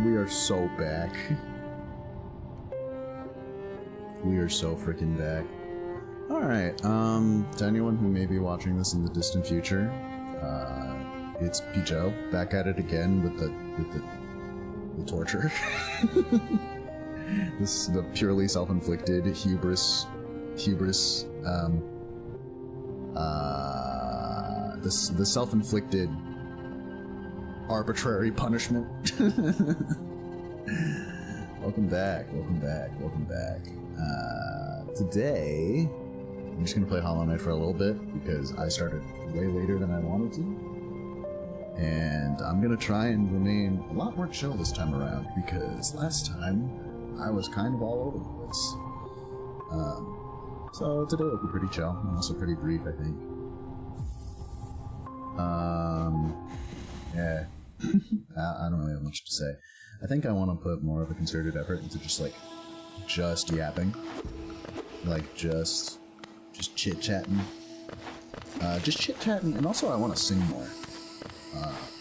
We are so back. We are so freaking back. Alright, to anyone who may be watching this in the distant future, it's Pijo, back at it again with the torture. This is the purely self-inflicted hubris, the self-inflicted arbitrary punishment. Welcome back. Today, I'm just gonna play Hollow Knight for a little bit because I started way later than I wanted to. And I'm gonna try and remain a lot more chill this time around because last time I was kind of all over the place. So today will be pretty chill and also pretty brief, I think. Yeah. I don't really have much to say. I think I want to put more of a concerted effort into just yapping. Just chit-chatting. Just chit-chatting, and also I want to sing more.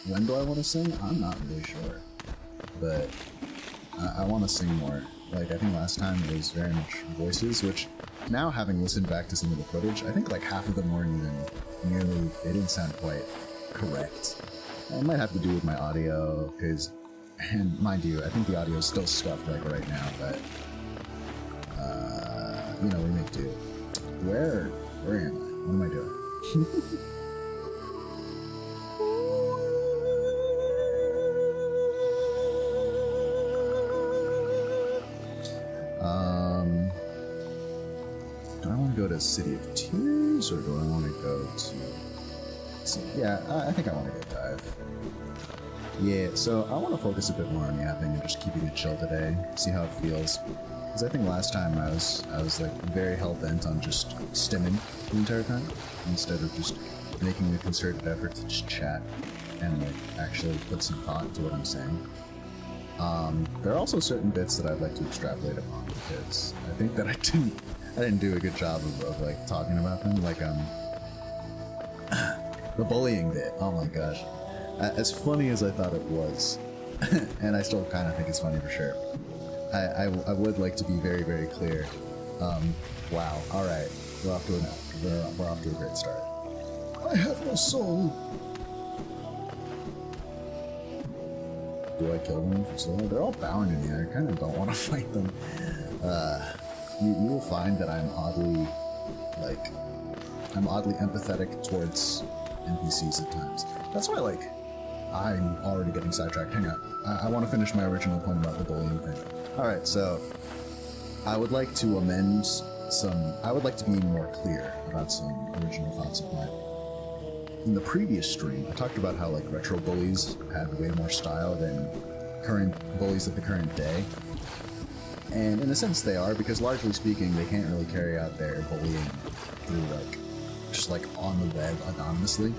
When do I want to sing? I'm not really sure. But I want to sing more. I think last time it was very much voices, which now having listened back to some of the footage, I think half of them weren't even nearly, they didn't sound quite correct. It might have to do with my audio, and mind you, I think the audio is still scuffed right now, but, we make do. Where am I? What am I doing? Do I want to go to City of Tears, or do I want to go to... Yeah, I think I want to go dive. Yeah, so I want to focus a bit more on yapping and just keeping it chill today, see how it feels. Because I think last time I was very hell-bent on just stimming the entire time, instead of just making a concerted effort to just chat and actually put some thought into what I'm saying. There are also certain bits that I'd like to extrapolate upon, because I think that I didn't do a good job of talking about them, the bullying bit. Oh my gosh. As funny as I thought it was, and I still kind of think it's funny for sure, I would like to be very, very clear. Wow, alright, we're off to a great start. I have no soul! Do I kill them for soul? They're all bound in here, I kind of don't want to fight them. You will find that I'm oddly empathetic towards NPCs at times. That's why, I'm already getting sidetracked. Hang on. I want to finish my original point about the bullying thing. Alright, so I would like to amend I would like to be more clear about some original thoughts of mine. In the previous stream, I talked about how, retro bullies had way more style than current bullies of the current day. And in a sense they are, because largely speaking, they can't really carry out their bullying through, just on the web anonymously.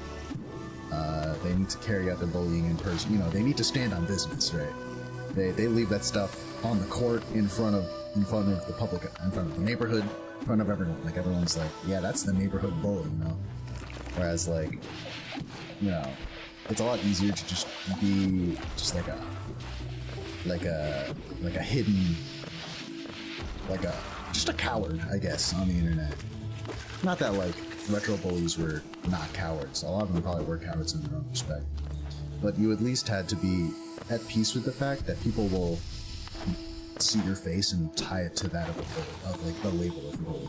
They need to carry out their bullying in person. They need to stand on business, right? They leave that stuff on the court in front of the public, in front of the neighborhood, in front of everyone. Everyone's yeah, that's the neighborhood bully, Whereas, it's a lot easier to just be just a hidden, just a coward, I guess, on the internet. Not that, retro bullies were not cowards. A lot of them probably were cowards in their own respect. But you at least had to be at peace with the fact that people will see your face and tie it to that of the label of bully,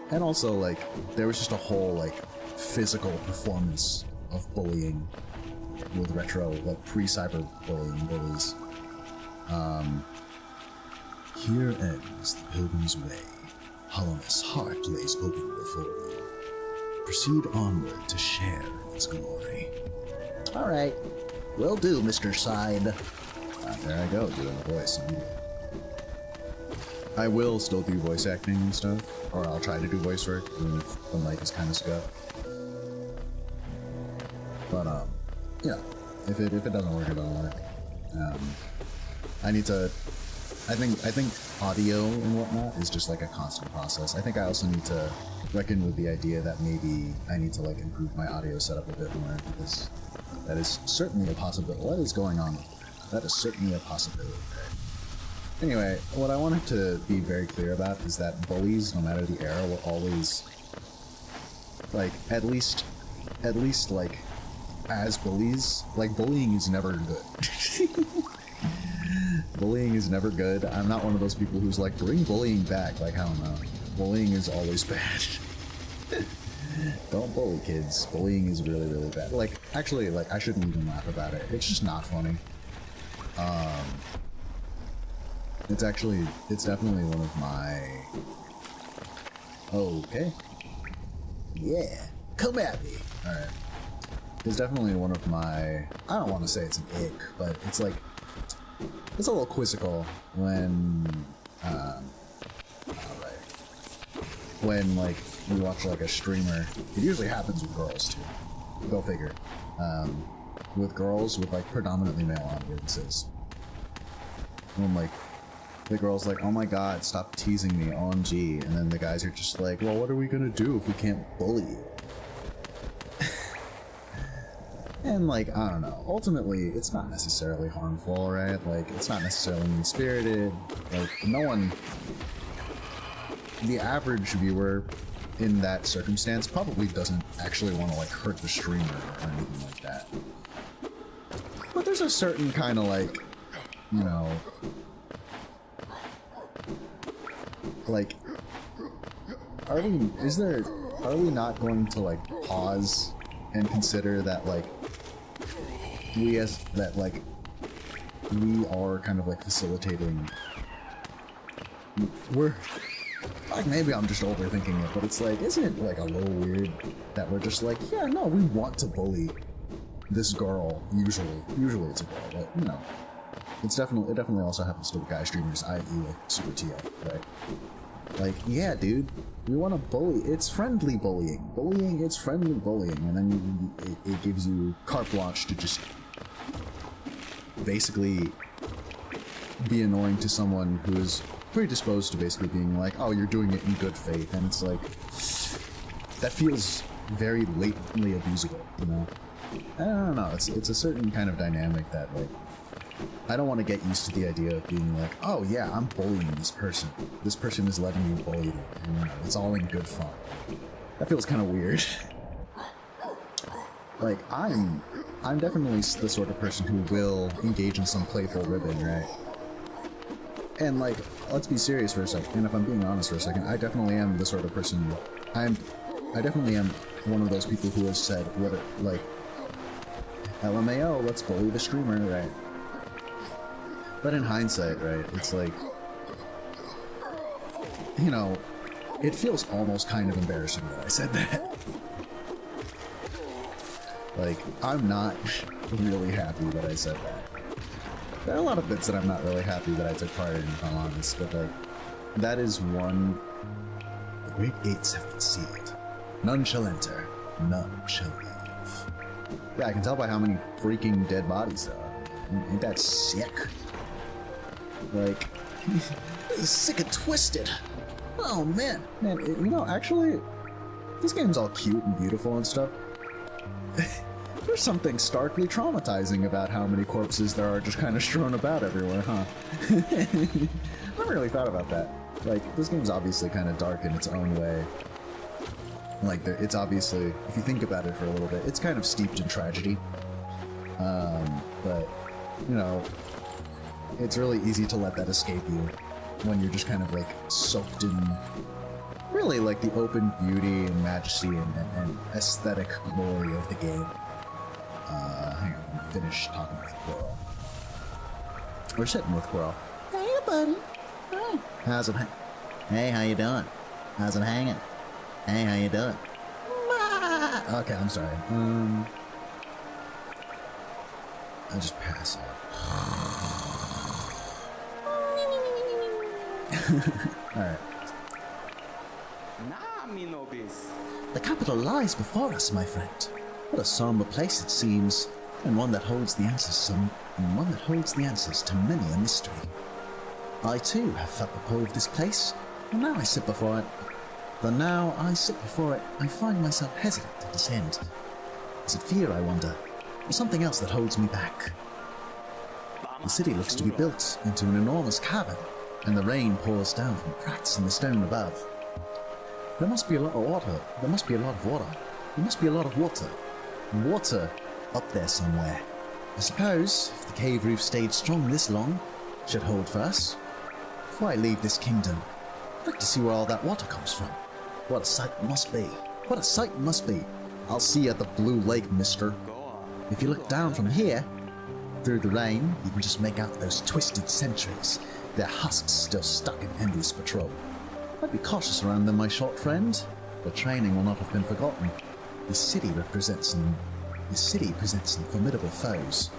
And also, there was just a whole, physical performance of bullying with retro, pre-cyber bullying bullies. Here ends the pilgrim's way. Hollowness' heart lays open before you. Proceed onward to share in its glory. Alright. Will do, Mr. Side. There I go, doing a voice. I will still do voice acting and stuff, or I'll try to do voice work, even if the mic is kind of scuffed. But, if it doesn't work, it doesn't work. I think audio and whatnot is just like a constant process. I think I also need to reckon with the idea that maybe I need to like improve my audio setup a bit more, because that is certainly a possibility. What is going on? That is certainly a possibility. Anyway, what I wanted to be very clear about is that bullies, no matter the era, will always, like, at least like, as bullies, like, bullying is never good. Bullying is never good. I'm not one of those people who's like, bring bullying back. Like, hell no. Bullying is always bad. Don't bully kids. Bullying is really, really bad. Like, actually, like, I shouldn't even laugh about it. It's just not funny. It's definitely one of my... Okay. Yeah. Come at me. Alright. It's definitely one of my... I don't want to say it's an ick, but it's like... It's a little quizzical when... when, like, you watch, like, a streamer. It usually happens with girls, too. Go figure. With girls with, like, predominantly male audiences. When, like, the girl's like, oh my god, stop teasing me, OMG. And then the guys are just like, well, what are we gonna do if we can't bully you? And, like, I don't know. Ultimately, it's not necessarily harmful, right? Like, it's not necessarily mean-spirited. Like, no one... The average viewer in that circumstance probably doesn't actually want to, like, hurt the streamer or anything like that. But there's a certain kind of, like, you know... Like, are we not going to, like, pause and consider that, like, we are kind of, like, facilitating... Like, maybe I'm just overthinking it, but it's like, isn't it, like, a little weird that we're just like, yeah, no, we want to bully this girl, usually it's a girl, but, you know, it definitely also happens to the guy streamers, i.e., like, Super TF, right? Like, yeah, dude, we want to bully. It's friendly bullying. It's friendly bullying, and then it gives you carte blanche to just basically be annoying to someone who is predisposed to basically being like, oh, you're doing it in good faith, and it's like, that feels very latently abusable, you know? I don't know, it's a certain kind of dynamic that, like, I don't want to get used to the idea of being like, oh yeah, I'm bullying this person. This person is letting me bully them, and, you know, it's all in good fun. That feels kind of weird. Like, I'm definitely the sort of person who will engage in some playful ribbing, right? And, like, let's be serious for a second, and if I'm being honest for a second, I definitely am the sort of person, I definitely am one of those people who has said, like, LMAO, let's bully the streamer, right? But in hindsight, right, it's like, you know, it feels almost kind of embarrassing that I said that. Like, I'm not really happy that I said that. There are a lot of bits that I'm not really happy that I took part in, if I'm honest, but, like, that is one... The great gates have been sealed. None shall enter, none shall leave. Yeah, I can tell by how many freaking dead bodies there are. Ain't that sick? Like, this is sick and twisted. Oh, man. Man, you know, actually, this game's all cute and beautiful and stuff. There's something starkly traumatizing about how many corpses there are just kind of strewn about everywhere, huh? I never really thought about that. Like, this game's obviously kind of dark in its own way. Like, it's obviously, if you think about it for a little bit, it's kind of steeped in tragedy. But, you know, it's really easy to let that escape you when you're just kind of, like, soaked in really, like, the open beauty and majesty and aesthetic glory of the game. Hang on, I'm finished talking with Quirrell. We're sitting with Quirrell. Hey, buddy. Hi. How's it Hey, how you doing? How's it hanging? Hey, how you doing? Okay, I'm sorry. I just pass out. Alright. The capital lies before us, my friend. What a somber place it seems, and one that holds the answers to many a mystery. I too have felt the pull of this place, and now I sit before it. I find myself hesitant to descend. Is it fear, I wonder, or something else that holds me back? The city looks to be built into an enormous cavern, and the rain pours down from cracks in the stone above. There must be a lot of water. There must be a lot of water. There must be a lot of water. Water up there somewhere. I suppose, if the cave roof stayed strong this long, it should hold for us. Before I leave this kingdom, I'd like to see where all that water comes from. What a sight it must be. What a sight it must be. I'll see you at the Blue Lake, mister. If you look down from here, through the rain, you can just make out those twisted sentries, their husks still stuck in endless patrol. I'd be cautious around them, my short friend. The training will not have been forgotten. This city presents some formidable foes.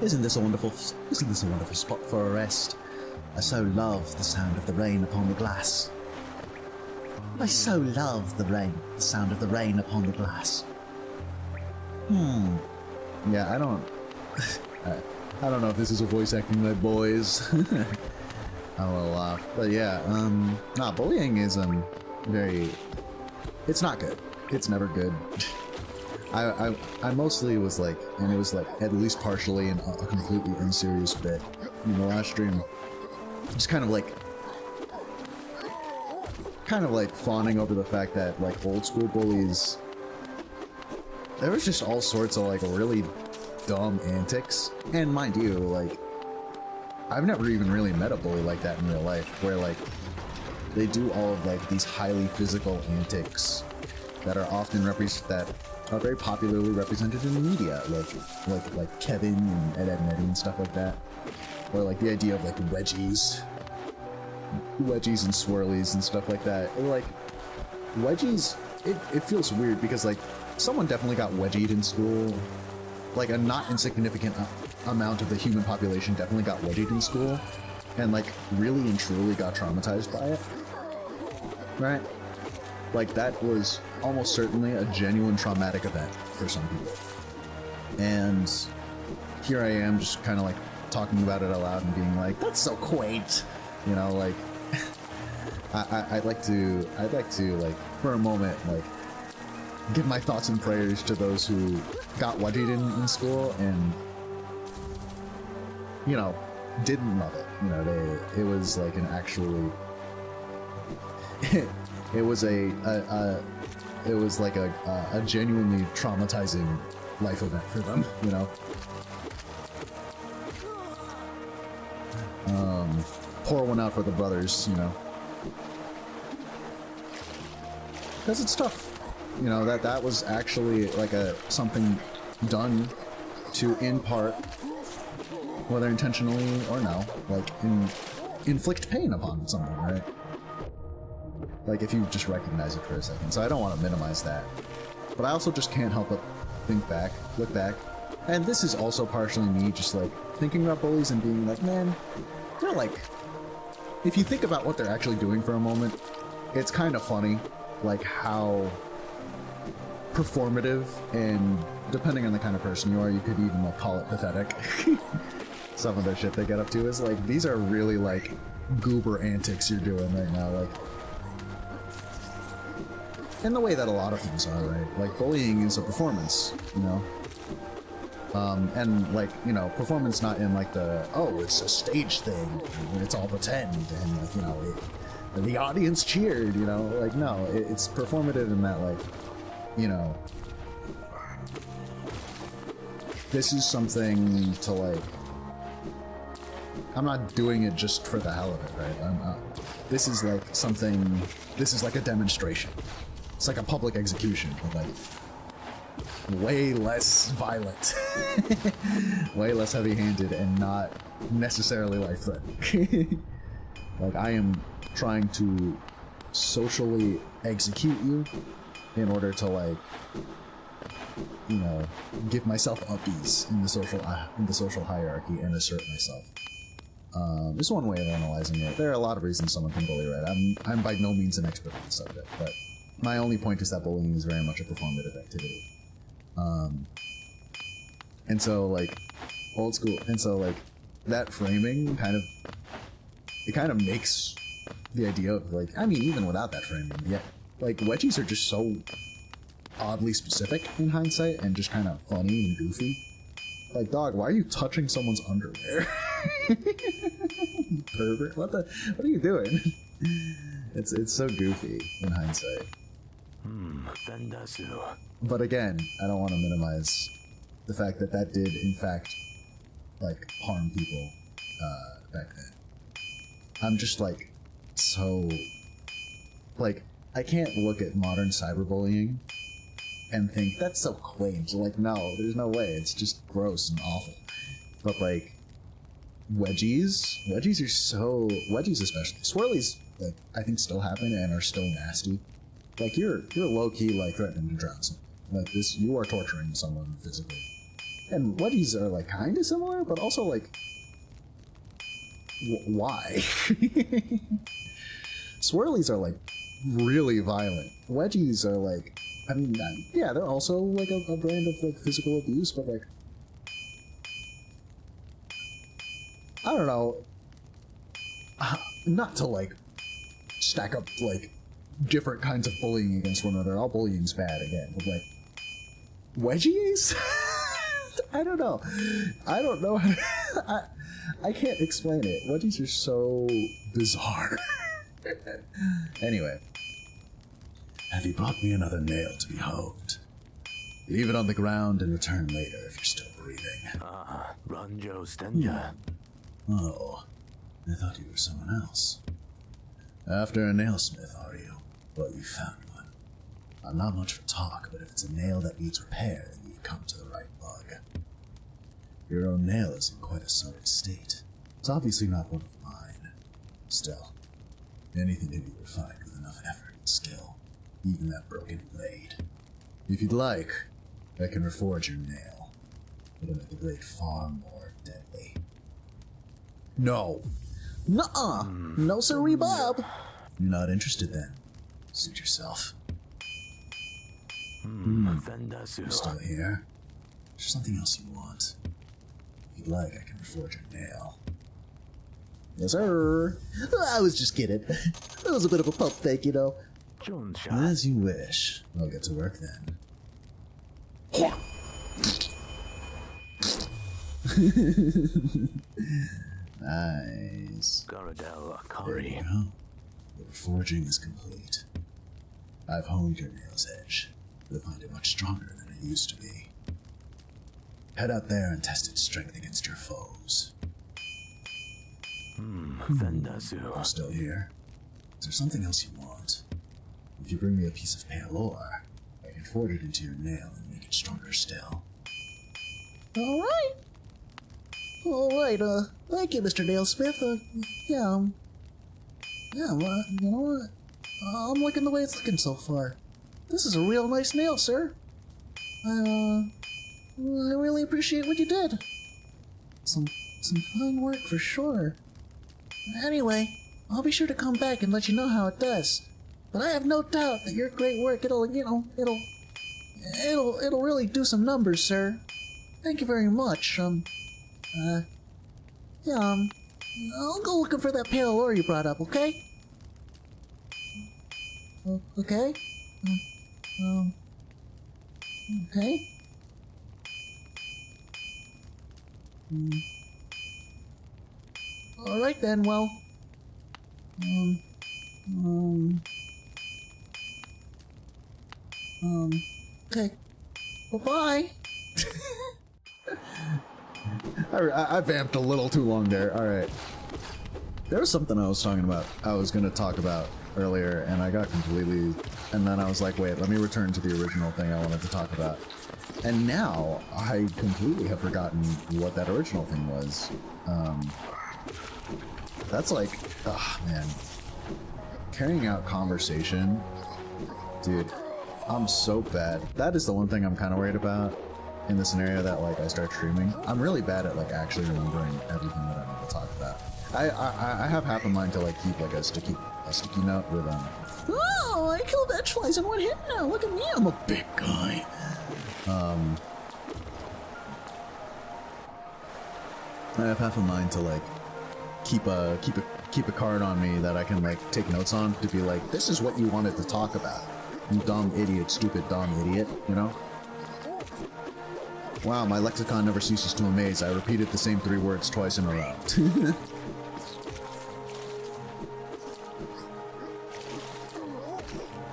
Isn't this a wonderful spot for a rest? I so love the sound of the rain upon the glass. I so love the sound of the rain upon the glass. Yeah, I don't know if this is a voice acting like boys. I don't want to laugh. But yeah, bullying is, it's not good. It's never good. I mostly was like, and it was like at least partially a completely unserious bit in the last stream. Just kind of like fawning over the fact that like old school bullies, there was just all sorts of like really dumb antics. And mind you, like, I've never even really met a bully like that in real life, where like they do all of like these highly physical antics that are often very popularly represented in the media, like Kevin and Ed, Edd n Eddy and stuff like that, or like the idea of like wedgies and swirlies and stuff like that. And, like, wedgies, it feels weird because like someone definitely got wedgied in school. Like a not insignificant amount of the human population definitely got wedgied in school, and like really and truly got traumatized by it. Right? Like that was almost certainly a genuine traumatic event for some people. And here I am just kind of like talking about it out loud and being like, that's so quaint. You know, like I'd like to like for a moment like give my thoughts and prayers to those who got wedgied in school and, you know, didn't love it. You know, it was like an actually it was like a genuinely traumatizing life event for them, you know. Pour one out for the brothers, you know, because it's tough. You know, that was actually like something done to, in part, whether intentionally or no, like inflict pain upon someone, right? Like if you just recognize it for a second. So I don't want to minimize that, but I also just can't help but look back, and this is also partially me just like thinking about bullies and being like, man, they're like, if you think about what they're actually doing for a moment, it's kind of funny, like how performative, and depending on the kind of person you are, you could even like call it pathetic. Some of the shit they get up to is like, these are really like goober antics you're doing right now, like in the way that a lot of things are, right? Like bullying is a performance, you know, and like, you know, performance not in like the, oh, it's a stage thing, it's all pretend, and like, you know, the audience cheered, you know, like no, it's performative in that like, you know, this is something to like, I'm not doing it just for the hell of it, right? This is like something, this is like a demonstration. It's like a public execution, but like way less violent, way less heavy-handed, and not necessarily life-threatening. Like I am trying to socially execute you in order to like, you know, give myself uppies in the social hierarchy and assert myself. This is one way of analyzing it. There are a lot of reasons someone can bully, right? I'm by no means an expert on the subject, but my only point is that bullying is very much a performative activity. And so like old school, and so like that framing kind of makes the idea of, like, I mean, even without that framing, yeah, like, wedgies are just so oddly specific in hindsight and just kind of funny and goofy. Like, dog, why are you touching someone's underwear? Pervert, what are you doing? It's so goofy in hindsight. But again, I don't want to minimize the fact that that did, in fact, like, harm people back then. I'm just, like, so... Like, I can't look at modern cyberbullying and think, that's so quaint. Like, no, there's no way. It's just gross and awful. But, like, wedgies are so... Wedgies especially. Swirlies, like, I think still happen and are still nasty. Like, you're low-key, like, threatening to drown someone. Like, this, you are torturing someone physically. And wedgies are, like, kind of similar, but also, like... why? Swirlies are, like, really violent. Wedgies are, like... I mean, yeah, they're also, like, a brand of, like, physical abuse, but, like... I don't know. Not to, like, stack up, like, different kinds of bullying against one another. All bullying's bad, again, but, like... Wedgies? I don't know. I don't know how to... I can't explain it. Wedgies are so bizarre. Anyway. Have you brought me another nail to be honed? Leave it on the ground and return later if you're still breathing. Ranjo Stenja. Oh, I thought you were someone else. After a nailsmith, are you? Well, you found one. I'm not much for talk, but if it's a nail that needs repair, then you've come to the right bug. Your own nail is in quite a sorry state. It's obviously not one of mine. Still, anything can be refined with enough effort and skill. Even that broken blade. If you'd like, I can reforge your nail. It'll make the blade far more deadly. No! Nuh-uh! No sirree, Bob! You're not interested then. Suit yourself. You're still here? Is there something else you want? If you'd like, I can reforge your nail. Yes, sir. I was just kidding. That was a bit of a pump fake, you know. As you wish. I'll get to work then. Nice. There you go. The reforging is complete. I've honed your nail's edge. You'll find it much stronger than it used to be. Head out there and test its strength against your foes. You're still here? Is there something else you want? If you bring me a piece of pale ore, I can forge it into your nail and make it stronger still. Alright, thank you, Mr. Nailsmith. Yeah, you know what? I'm liking the way it's looking so far. This is a real nice nail, sir. I really appreciate what you did. Some fine work for sure. Anyway, I'll be sure to come back and let you know how it does. But I have no doubt that your great work, it'll really do some numbers, sir. Thank you very much. I'll go looking for that pale ore you brought up, okay? Okay? Okay? Alright then, well... okay. Bye-bye! I vamped a little too long there. Alright. There was something I was gonna talk about earlier, and I got completely... And then I was like, wait, let me return to the original thing I wanted to talk about. And now, I completely have forgotten what that original thing was. That's like... Ah, man. Carrying out conversation... Dude, I'm so bad. That is the one thing I'm kind of worried about in the scenario that, like, I start streaming. I'm really bad at, like, actually remembering everything that I need to talk about. I have half a mind to, like, keep, like, a sticky note with, Oh, I killed edgeflies in one hit now. Look at me, I'm a big guy. I have half a mind to like keep a card on me that I can like take notes on to be like, this is what you wanted to talk about. You dumb idiot, stupid dumb idiot, you know? Wow, my lexicon never ceases to amaze. I repeated the same 3 words twice in a row.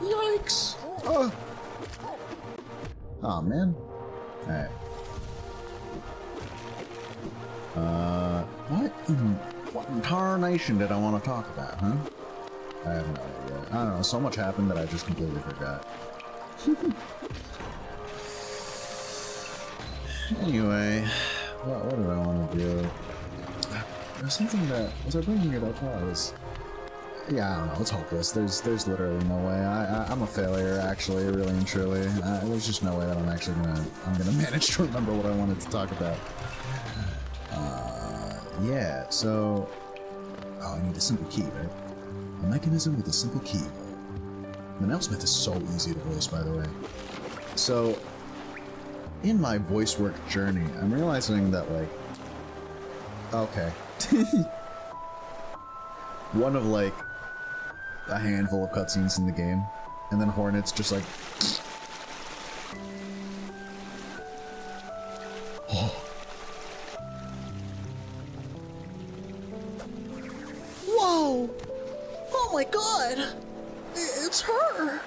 Yikes! Oh, oh man. Alright. What in tarnation did I want to talk about, huh? I have no idea. I don't know, so much happened that I just completely forgot. Anyway, what did I want to do? There's something that, was I bringing it up? Yeah, I don't know, it's hopeless. There's literally no way. I'm a failure, actually, really and truly. There's just no way that I'm actually gonna manage to remember what I wanted to talk about. Yeah, so... Oh, I need a simple key, right? A mechanism with a simple key. The nailsmith is so easy to voice, by the way. So, in my voice work journey, I'm realizing that, like... Okay. One of, like, a handful of cutscenes in the game, and then Hornet's just like... Oh. Whoa! Oh my god! It's her!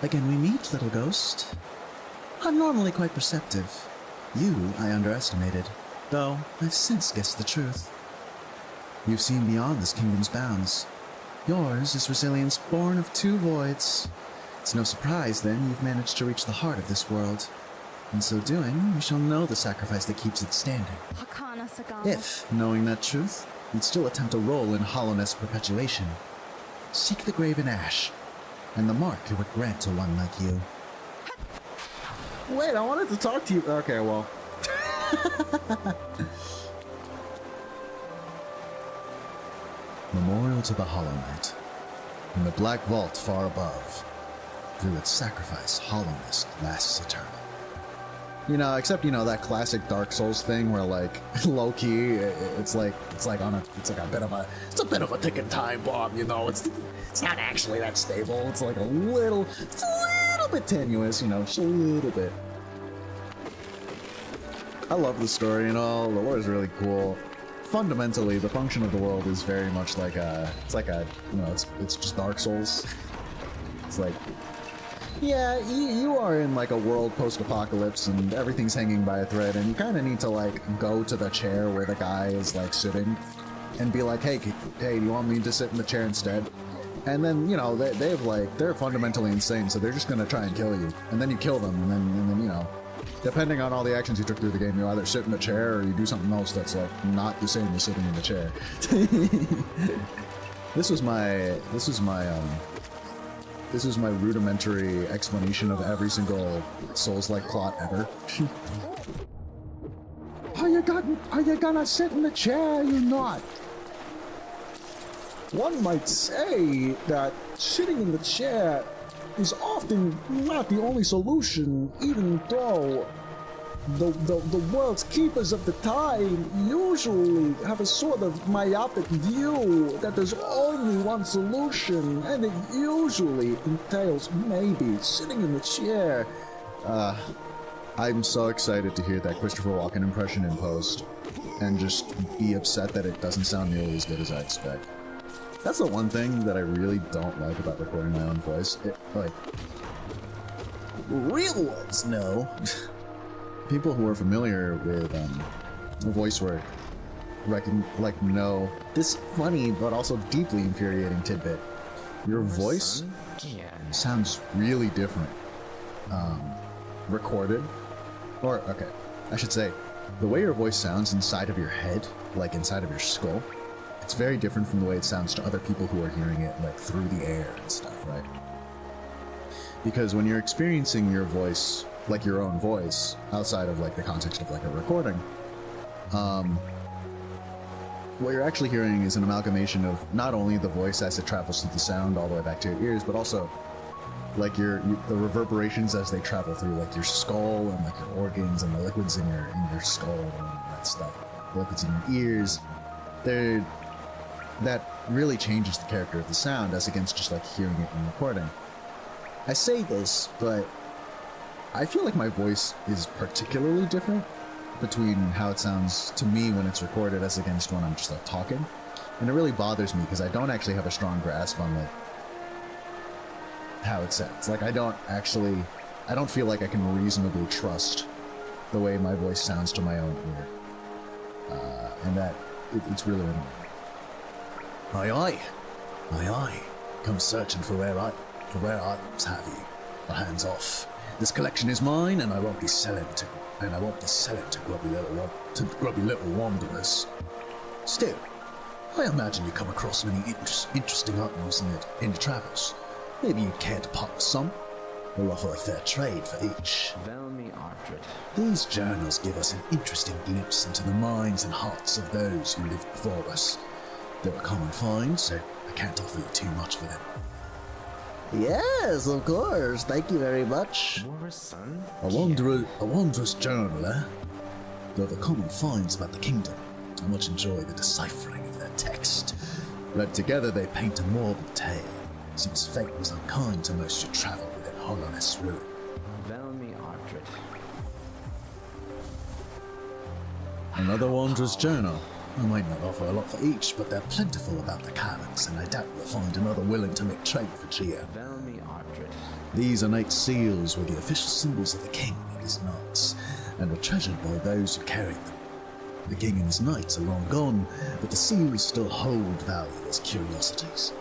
Again we meet, little ghost. I'm normally quite perceptive. You I underestimated, though I've since guessed the truth. You've seen beyond this kingdom's bounds. Yours is resilience born of 2 voids. It's no surprise, then, you've managed to reach the heart of this world. In so doing, you shall know the sacrifice that keeps it standing. If, knowing that truth, you'd still attempt a role in hollowness perpetuation, seek the grave in ash, and the mark it would grant to one like you. Wait, I wanted to talk to you. Okay, well. Memorial to the Hollow Knight. In the black vault far above, through its sacrifice, hollowness lasts eternal. You know, except, you know, that classic Dark Souls thing where, like, low-key, it's like a bit of a ticking time bomb, you know? It's not actually that stable. It's like a little bit tenuous, you know, just a little bit. I love the story and all. The lore is really cool. Fundamentally, the function of the world is very much like it's just Dark Souls. It's like, yeah, you are in like a world post-apocalypse and everything's hanging by a thread, and you kind of need to like go to the chair where the guy is like sitting and be like, hey, do you want me to sit in the chair instead? And then, you know, they're fundamentally insane, so they're just gonna try and kill you, and then you kill them, and then you know, depending on all the actions you took through the game, you either sit in the chair or you do something else that's like not the same as sitting in the chair. This was my rudimentary explanation of every single Souls-like plot ever. Are you gonna sit in the chair? You're not. One might say that sitting in the chair is often not the only solution, even though the world's keepers of the time usually have a sort of myopic view that there's only one solution, and it usually entails maybe sitting in the chair. I'm so excited to hear that Christopher Walken impression in post, and just be upset that it doesn't sound nearly as good as I expect. That's the one thing that I really don't like about recording my own voice. Like, real ones know. People who are familiar with voice work know this funny but also deeply infuriating tidbit. Your voice sounds really different recorded. Or, okay, I should say, the way your voice sounds inside of your head, like inside of your skull, it's very different from the way it sounds to other people who are hearing it like through the air and stuff, right? Because when you're experiencing your voice, like your own voice, outside of like the context of like a recording, what you're actually hearing is an amalgamation of not only the voice as it travels through the sound all the way back to your ears, but also like the reverberations as they travel through like your skull and like your organs and the liquids in your skull and that stuff, the liquids in your ears, that really changes the character of the sound as against just like hearing it in recording. I say this, but I feel like my voice is particularly different between how it sounds to me when it's recorded as against when I'm just like talking, and it really bothers me because I don't actually have a strong grasp on like how it sounds. Like I don't feel like I can reasonably trust the way my voice sounds to my own ear, and that it's really annoying. Aye. Come searching for rare items, have you? Well, hands off. This collection is mine, and I won't be selling to grubby little wanderers. Still, I imagine you come across many interesting items in your travels. Maybe you'd care to part with some. We'll offer a fair trade for each. These journals give us an interesting glimpse into the minds and hearts of those who lived before us. They're a common find, so I can't offer you too much for them. Yes, of course. Thank you very much. A wanderer's journal, eh? Though the common finds about the kingdom, I much enjoy the deciphering of their text. Read together, they paint a morbid tale. Seems fate was unkind to most who travel within Hollowness ruin. Another wanderer's journal. I might not offer a lot for each, but they're plentiful about the caverns, and I doubt we'll find another willing to make trade for Gia. These ornate seals were the official symbols of the king and his knights, and were treasured by those who carried them. The king and his knights are long gone, but the seals still hold value as curiosities.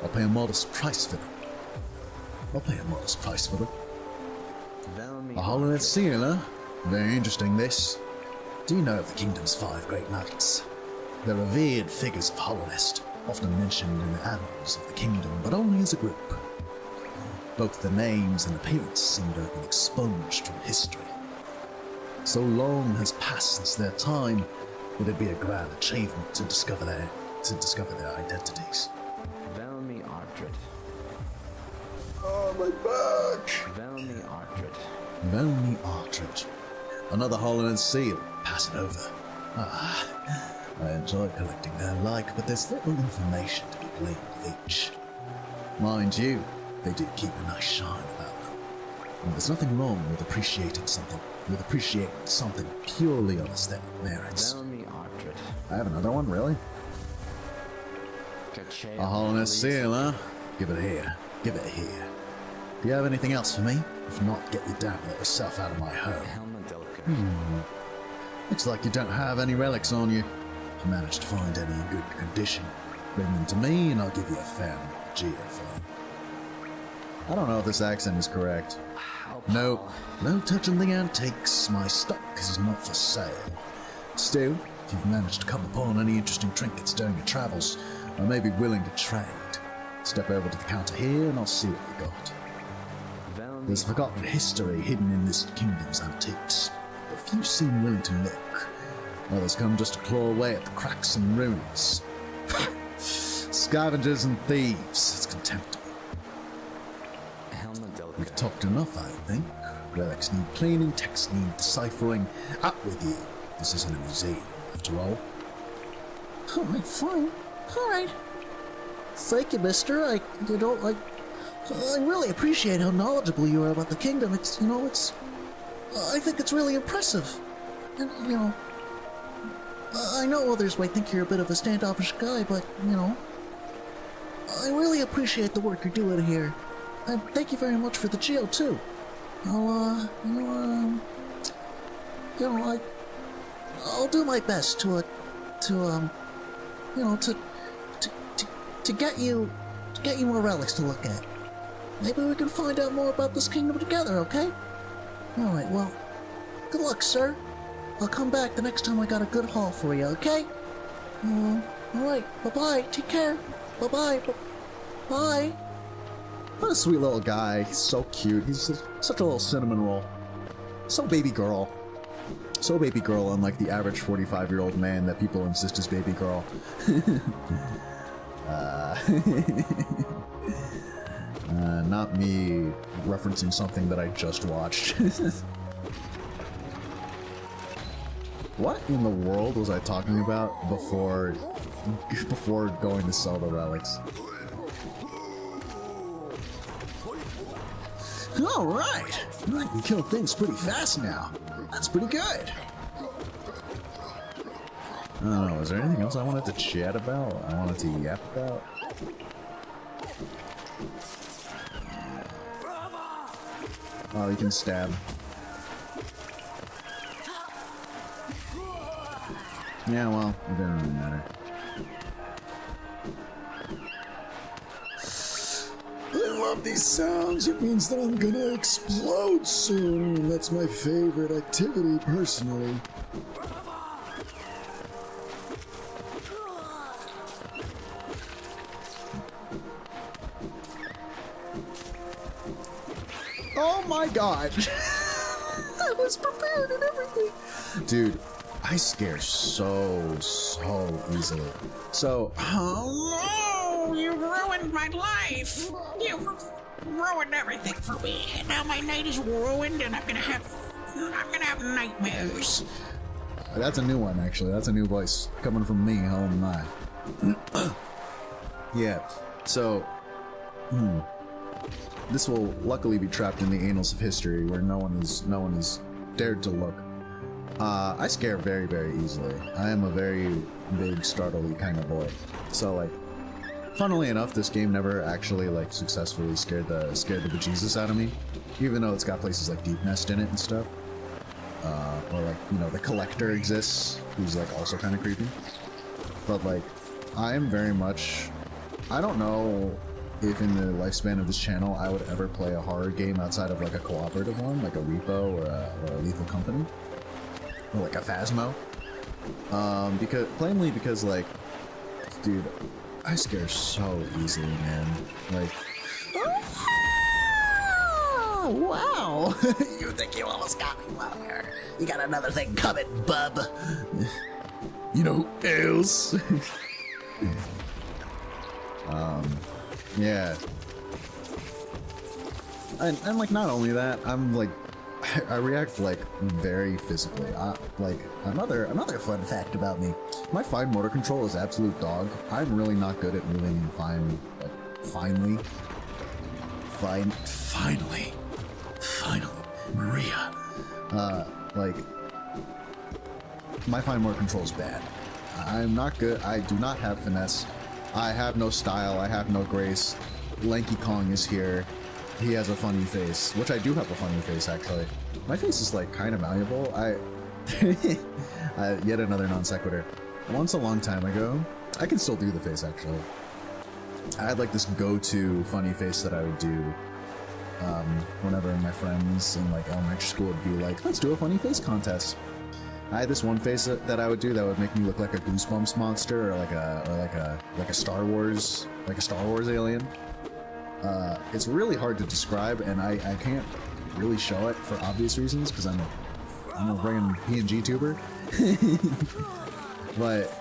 I'll pay a modest price for them. A Hollowness seal, huh? Very interesting, this. Do you know of the kingdom's 5 great knights? They're revered figures of Hollowness, often mentioned in the annals of the kingdom, but only as a group. Both the names and appearance seem to have been expunged from history. So long has passed since their time, it'd be a grand achievement to discover their identities. Oh, my back! Velmy Artridge. Another Hollowness seal. Pass it over. I enjoy collecting their like, but there's little information to be gleaned with each. Mind you, they do keep a nice shine about them. And there's nothing wrong with appreciating something purely on aesthetic merits. I have another one, really? A Hollowness seal, huh? Give it here. Do you have anything else for me? If not, get your damn little self out of my home. Looks like you don't have any relics on you. If you manage to find any in good condition, bring them to me and I'll give you a fair amount of Gia for them. I don't know if this accent is correct. No touching the antiques. My stock is not for sale. Still, if you've managed to come upon any interesting trinkets during your travels, I may be willing to trade. Step over to the counter here and I'll see what we got. There's forgotten history hidden in this kingdom's antiques, but few seem willing to look. Others come just to claw away at the cracks and ruins. Scavengers and thieves, it's contemptible. We've talked enough, I think. Relics need cleaning, texts need deciphering. Up with you. This isn't a museum, after all. Alright, fine. Alright. Thank you, mister. I really appreciate how knowledgeable you are about the kingdom. I think it's really impressive. And, I know others might think you're a bit of a standoffish guy, but, I really appreciate the work you're doing here. And thank you very much for the geo, too. I'll do my best to get you more relics to look at. Maybe we can find out more about this kingdom together, okay? Alright, well, good luck, sir. I'll come back the next time I got a good haul for you, okay? Alright, bye-bye, take care. Bye-bye, bye. What a sweet little guy. He's so cute. He's such a little cinnamon roll. So baby girl. Unlike the average 45-year-old man that people insist is baby girl. not me referencing something that I just watched. What in the world was I talking about before going to sell the relics? Alright! I can kill things pretty fast now. That's pretty good. I don't know, is there anything else I wanted to chat about? I wanted to yap about? Oh, you can stab. Yeah, well, it doesn't really matter. I love these sounds. It means that I'm gonna explode soon, and that's my favorite activity, personally. Oh my god! I was prepared and everything! Dude, I scare so easily. So, Oh no! You've ruined my life! You've ruined everything for me, and now my night is ruined, and I'm gonna have nightmares. that's a new one, actually. That's a new voice coming from me. Oh my. Yeah. So, this will luckily be trapped in the annals of history, where no one is dared to look. I scare very, very easily. I am a very big, startly kind of boy. So, like, funnily enough, this game never actually, like, successfully scared the bejesus out of me. Even though it's got places like Deep Nest in it and stuff. Or, like, you know, the Collector exists, who's, like, also kind of creepy. But, like, I am very much... I don't know if in the lifespan of this channel I would ever play a horror game outside of, like, a cooperative one, like a Repo or a Lethal Company. Or like a Phasmo. Because like, dude, I scare so easily, man. Like, Oh, wow! You think you almost got me? Well, you got another thing coming, bub. you know who else? Yeah. And like, not only that, I'm like, I react like very physically. Like another fun fact about me: my fine motor control is absolute dog. I'm really not good at moving in finally, Maria. Like my fine motor control is bad. I'm not good. I do not have finesse. I have no style. I have no grace. Lanky Kong is here. He has a funny face, which I do have a funny face, actually. My face is, like, kind of malleable. Yet another non sequitur. Once a long time ago, I can still do the face, actually. I had, like, this go-to funny face that I would do whenever my friends in, like, elementary school would be like, let's do a funny face contest. I had this one face that I would do that would make me look like a Goosebumps monster or like a Star Wars alien. It's really hard to describe, and I can't really show it for obvious reasons because I'm a friggin' PNG tuber. But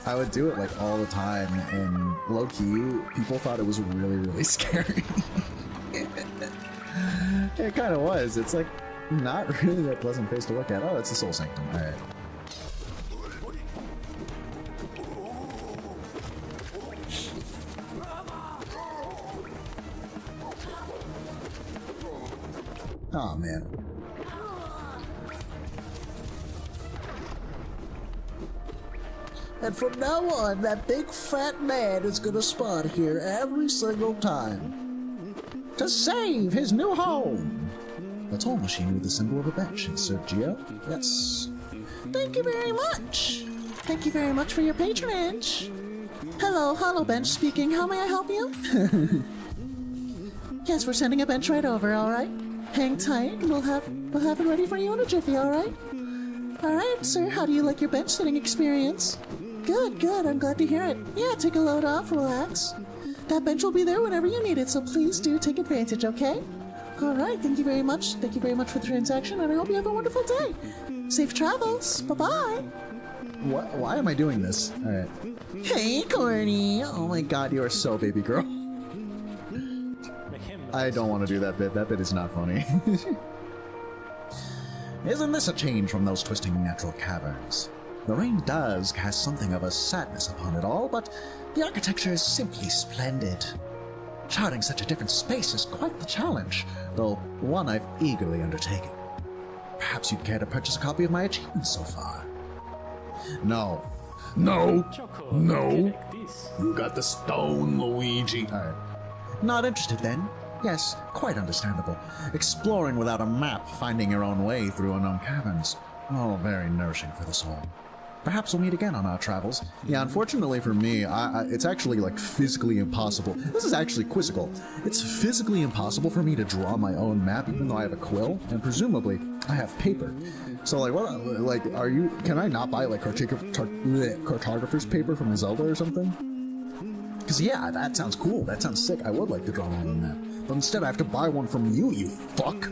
I would do it like all the time, and low key, people thought it was really, really scary. It kind of was. It's like not really a pleasant face to look at. Oh, it's the Soul Sanctum. All right. Oh man. And from now on, that big fat man is gonna spawn here every single time to save his new home. A toll machine with the symbol of a bench. Sergio? Yes. Thank you very much. Thank you very much for your patronage. Hello, Hollow Bench speaking. How may I help you? Yes, we're sending a bench right over, alright? Hang tight, we'll have it ready for you in a jiffy, alright? Alright, sir, how do you like your bench sitting experience? Good, I'm glad to hear it. Yeah, take a load off, relax. That bench will be there whenever you need it, so please do take advantage, okay? Alright, thank you very much. Thank you very much for the transaction, and I hope you have a wonderful day. Safe travels. Bye-bye. Why am I doing this? Alright. Hey, Corny. Oh my god, you are so baby girl. Make him I don't want to do that bit. That bit is not funny. Isn't this a change from those twisting natural caverns? The rain does cast something of a sadness upon it all, but the architecture is simply splendid. Charting such a different space is quite the challenge, though one I've eagerly undertaken. Perhaps you'd care to purchase a copy of my achievements so far? No. No! No! You got the stone, Luigi. Alright. Not interested then? Yes, quite understandable. Exploring without a map, finding your own way through unknown caverns. All very nourishing for the soul. Perhaps we'll meet again on our travels. Yeah, unfortunately for me, it's actually, like, physically impossible. This is actually quizzical. It's physically impossible for me to draw my own map, even though I have a quill, and presumably, I have paper. So, like, what, like, can I not buy, like, cartographer's paper from Zelda or something? Because, yeah, that sounds cool. That sounds sick. I would like to draw my own map. But instead, I have to buy one from you, you fuck!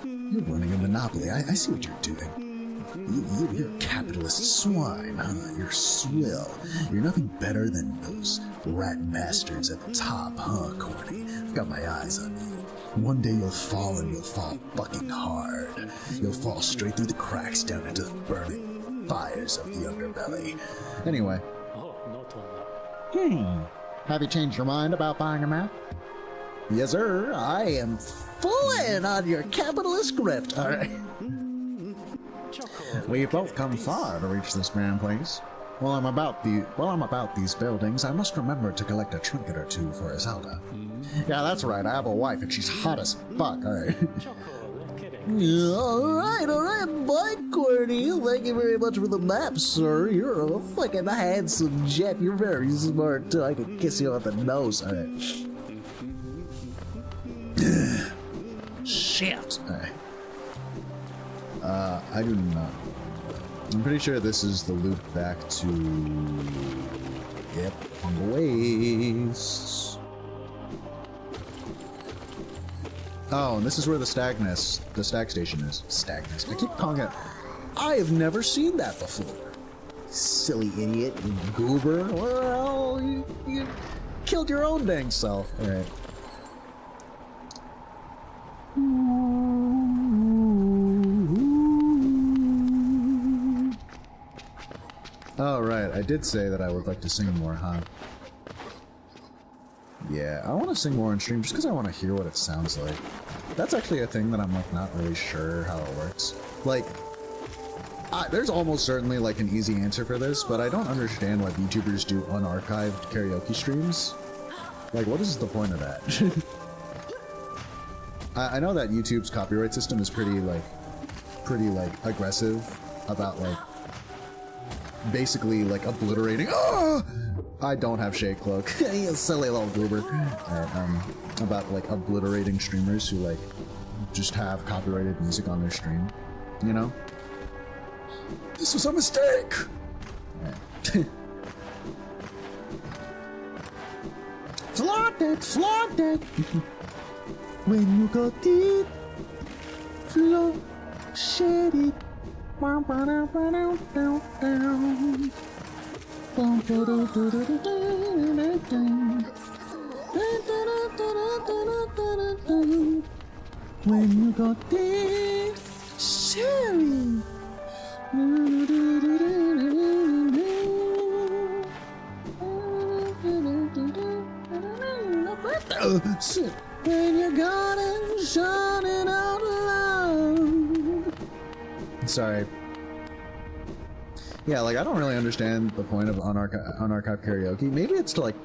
You're running a monopoly. I see what you're doing. You're a capitalist swine, huh? You're swill. You're nothing better than those rat bastards at the top, huh, Corny? I've got my eyes on you. One day you'll fall, and you'll fall fucking hard. You'll fall straight through the cracks down into the burning fires of the underbelly. Anyway. Have you changed your mind about buying a map? Yes, sir. I am full in on your capitalist grift. All right. We've both come far to reach this grand place. While I'm about these buildings, I must remember to collect a trinket or two for Zelda. Yeah, that's right. I have a wife, and she's hot as fuck. All right. All right. Bye, Corny. Thank you very much for the map, sir. You're a fucking handsome jet. You're very smart too. I can kiss you on the nose. All right. Shit. All right. I do not. I'm pretty sure this is the loop back to... Yep, on the waste. Oh, and this is where the stag station is. Stag nest. I keep calling it... I have never seen that before. Silly idiot, you goober. Well, you killed your own dang self. Alright. Oh, right, I did say that I would like to sing more, huh? Yeah, I want to sing more on stream just because I want to hear what it sounds like. That's actually a thing that I'm, like, not really sure how it works. Like, there's almost certainly, like, an easy answer for this, but I don't understand why YouTubers do unarchived karaoke streams. Like, what is the point of that? I know that YouTube's copyright system is pretty aggressive about, like, basically, like, obliterating. Oh! I don't have Shade Cloak. You silly little goober. About, like, obliterating streamers who, like, just have copyrighted music on their stream. You know? This was a mistake! Yeah. Flaunt it! When you go deep, flow, shady. When you go deep, silly. When you're gone and shining out loud. Sorry. Yeah, like, I don't really understand the point of unarchived karaoke. Maybe it's to, like...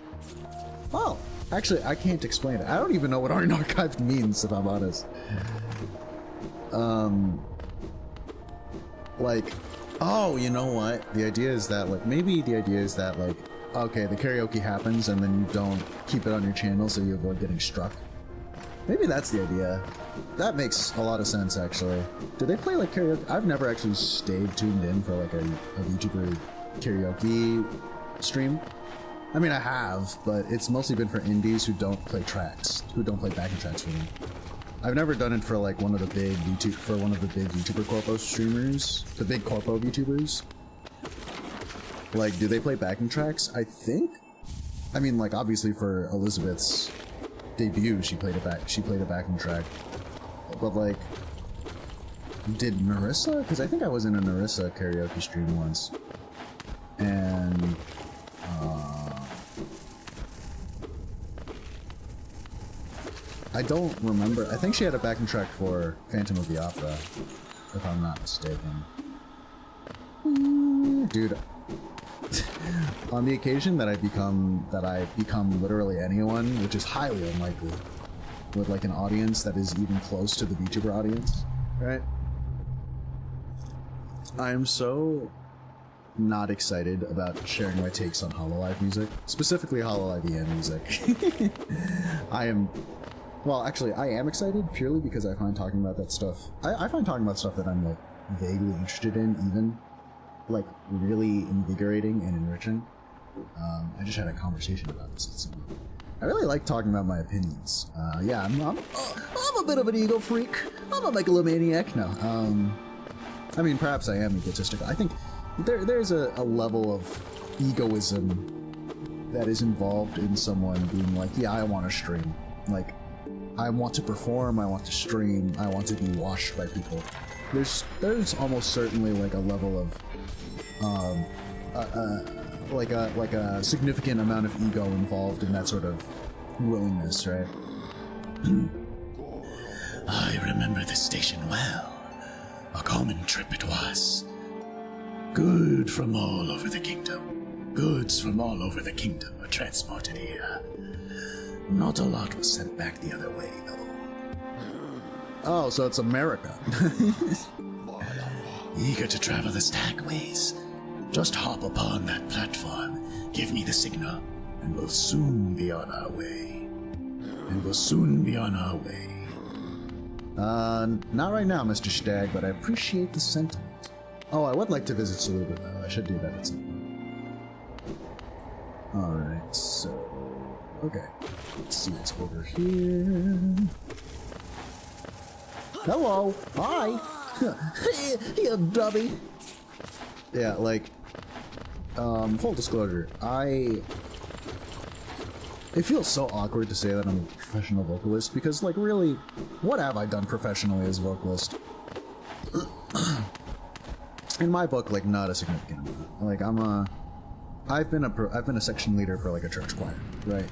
Well, actually, I can't explain it. I don't even know what unarchived means, if I'm honest. Like... Oh, you know what? The idea is that, like... Maybe the idea is that, like... Okay, the karaoke happens, and then you don't keep it on your channel so you avoid getting struck. Maybe that's the idea. That makes a lot of sense, actually. Do they play, like, karaoke? I've never actually stayed tuned in for, like, a YouTuber karaoke stream. I mean, I have, but it's mostly been for indies who don't play tracks, who don't play backing tracks for me. I've never done it for, like, one of the big YouTuber corpo streamers, the big corpo YouTubers. Like, do they play backing tracks? I think? I mean, like, obviously for Elizabeth's debut, she played a backing track. But like, did Narissa? Because I think I was in a Narissa karaoke stream once, and I don't remember. I think she had a backing track for Phantom of the Opera, if I'm not mistaken. Dude, on the occasion that I become literally anyone, which is highly unlikely, with like an audience that is even close to the VTuber audience, right? I'm so not excited about sharing my takes on Hololive music, specifically Hololive EN music. Well, actually, I am excited purely because I find talking about that stuff. I find talking about stuff that I'm like vaguely interested in, even like really invigorating and enriching. I just had a conversation about this with someone. I really like talking about my opinions. Yeah, I'm a bit of an ego freak. I'm a megalomaniac. No, I mean, perhaps I am egotistical. I think there's a level of egoism that is involved in someone being like, yeah, I want to stream. Like, I want to perform, I want to stream, I want to be watched by people. There's almost certainly like a level of like a significant amount of ego involved in that sort of willingness, right? I remember this station well. A common trip it was. Good from all over the kingdom. Goods from all over the kingdom were transported here. Not a lot was sent back the other way, though. Oh, so it's America. Eager to travel the stagways? Just hop upon that platform, give me the signal, and we'll soon be on our way. Not right now, Mr. Stag, but I appreciate the sentiment. Oh, I would like to visit Saluba, though. I should do that at some point. Alright, so... Okay, let's see what's over here. Hello! Hi! You dummy! Yeah, like... full disclosure, it feels so awkward to say that I'm a professional vocalist, because, like, really, what have I done professionally as a vocalist? In my book, like, not a significant amount. Like, I've been a section leader for, like, a church choir, right?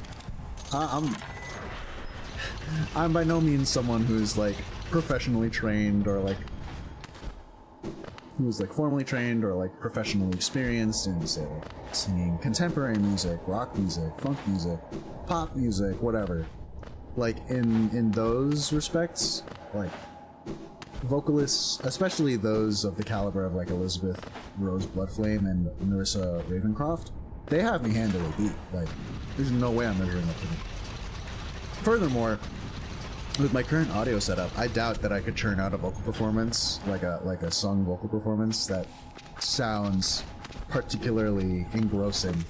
I'm by no means someone who's, like, professionally trained, or, like, who's, like, formally trained, or, like, professionally experienced in, say, like, singing contemporary music, rock music, funk music, pop music, whatever. Like, in those respects, like, vocalists, especially those of the caliber of, like, Elizabeth Rose Bloodflame and Narissa Ravencroft, they have me handily beat. Like, there's no way I'm measuring up to them. Furthermore, with my current audio setup, I doubt that I could churn out a vocal performance, like a sung vocal performance that sounds particularly engrossing,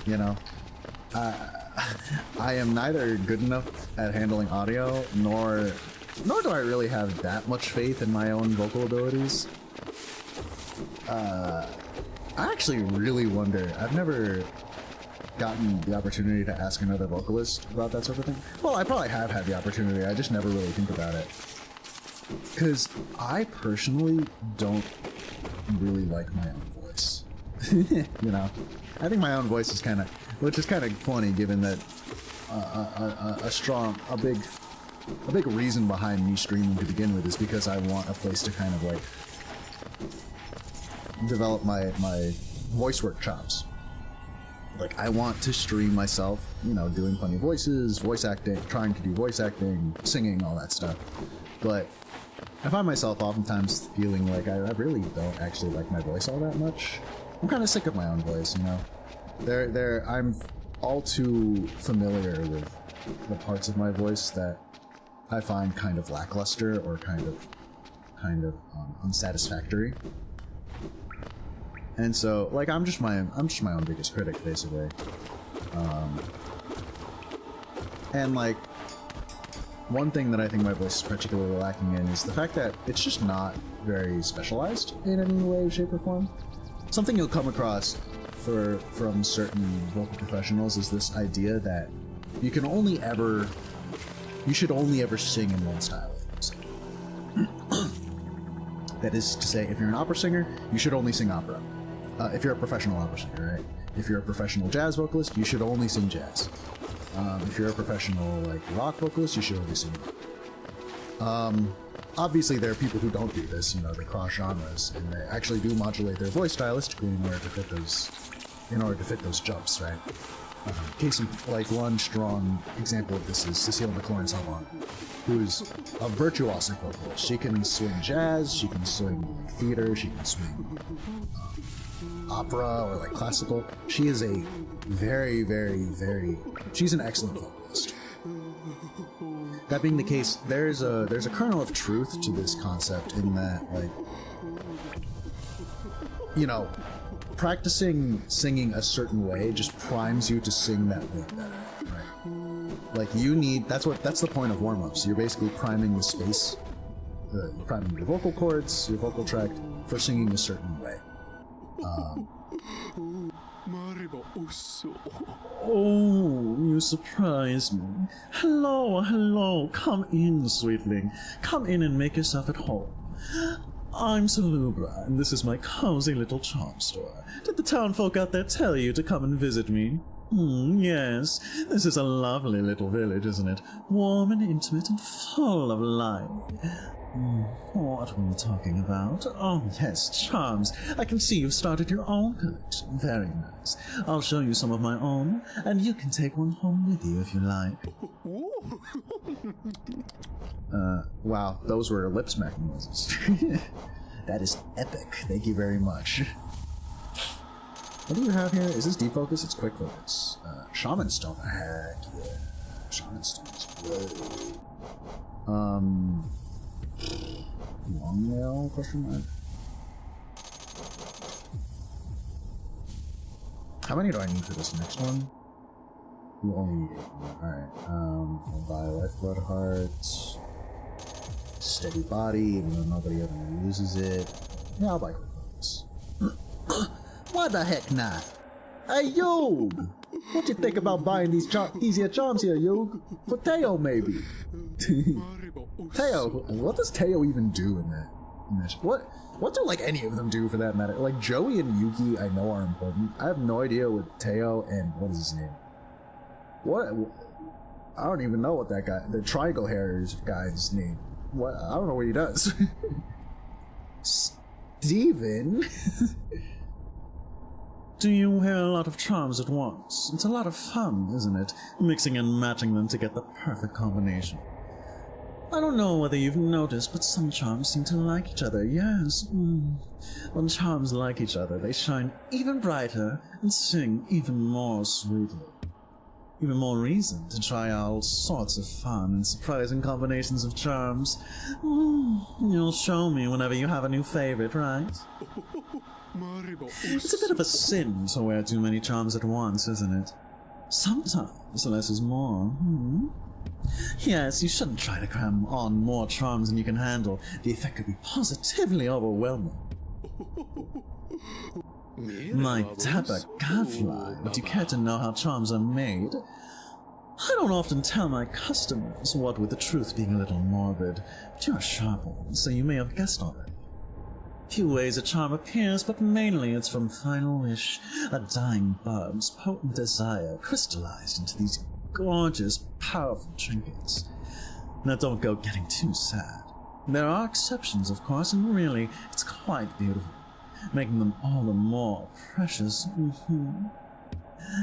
you know? I am neither good enough at handling audio, nor do I really have that much faith in my own vocal abilities. I actually really wonder, I've never gotten the opportunity to ask another vocalist about that sort of thing. Well, I probably have had the opportunity, I just never really think about it. Because I personally don't really like my own voice. You know? I think my own voice is kind of, which is kind of funny given that a big reason behind me streaming to begin with is because I want a place to kind of like develop my voice work chops. Like, I want to stream myself, you know, doing funny voices, voice acting, trying to do voice acting, singing, all that stuff. But I find myself oftentimes feeling like I really don't actually like my voice all that much. I'm kind of sick of my own voice, you know? I'm all too familiar with the parts of my voice that I find kind of lackluster or kind of unsatisfactory. And so, like, I'm just my own biggest critic, basically. And like, one thing that I think my voice is particularly lacking in is the fact that it's just not very specialized in any way, shape, or form. Something you'll come across from certain vocal professionals is this idea that you can only ever you should only ever sing in one style of music. That is to say, if you're an opera singer, you should only sing opera. If you're a professional opera singer, right? If you're a professional jazz vocalist, you should only sing jazz. If you're a professional like rock vocalist, you should only sing rock. Obviously, there are people who don't do this. You know, they cross genres and they actually do modulate their voice stylistically in order to fit those jumps, right? Case in like one strong example of this is Cecile McLaurin-Salvant, who's a virtuosic vocalist. She can swing jazz, she can swing theater, she can swing opera or like classical. She is a very, very, very. She's an excellent vocalist. That being the case, there's a kernel of truth to this concept in that, like, you know, practicing singing a certain way just primes you to sing that way better, right? Like, you need, that's the point of warm-ups. You're basically priming the space, you're priming your vocal cords, your vocal tract for singing a certain way. Oh, you surprised me. Hello, hello. Come in, sweetling. Come in and make yourself at home. I'm Salubra, and this is my cozy little charm store. Did the town folk out there tell you to come and visit me? Yes, this is a lovely little village, isn't it? Warm and intimate and full of life. What were you talking about? Oh, yes, charms. I can see you've started your own collection. Very nice. I'll show you some of my own, and you can take one home with you if you like. Wow, those were lip smacking noises. That is epic. Thank you very much. What do you have here? Is this deep focus? It's quick focus. Shaman Stone. Heck yeah. Shaman Stone is great. Long nail? Question mark. How many do I need for this next one? You only need 8 more. Alright. I'll buy Lifeblood Heart. Steady Body, even though nobody ever uses it. Yeah, I'll buy quick focus. Why the heck not? Hey, Yog! What you think about buying these here charms here, Yog? For Teo, maybe? Teo? What does Teo even do in that? What do, like, any of them do for that matter? Like, Joey and Yuki I know are important. I have no idea what Teo and... what is his name? What? I don't even know what that guy... the triangle hair guy's name. What? I don't know what he does. Steven? Do you wear a lot of charms at once? It's a lot of fun, isn't it? Mixing and matching them to get the perfect combination. I don't know whether you've noticed, but some charms seem to like each other, yes. When charms like each other, they shine even brighter and sing even more sweetly. Even more reason to try all sorts of fun and surprising combinations of charms. You'll show me whenever you have a new favorite, right? It's a bit of a sin to wear too many charms at once, isn't it? Sometimes less is more. Yes, you shouldn't try to cram on more charms than you can handle. The effect could be positively overwhelming. My dapper gadfly, would you care to know how charms are made? I don't often tell my customers, what with the truth being a little morbid, but you're a sharp one, so you may have guessed already. Few ways a charm appears, but mainly it's from final wish, a dying bug's potent desire crystallized into these gorgeous, powerful trinkets. Now don't go getting too sad. There are exceptions, of course, and really, it's quite beautiful, making them all the more precious.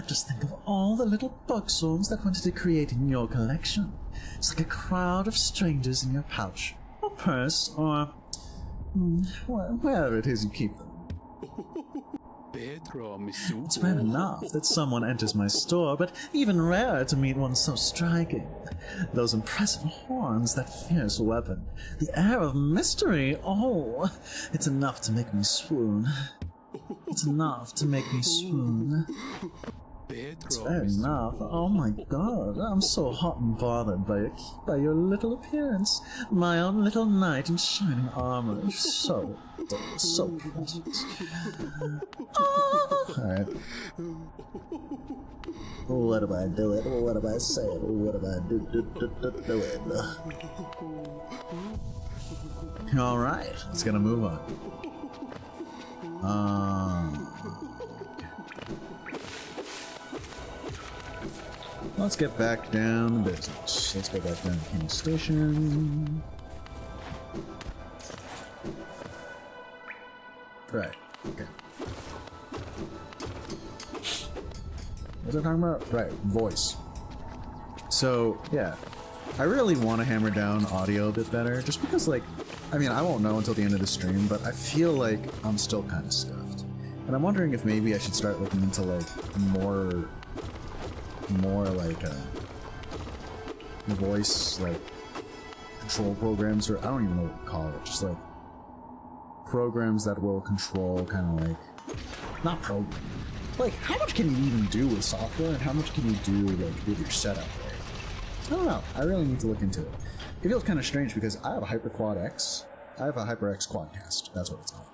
Just think of all the little bug souls that went into creating your collection. It's like a crowd of strangers in your pouch, or purse, or wherever it is you keep them. It's rare enough that someone enters my store, but even rarer to meet one so striking. Those impressive horns, that fierce weapon, the air of mystery, oh, it's enough to make me swoon. It's enough to make me swoon. It's fair enough. Oh my god, I'm so hot and bothered by your little appearance. My own little knight in shining armor. So precious. Alright. What am I doing? What am I saying? What am I doing? Alright, let's gonna move on. Let's get back down to business. Let's go back down to King Station. Right, okay. What was I talking about? Right, voice. So, yeah. I really want to hammer down audio a bit better, just because, like, I mean, I won't know until the end of the stream, but I feel like I'm still kind of stuffed. And I'm wondering if maybe I should start looking into, like, more like, voice, like, control programs, or I don't even know what to call it, just, like, programs that will control, kind of like, not program. Like, how much can you even do with software, and how much can you do, like, with your setup, right? I don't know. I really need to look into it. It feels kind of strange because I have a HyperQuad X. I have a HyperX Quadcast. That's what it's called.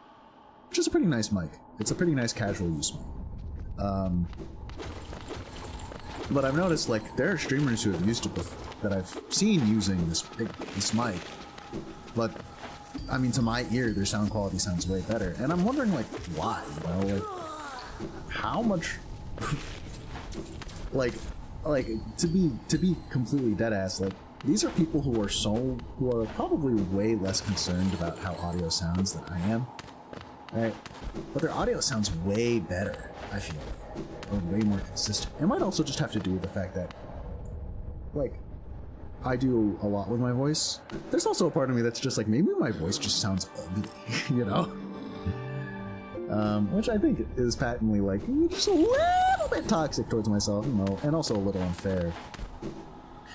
Which is a pretty nice mic. It's a pretty nice casual use mic. But I've noticed, like, there are streamers who have used it before, that I've seen using this mic. But, I mean, to my ear, their sound quality sounds way better. And I'm wondering, like, why, you know? Like, how much... like, to be completely deadass, like, these are people who are probably way less concerned about how audio sounds than I am, right? But their audio sounds way better, I feel, or way more consistent. It might also just have to do with the fact that, like, I do a lot with my voice. There's also a part of me that's just like, maybe my voice just sounds ugly, you know? Which I think is patently, like, just a little bit toxic towards myself, you know, and also a little unfair.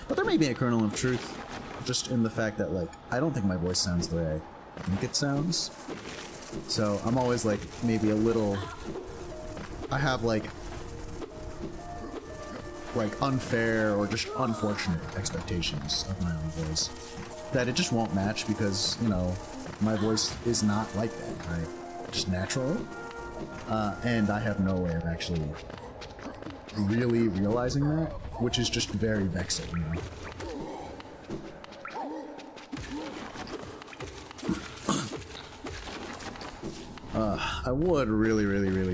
But there may be a kernel of truth just in the fact that, like, I don't think my voice sounds the way I think it sounds. So I'm always, like, maybe a little... I have, like unfair or just unfortunate expectations of my own voice that it just won't match because, you know, my voice is not like that, right? Just naturally. And I have no way of actually really realizing that, which is just very vexing, you know? I would really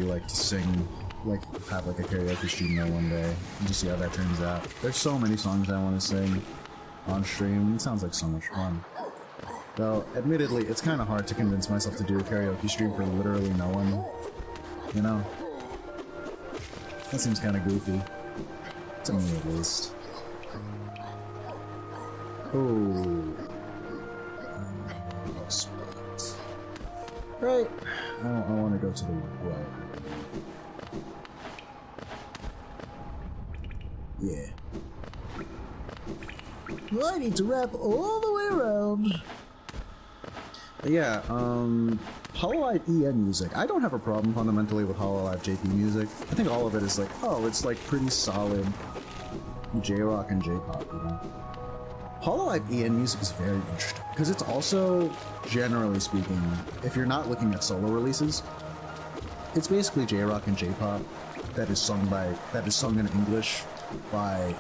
like to sing, like, have like a karaoke stream there one day and just see how that turns out. There's so many songs I want to sing on stream. It sounds like so much fun. Though, admittedly, it's kind of hard to convince myself to do a karaoke stream for literally no one, you know? That seems kind of goofy. To me, at least. Ooh. Right. I want to go to the right. Yeah. Well, I need to wrap all the way around. But yeah, Hololive EN music. I don't have a problem fundamentally with Hololive JP music. I think all of it is like, oh, it's like pretty solid J-rock and J-pop, you know? Hololive EN music is very interesting because it's also, generally speaking, if you're not looking at solo releases, it's basically J-rock and J-pop that is sung in English by,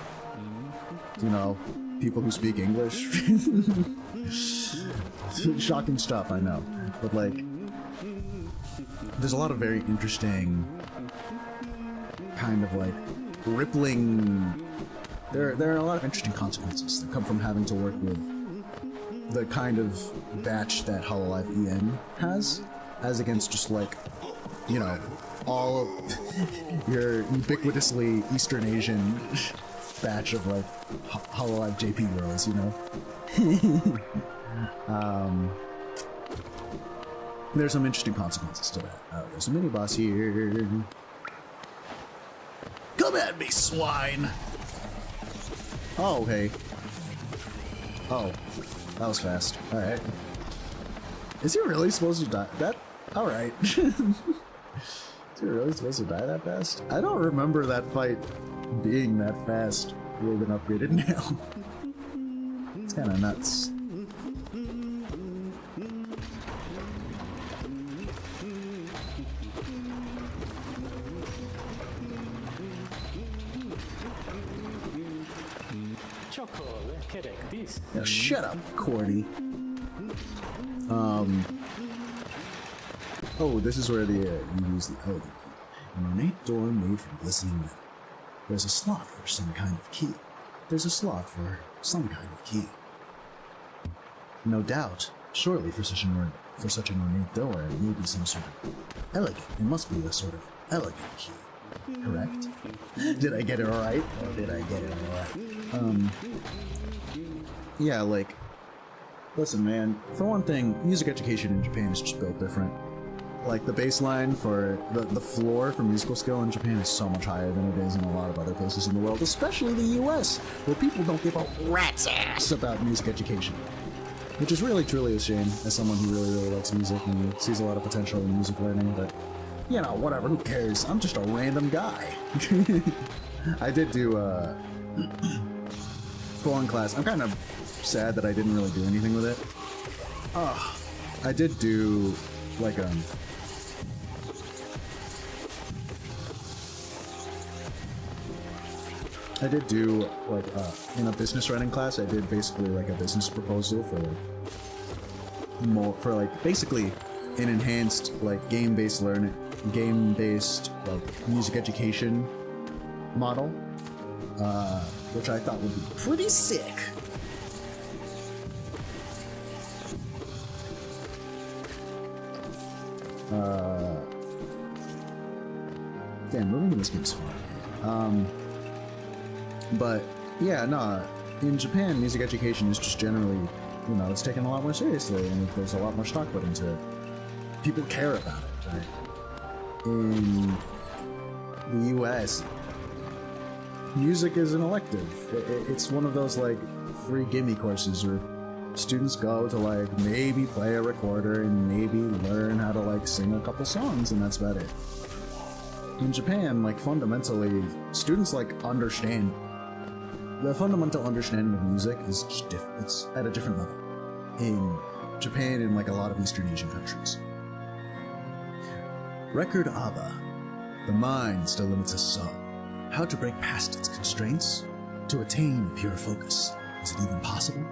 you know, people who speak English. Shocking stuff, I know, but like, there's a lot of very interesting kind of like rippling. There are a lot of interesting consequences that come from having to work with the kind of batch that Hololive EN has, as against just like, you know, all of your ubiquitously Eastern Asian batch of like Hololive JP girls, you know. There's some interesting consequences to that. There's a mini boss here. Come at me, swine! Oh, hey. Oh, that was fast. Alright. Is he really supposed to die? Alright. Is he really supposed to die that fast? I don't remember that fight being that fast with an upgraded nail. It's kinda nuts. Now shut up, Cordy. Oh, this is where you use the elegant key. An ornate door made from glistening metal. There's a slot for some kind of key. There's a slot for some kind of key. No doubt, surely for such an ornate door, it may be some sort of elegant. It must be a sort of elegant key. Correct? Did I get it right? Or did I get it right? Yeah, like, listen, man, for one thing, music education in Japan is just built different. Like, the baseline for the floor for musical skill in Japan is so much higher than it is in a lot of other places in the world, especially the US, where people don't give a rat's ass about music education. Which is really, truly a shame, as someone who really, really likes music and sees a lot of potential in music learning, but, you know, whatever, who cares? I'm just a random guy. I did do, Ballin class. I'm kind of sad that I didn't really do anything with it. I did do, like, I did do, like, in a business writing class, I did basically, like, a business proposal for, like, basically an enhanced, like, game-based, like, music education model, which I thought would be pretty sick. Damn, moving in this game's fun. But, yeah, no, in Japan, music education is just generally, you know, it's taken a lot more seriously, and there's a lot more stock put into it. People care about it, right? In the US, music is an elective. It's one of those, like, free gimme courses where students go to, like, maybe play a recorder and maybe learn how to, like, sing a couple songs, and that's about it. In Japan, like, fundamentally, students, like, understand. The fundamental understanding of music is just it's at a different level in Japan and, like, a lot of Eastern Asian countries. Record Abba. The mind still limits us so. How to break past its constraints? To attain pure focus. Is it even possible?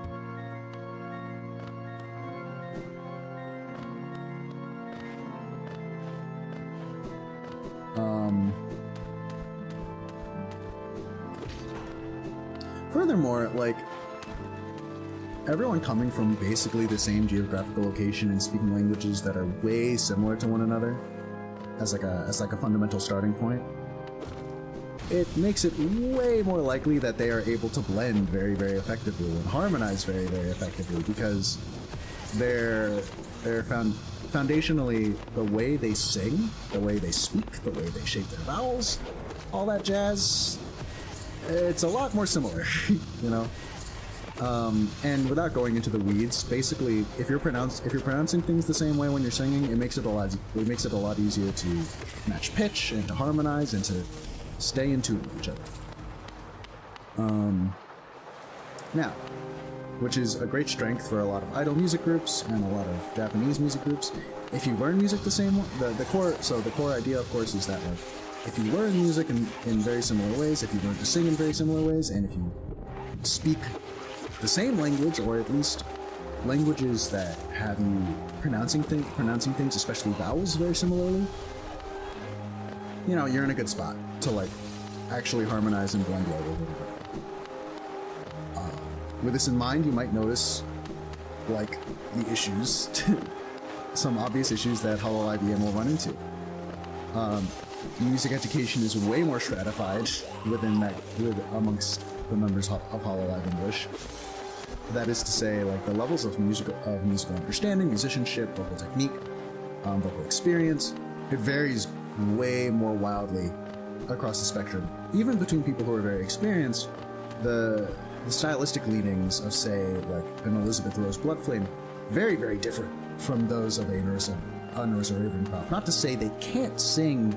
Furthermore, like, everyone coming from basically the same geographical location and speaking languages that are way similar to one another as like a fundamental starting point, it makes it way more likely that they are able to blend very, very effectively and harmonize very, very effectively, because foundationally, the way they sing, the way they speak, the way they shape their vowels, all that jazz, it's a lot more similar, you know? And without going into the weeds, basically, if you're pronouncing things the same way when you're singing, it makes it a lot easier to match pitch and to harmonize and to stay in tune with each other. Now, which is a great strength for a lot of idol music groups and a lot of Japanese music groups. If you learn music the same way, the core idea, of course, is that, like, if you learn music in very similar ways, if you learn to sing in very similar ways, and if you speak the same language, or at least languages that have you pronouncing things, especially vowels, very similarly, you know, you're in a good spot to, like, actually harmonize and blend well with it. With this in mind, you might notice, like, the issues, some obvious issues that Hollow IBM will run into. Music education is way more stratified amongst the members of Hollow Live English. That is to say, like, the levels of musical understanding, musicianship, vocal technique, vocal experience, it varies way more wildly across the spectrum. Even between people who are very experienced, the stylistic leanings of, say, like, an Elizabeth Rose Bloodflame, very, very different from those of a Nerissa Ravencroft. Not to say they can't sing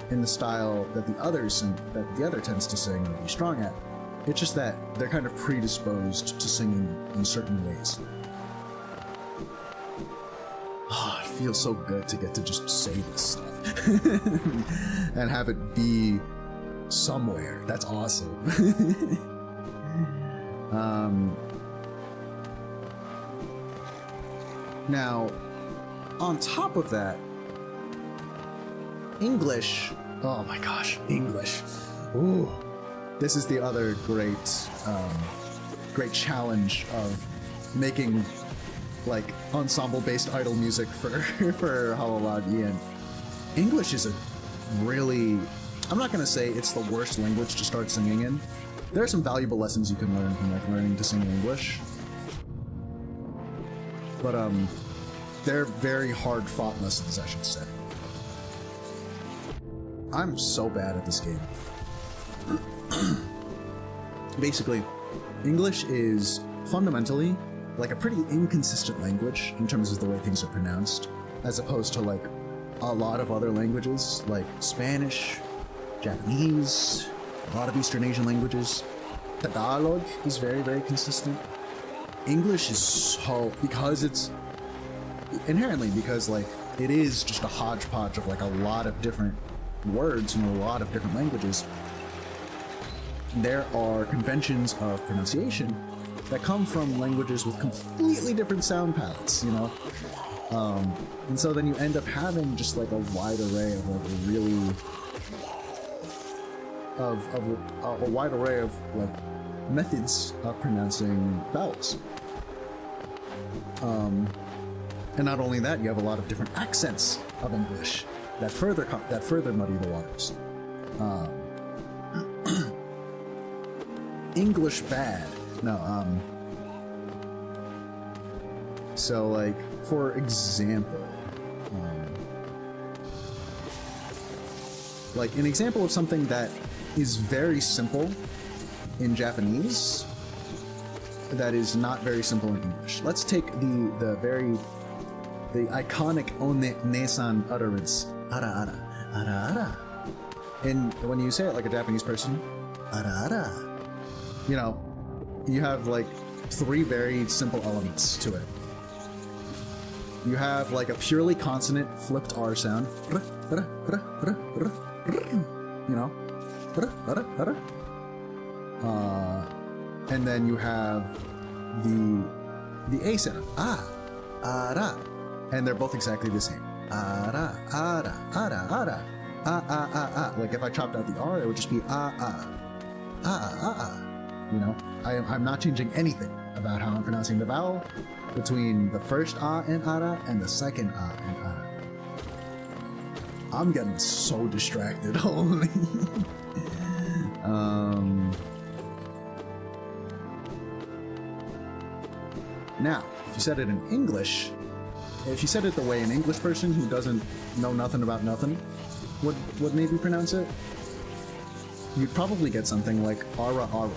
in the style that the other tends to sing or be strong at. It's just that they're kind of predisposed to singing in certain ways. Oh, it feels so good to get to just say this stuff and have it be somewhere. That's awesome. Now, on top of that, English. Oh my gosh, English. Ooh, this is the other great, great challenge of making like ensemble-based idol music for for Halawad Ian. English is a really. I'm not gonna say it's the worst language to start singing in. There are some valuable lessons you can learn from like learning to sing English. But they're very hard-fought lessons, I should say. I'm so bad at this game. Basically, English is fundamentally like a pretty inconsistent language in terms of the way things are pronounced, as opposed to like a lot of other languages like Spanish, Japanese, a lot of Eastern Asian languages. Tagalog is very, very consistent. English is so, because it's inherently, because like it is just a hodgepodge of like a lot of different words in a lot of different languages. There are conventions of pronunciation that come from languages with completely different sound palettes, you know? And so then you end up having just like a wide array of like really a wide array of like methods of pronouncing vowels. And not only that, you have a lot of different accents of English that further muddy the waters. English bad. No, so like, for example, like an example of something that is very simple in Japanese that is not very simple in English. Let's take the iconic One-ne-san utterance, ara ara, ara ara. And when you say it like a Japanese person, ara ara, you know, you have like three very simple elements to it. You have like a purely consonant flipped R sound, you know, and then you have the A sound, ara, and they're both exactly the same, ara, ara, ara, ara, like if I chopped out the R, it would just be you know, I'm not changing anything about how I'm pronouncing the vowel between the first and ara and the second and ara. I'm getting so distracted, holy. Now, if you said it in English, if you said it the way an English person who doesn't know nothing about nothing would maybe pronounce it, you'd probably get something like ara ara.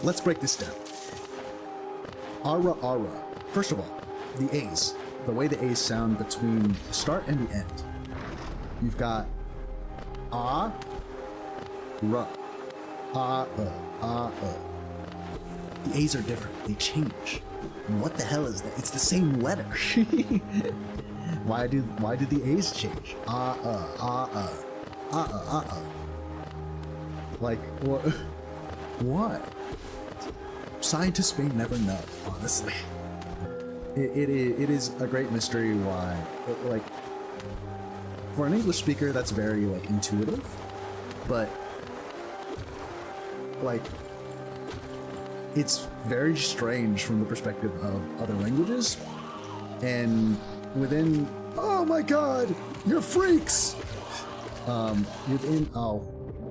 Let's break this down. Ara ara. First of all, the A's. The way the A's sound between the start and the end. You've got ra, The A's are different. They change. What the hell is that? It's the same letter. Why did the A's change? Like what? What? Scientists may never know, honestly. It is a great mystery why, like, for an English speaker, that's very, like, intuitive, but, like, it's very strange from the perspective of other languages, and within, oh my god, you're freaks!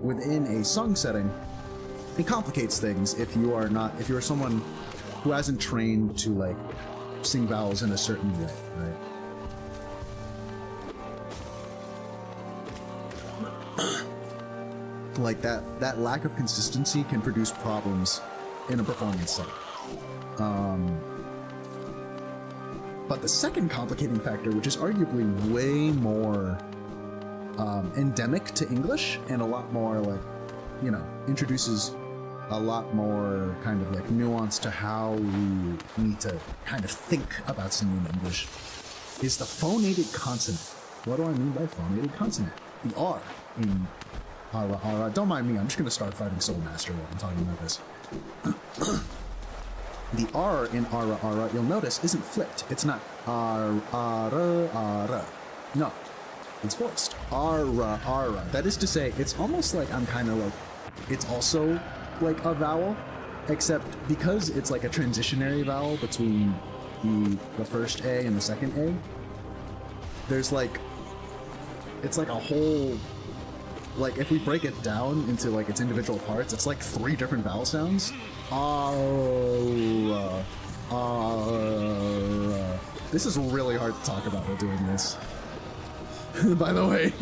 Within a song setting, it complicates things if you are someone who hasn't trained to, like, sing vowels in a certain way, right? Like that lack of consistency can produce problems in a performance setting. But the second complicating factor, which is arguably way more endemic to English and a lot more, like, you know, introduces a lot more kind of like nuance to how we need to kind of think about singing English, is the phonated consonant. What do I mean by phonated consonant? The R in Ara, ara. Don't mind me, I'm just gonna start fighting Soul Master while I'm talking about this. The R in ara, ara, you'll notice, isn't flipped. It's not ara, ara. No, it's voiced. Ara, ara. That is to say, it's almost like I'm kind of like, it's also like a vowel, except because it's like a transitionary vowel between the first A and the second A, there's like, it's like a whole, like if we break it down into like its individual parts, it's like 3 different vowel sounds. This is really hard to talk about while doing this. By the way.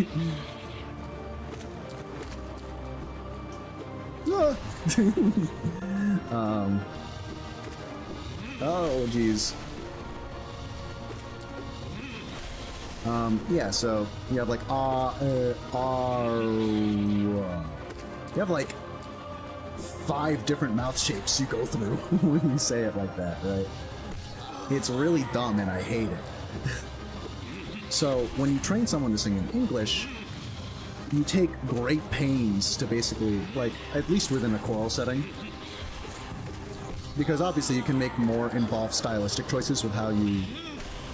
Oh geez. Yeah, so you have like you have like 5 different mouth shapes you go through when you say it like that, right? It's really dumb and I hate it. So when you train someone to sing in English, you take great pains to basically, like, at least within a choral setting, because obviously you can make more involved stylistic choices with how you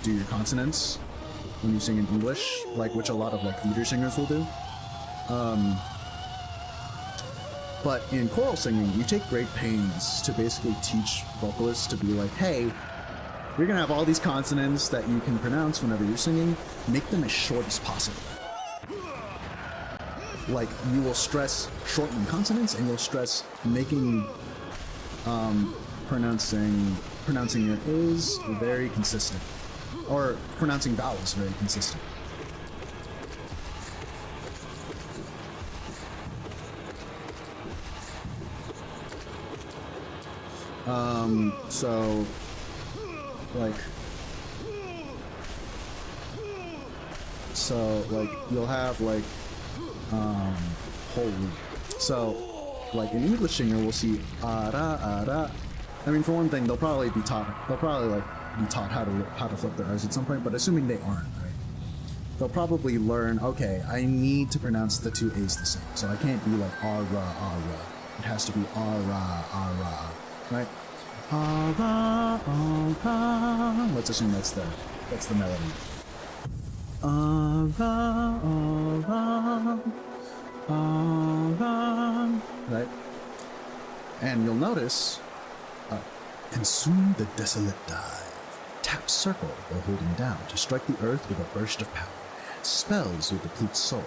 do your consonants when you sing in English, like which a lot of like theater singers will do. But in choral singing, you take great pains to basically teach vocalists to be like, hey, you're gonna have all these consonants that you can pronounce whenever you're singing, make them as short as possible. Like, you will stress shortening consonants, and you'll stress making, pronouncing your A's very consistent. Or pronouncing vowels very consistent. So, like, you'll have, like, holy. So, like, an English singer will see ara, ara. I mean, for one thing, they'll probably be taught how to flip their R's at some point, but assuming they aren't, right? They'll probably learn, okay, I need to pronounce the 2 A's the same, so I can't be like ara, ara. It has to be ara, ara, right? Ara, ara. Let's assume that's the melody. Ara, ara, ara. Right? And you'll notice, consume the desolate dive. Tap circle while holding down to strike the earth with a burst of power. Spells will deplete soul.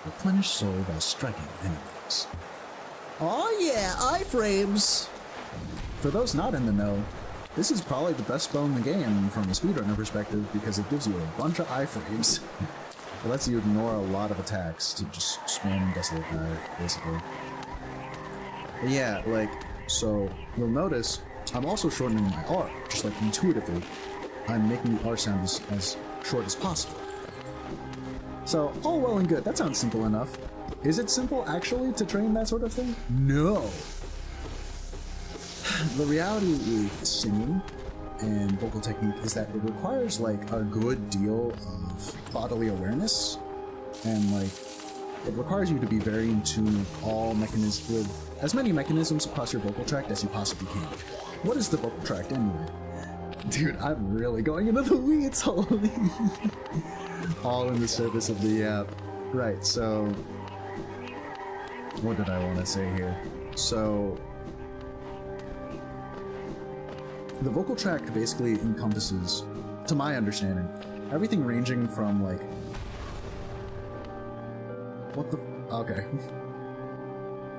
Replenish soul while striking enemies. Oh yeah, iframes! For those not in the know, this is probably the best spell in the game from a speedrunner perspective because it gives you a bunch of iframes. It lets you ignore a lot of attacks to just spam Desolate Dive, basically. But yeah, like, so you'll notice I'm also shortening my R, just like intuitively. I'm making the R sound as short as possible. So, all well and good, that sounds simple enough. Is it simple, actually, to train that sort of thing? No! The reality with singing and vocal technique is that it requires, like, a good deal of bodily awareness, and, like, it requires you to be very in tune with all mechanisms, with as many mechanisms across your vocal tract as you possibly can. What is the vocal tract, anyway? Dude, I'm really going into the weeds, holy. All in the service of the app. Right, so... what did I want to say here? So... the vocal tract basically encompasses, to my understanding, everything ranging from, like... what the... okay.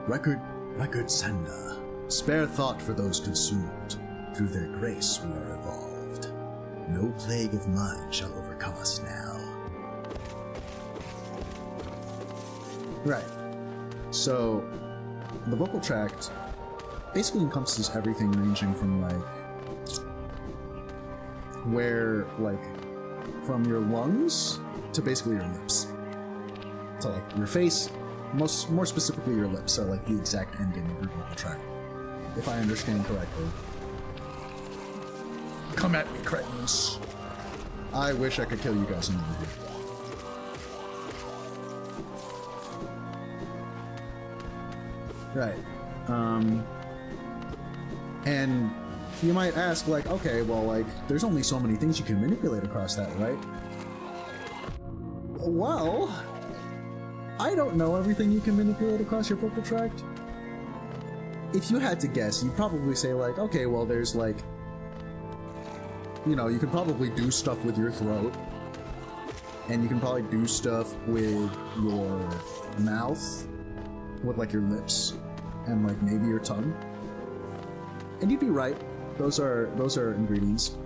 Record sender. Spare thought for those consumed. Through their grace we are evolved. No plague of mine shall overcome us now. Right. So, the vocal tract basically encompasses everything ranging from, like, where, like, from your lungs to basically your lips. To, like, your face, more specifically your lips, are, like, the exact ending of your vocal tract. If I understand correctly. Come at me, cretins. I wish I could kill you guys in the movie. Right. And you might ask, like, okay, well, like, there's only so many things you can manipulate across that, right? Well, I don't know everything you can manipulate across your vocal tract. If you had to guess, you'd probably say, like, okay, well, there's, like, you know, you can probably do stuff with your throat, and you can probably do stuff with your mouth, with, like, your lips, and, like, maybe your tongue. And you'd be right. Those are ingredients.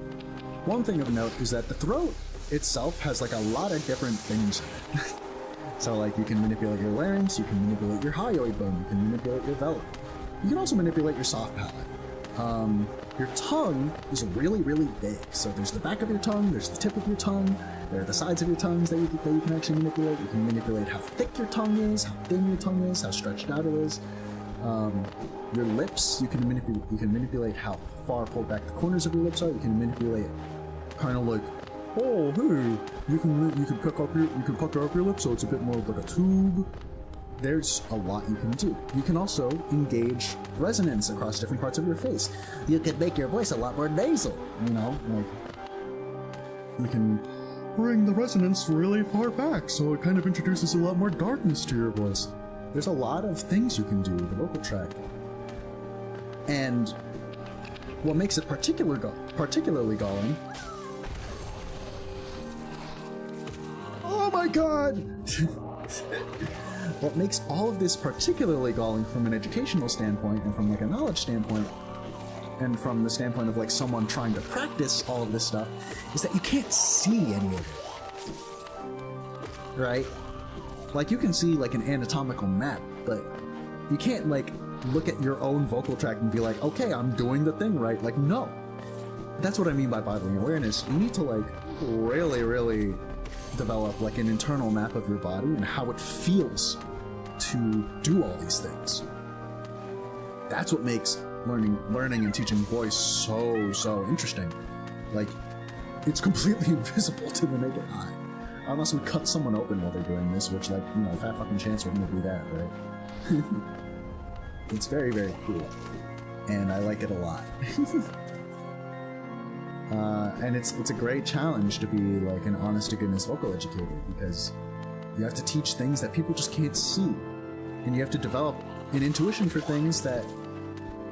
One thing of note is that the throat itself has like a lot of different things in it. So like you can manipulate your larynx, you can manipulate your hyoid bone, you can manipulate your velum. You can also manipulate your soft palate. Your tongue is really, really big. So there's the back of your tongue, there's the tip of your tongue, there are the sides of your tongues that you can actually manipulate. You can manipulate how thick your tongue is, how thin your tongue is, how stretched out it is. Your lips, you can manipulate how far pulled back the corners of your lips are. You can manipulate kind of like, oh hey, you can pucker up your lips so it's a bit more like a tube. There's a lot you can do. You can also engage resonance across different parts of your face. You can make your voice a lot more nasal, you know, like you can bring the resonance really far back so it kind of introduces a lot more darkness to your voice. There's a lot of things you can do with the vocal tract. And what makes it particularly galling... Oh my god! What makes all of this particularly galling from an educational standpoint and from like a knowledge standpoint and from the standpoint of like someone trying to practice all of this stuff is that you can't see any of it. Right? Like you can see like an anatomical map, but you can't like look at your own vocal tract and be like, okay, I'm doing the thing right. Like, no. That's what I mean by bodily awareness. You need to like really, really develop like an internal map of your body and how it feels to do all these things. That's what makes learning and teaching voice so interesting. Like, it's completely invisible to the naked eye. Unless we cut someone open while they're doing this, which, like, you know, fat fucking chance we're gonna do that, right? It's very, very cool. And I like it a lot. And it's a great challenge to be, like, an honest-to-goodness vocal educator, because you have to teach things that people just can't see. And you have to develop an intuition for things that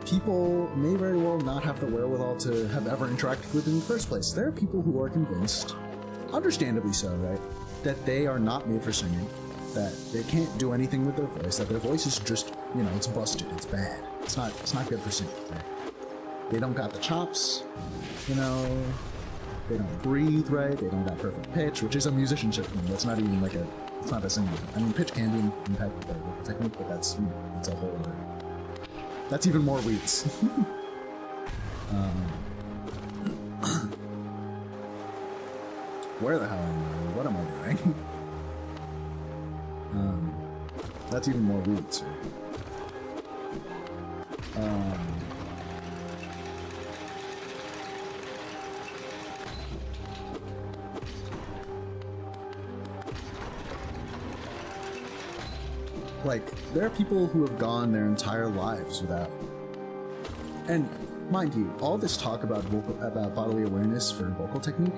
people may very well not have the wherewithal to have ever interacted with in the first place. There are people who are convinced, understandably so, right, that they are not made for singing, that they can't do anything with their voice, that their voice is just, you know, it's busted, it's bad, it's not good for singing, right? They don't got the chops, you know, they don't breathe right, they don't got perfect pitch, which is a musicianship thing. That's not even like it's not a singing. I mean, pitch can be impacted by vocal technique, but that's, you know, that's a whole other, that's even more weeds. Where the hell am I? What am I doing? That's even more weeds. Like, there are people who have gone their entire lives without. And mind you, all this talk about bodily awareness for vocal technique,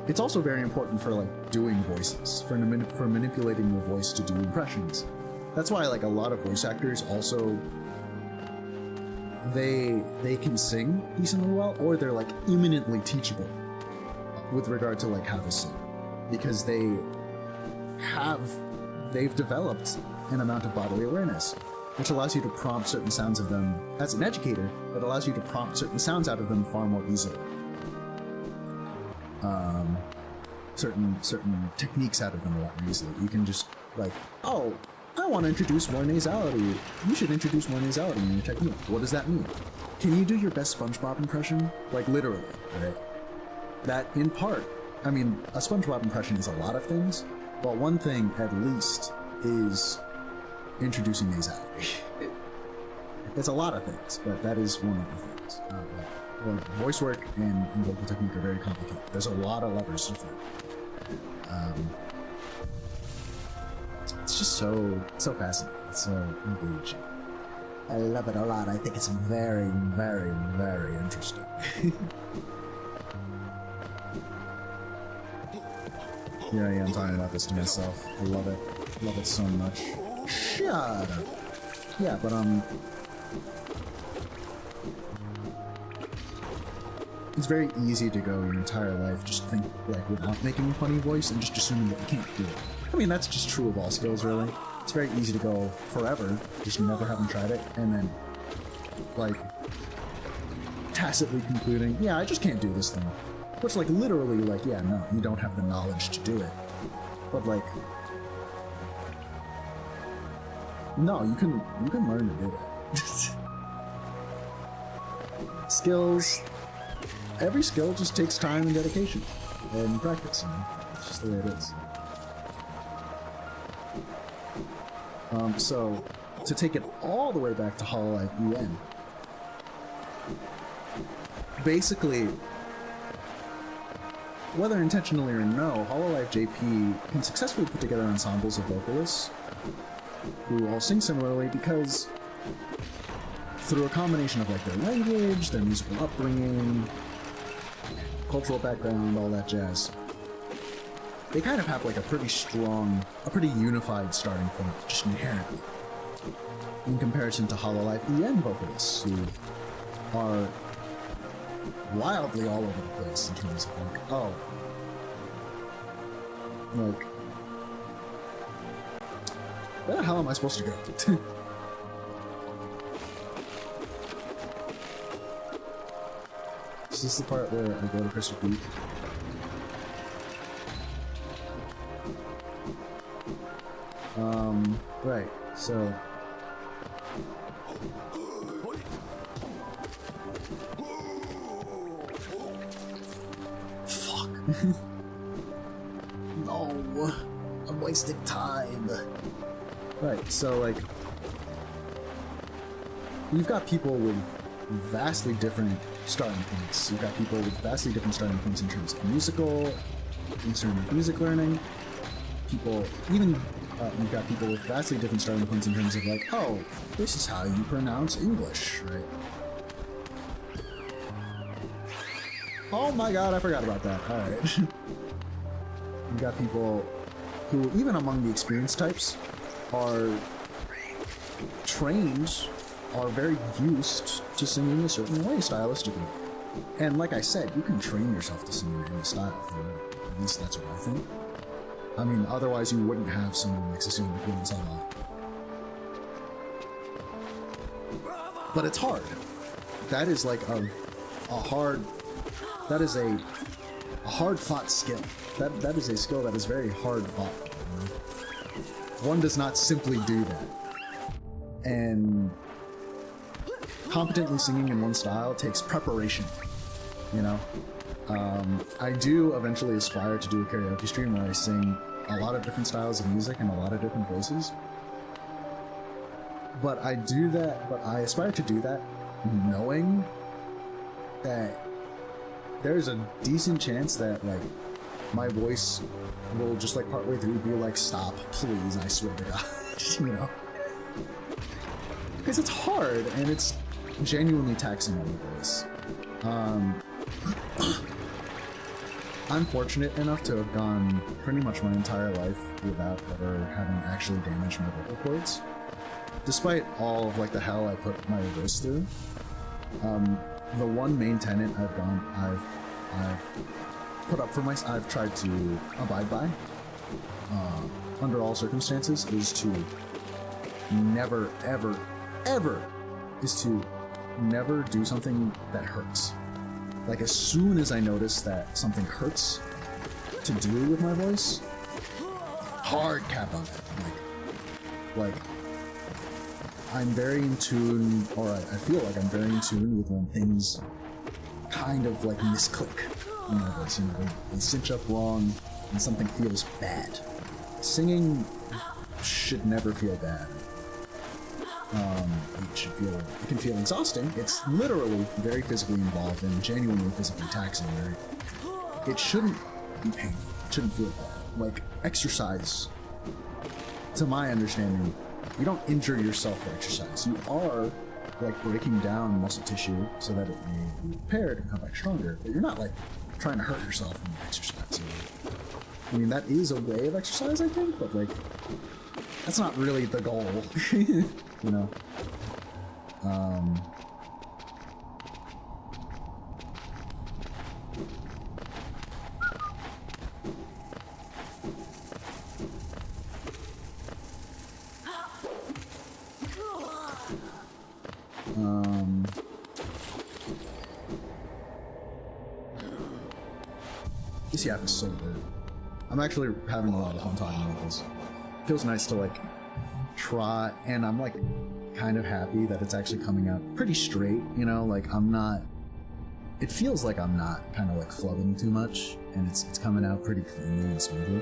it's also very important for like doing voices, for manipulating your voice to do impressions. That's why like a lot of voice actors also they can sing decently well, or they're like eminently teachable with regard to like how to sing, because they've developed an amount of bodily awareness, which allows you to prompt certain sounds of them. As an educator, it allows you to prompt certain sounds out of them far more easily. Certain techniques out of them a lot more easily. You can just like, oh, I want to introduce more nasality. You should introduce more nasality in your technique. What does that mean? Can you do your best SpongeBob impression? Like literally, right? That in part, I mean, a SpongeBob impression is a lot of things, but one thing at least is introducing nasality. It's a lot of things, but that is one of the things. Voice work and vocal technique are very complicated. There's a lot of levers to flip. It's just so fascinating. It's so engaging. I love it a lot. I think it's very, very, very interesting. Here I am talking about this to myself. I love it. Love it so much. Shut up. Yeah, but it's very easy to go your entire life just think like without making a funny voice and just assuming that you can't do it. I mean, that's just true of all skills, really. It's very easy to go forever, just never having tried it, and then like tacitly concluding, yeah, I just can't do this thing. Which, like, literally, like, yeah, no, you don't have the knowledge to do it. But, like, no, you can learn to do it. Skills, every skill just takes time and dedication and practice, you know? It's just the way it is. So, to take it all the way back to Hololive EN, basically, whether intentionally or no, Hololive JP can successfully put together ensembles of vocalists who all sing similarly because through a combination of like their language, their musical upbringing, cultural background, all that jazz, they kind of have like a pretty strong, a pretty unified starting point, just inherently, in comparison to Hololive EN vocalists who are wildly all over the place in terms of like, oh, like, where the hell am I supposed to go? Is this the part where I go to Crystal Peak? Right, so fuck. No, I'm wasting time. Right, so like, you've got people with vastly different starting points. You've got people with vastly different starting points in terms of musical, in terms of music learning. People, even you've got people with vastly different starting points in terms of like, oh, this is how you pronounce English, right? Oh my god, I forgot about that. Alright. You've got people who, even among the experienced types, are trained, are very used to singing a certain way stylistically. And like I said, you can train yourself to sing in any style, at least that's what I think. I mean, otherwise you wouldn't have someone like Cecilia McQueen Sama. But it's hard. That is like a hard, that is a hard fought skill. That is a skill that is very hard fought. You know? One does not simply do that. And competently singing in one style takes preparation, you know? I do eventually aspire to do a karaoke stream where I sing a lot of different styles of music and a lot of different voices. But I aspire to do that knowing that there's a decent chance that, like, my voice will just, like, partway through be like, stop, please, I swear to God, you know? Because it's hard, and it's genuinely taxing on the voice. I'm fortunate enough to have gone pretty much my entire life without ever having actually damaged my vocal cords. Despite all of, like, the hell I put my voice through, the one main tenet I've put up for myself, I've tried to abide by, under all circumstances, is to never, ever, ever, is to never do something that hurts. Like, as soon as I notice that something hurts to do with my voice, hard cap on it. Like, I'm very in tune, or I feel like I'm very in tune with when things kind of, like, misclick in my voice. You know, they cinch up wrong, and something feels bad. Singing should never feel bad. It can feel exhausting. It's literally very physically involved and genuinely physically taxing, right? It shouldn't be painful. It shouldn't feel bad. Like, exercise, to my understanding, injure yourself for exercise. You are like breaking down muscle tissue so that it may be repaired and come back stronger, but you're not like trying to hurt yourself when you exercise. I mean, that is a way of exercise, I think, but like that's not really the goal. You know. This app is so good. I'm actually having a lot of fun talking about this. It feels nice to like try, and I'm like kind of happy that it's actually coming out pretty straight, you know, like I'm not, it feels like I'm not kind of like flubbing too much, and it's coming out pretty cleanly and smoothly,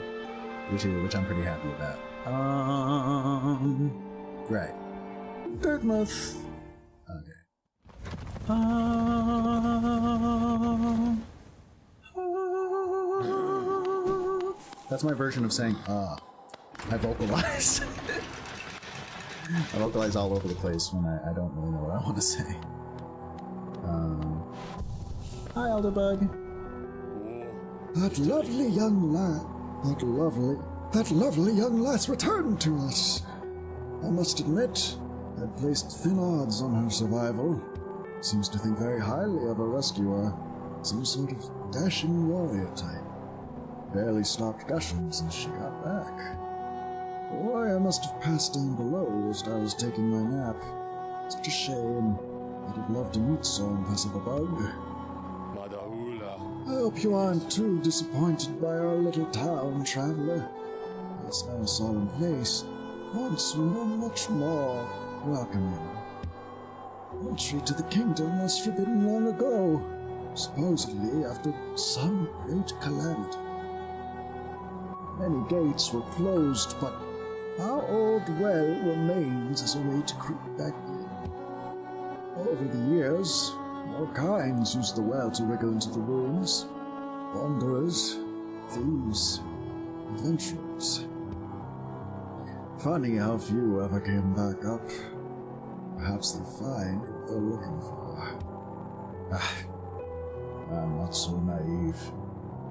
which I'm pretty happy about. Right. Dartmouth. Okay. That's my version of saying I vocalize. I vocalize all over the place when I don't really know what I want to say. Hi, Elderbug. That lovely young lad, that lovely young lass returned to us. I must admit, I'd placed thin odds on her survival. Seems to think very highly of her rescuer, some sort of dashing warrior type. Barely stopped gushing since she got back. The warrior must have passed down below whilst I was taking my nap. Such a shame. I'd have loved to meet so impressive a bug. I hope you aren't too disappointed by our little town, traveler. It's now a solemn place, once much more welcoming. Entry to the kingdom was forbidden long ago, supposedly after some great calamity. Many gates were closed, but our old well remains as a way to creep back in. Over the years, all kinds used the well to wriggle into the ruins. Wanderers, thieves, adventurers. Funny how few ever came back up. Perhaps they find what they're looking for. I'm not so naive.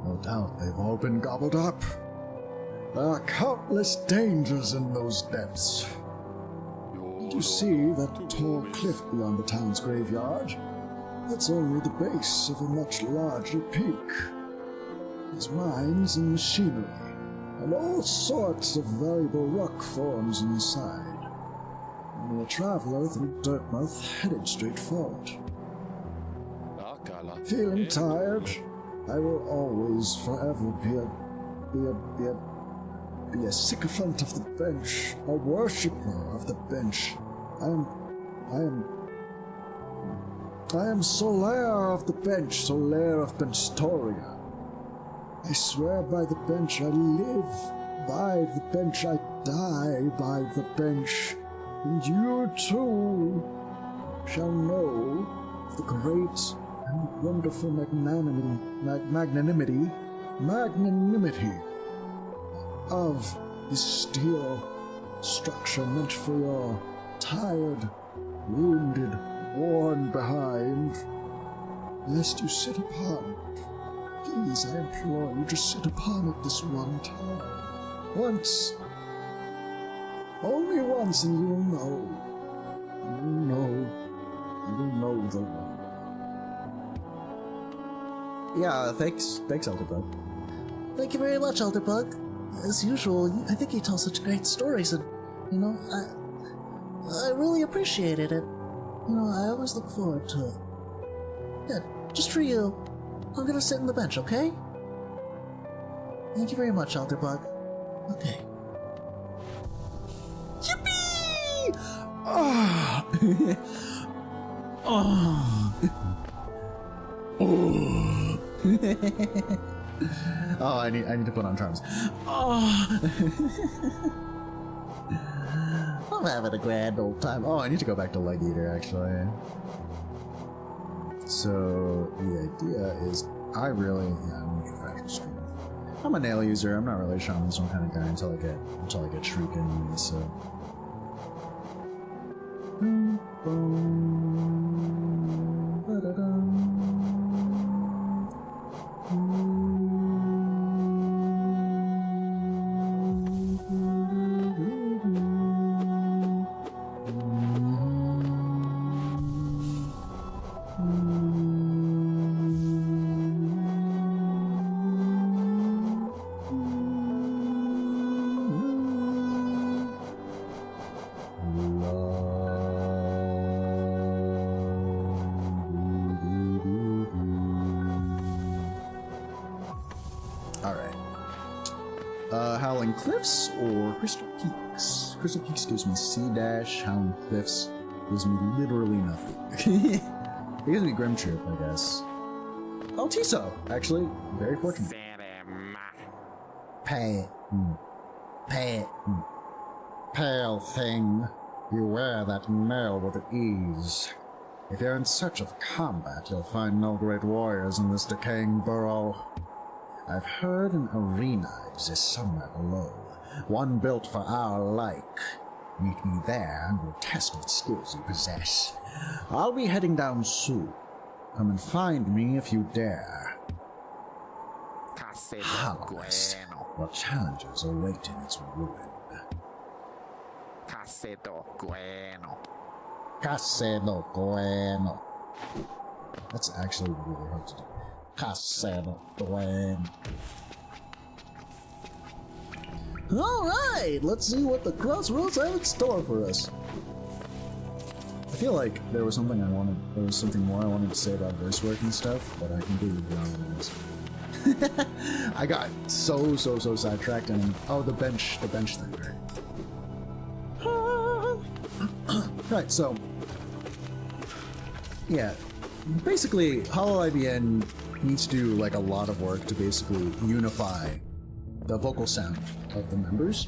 No doubt they've all been gobbled up. There are countless dangers in those depths. Did you see that tall cliff beyond the town's graveyard? That's only the base of a much larger peak. There's mines and machinery, and all sorts of valuable rock forms inside. Only a traveler through Dartmouth headed straight forward. Feeling tired? I will always, forever be a sycophant of the bench, a worshipper of the bench. I am Solaire of the bench, Solaire of Benstoria. I swear by the bench I live, by the bench I die, by the bench. And you too shall know of the great and wonderful magnanimity of this steel structure meant for your tired, wounded, worn behind, lest you sit upon it. Please, I implore you, just sit upon it this one time. Once. Only once, and you'll know. You'll know the wonder. Yeah, thanks, Elderbug. Thank you very much, Elderbug. As usual, I think you tell such great stories, and, you know, I really appreciated it. You know, I always look forward to it. Yeah, just for you, I'm gonna sit on the bench, okay? Thank you very much, Elderbug. Okay. Yippee! Ah! Oh. Oh. Oh, I need to put on charms. Oh. I'm having a grand old time. Oh, I need to go back to Leg Eater, actually. So, the idea is, I'm gonna get a fashion stream. I'm a nail user, I'm not really a shaman, some kind of guy until I get Shriek anyway, so... Alright. Howling Cliffs or Crystal Peaks? Crystal Peaks gives me C-dash, Howling Cliffs gives me literally nothing. It gives me Grim Trip, I guess. Oh, Tiso! Actually, very fortunate. Pay. Pay. Pale thing, you wear that mail with ease. If you're in search of combat, you'll find no great warriors in this decaying burrow. I've heard an arena exists somewhere below, one built for our like. Meet me there and we'll test what skills you possess. I'll be heading down soon. Come and find me if you dare. Harvest, what challenges await in its ruin. Case no bueno. That's actually really hard to do. Case no bueno. Alright, let's see what the Crossroads have in store for us. I feel like there was something more I wanted to say about voice work and stuff, but I completely forgot what it was. I got so sidetracked and the bench thing, right? Right, so yeah, basically Hollow IBN needs to do like a lot of work to basically unify the vocal sound of the members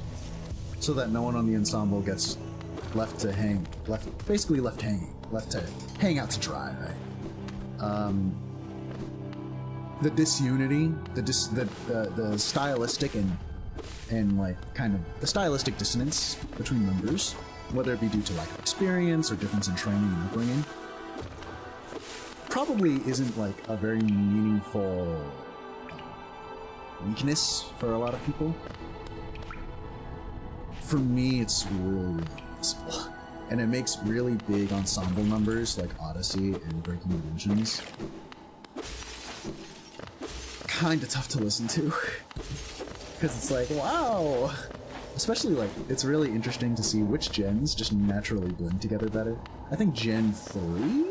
so that no one on the ensemble gets left to hang out to dry, right? The disunity, the stylistic and like kind of the stylistic dissonance between members, whether it be due to lack of experience or difference in training and upbringing, probably isn't like a very meaningful weakness for a lot of people. For me, it's really noticeable. And it makes really big ensemble numbers like Odyssey and Breaking Dimensions kind of tough to listen to. Because it's like, wow! Especially like, it's really interesting to see which gens just naturally blend together better. I think Gen 3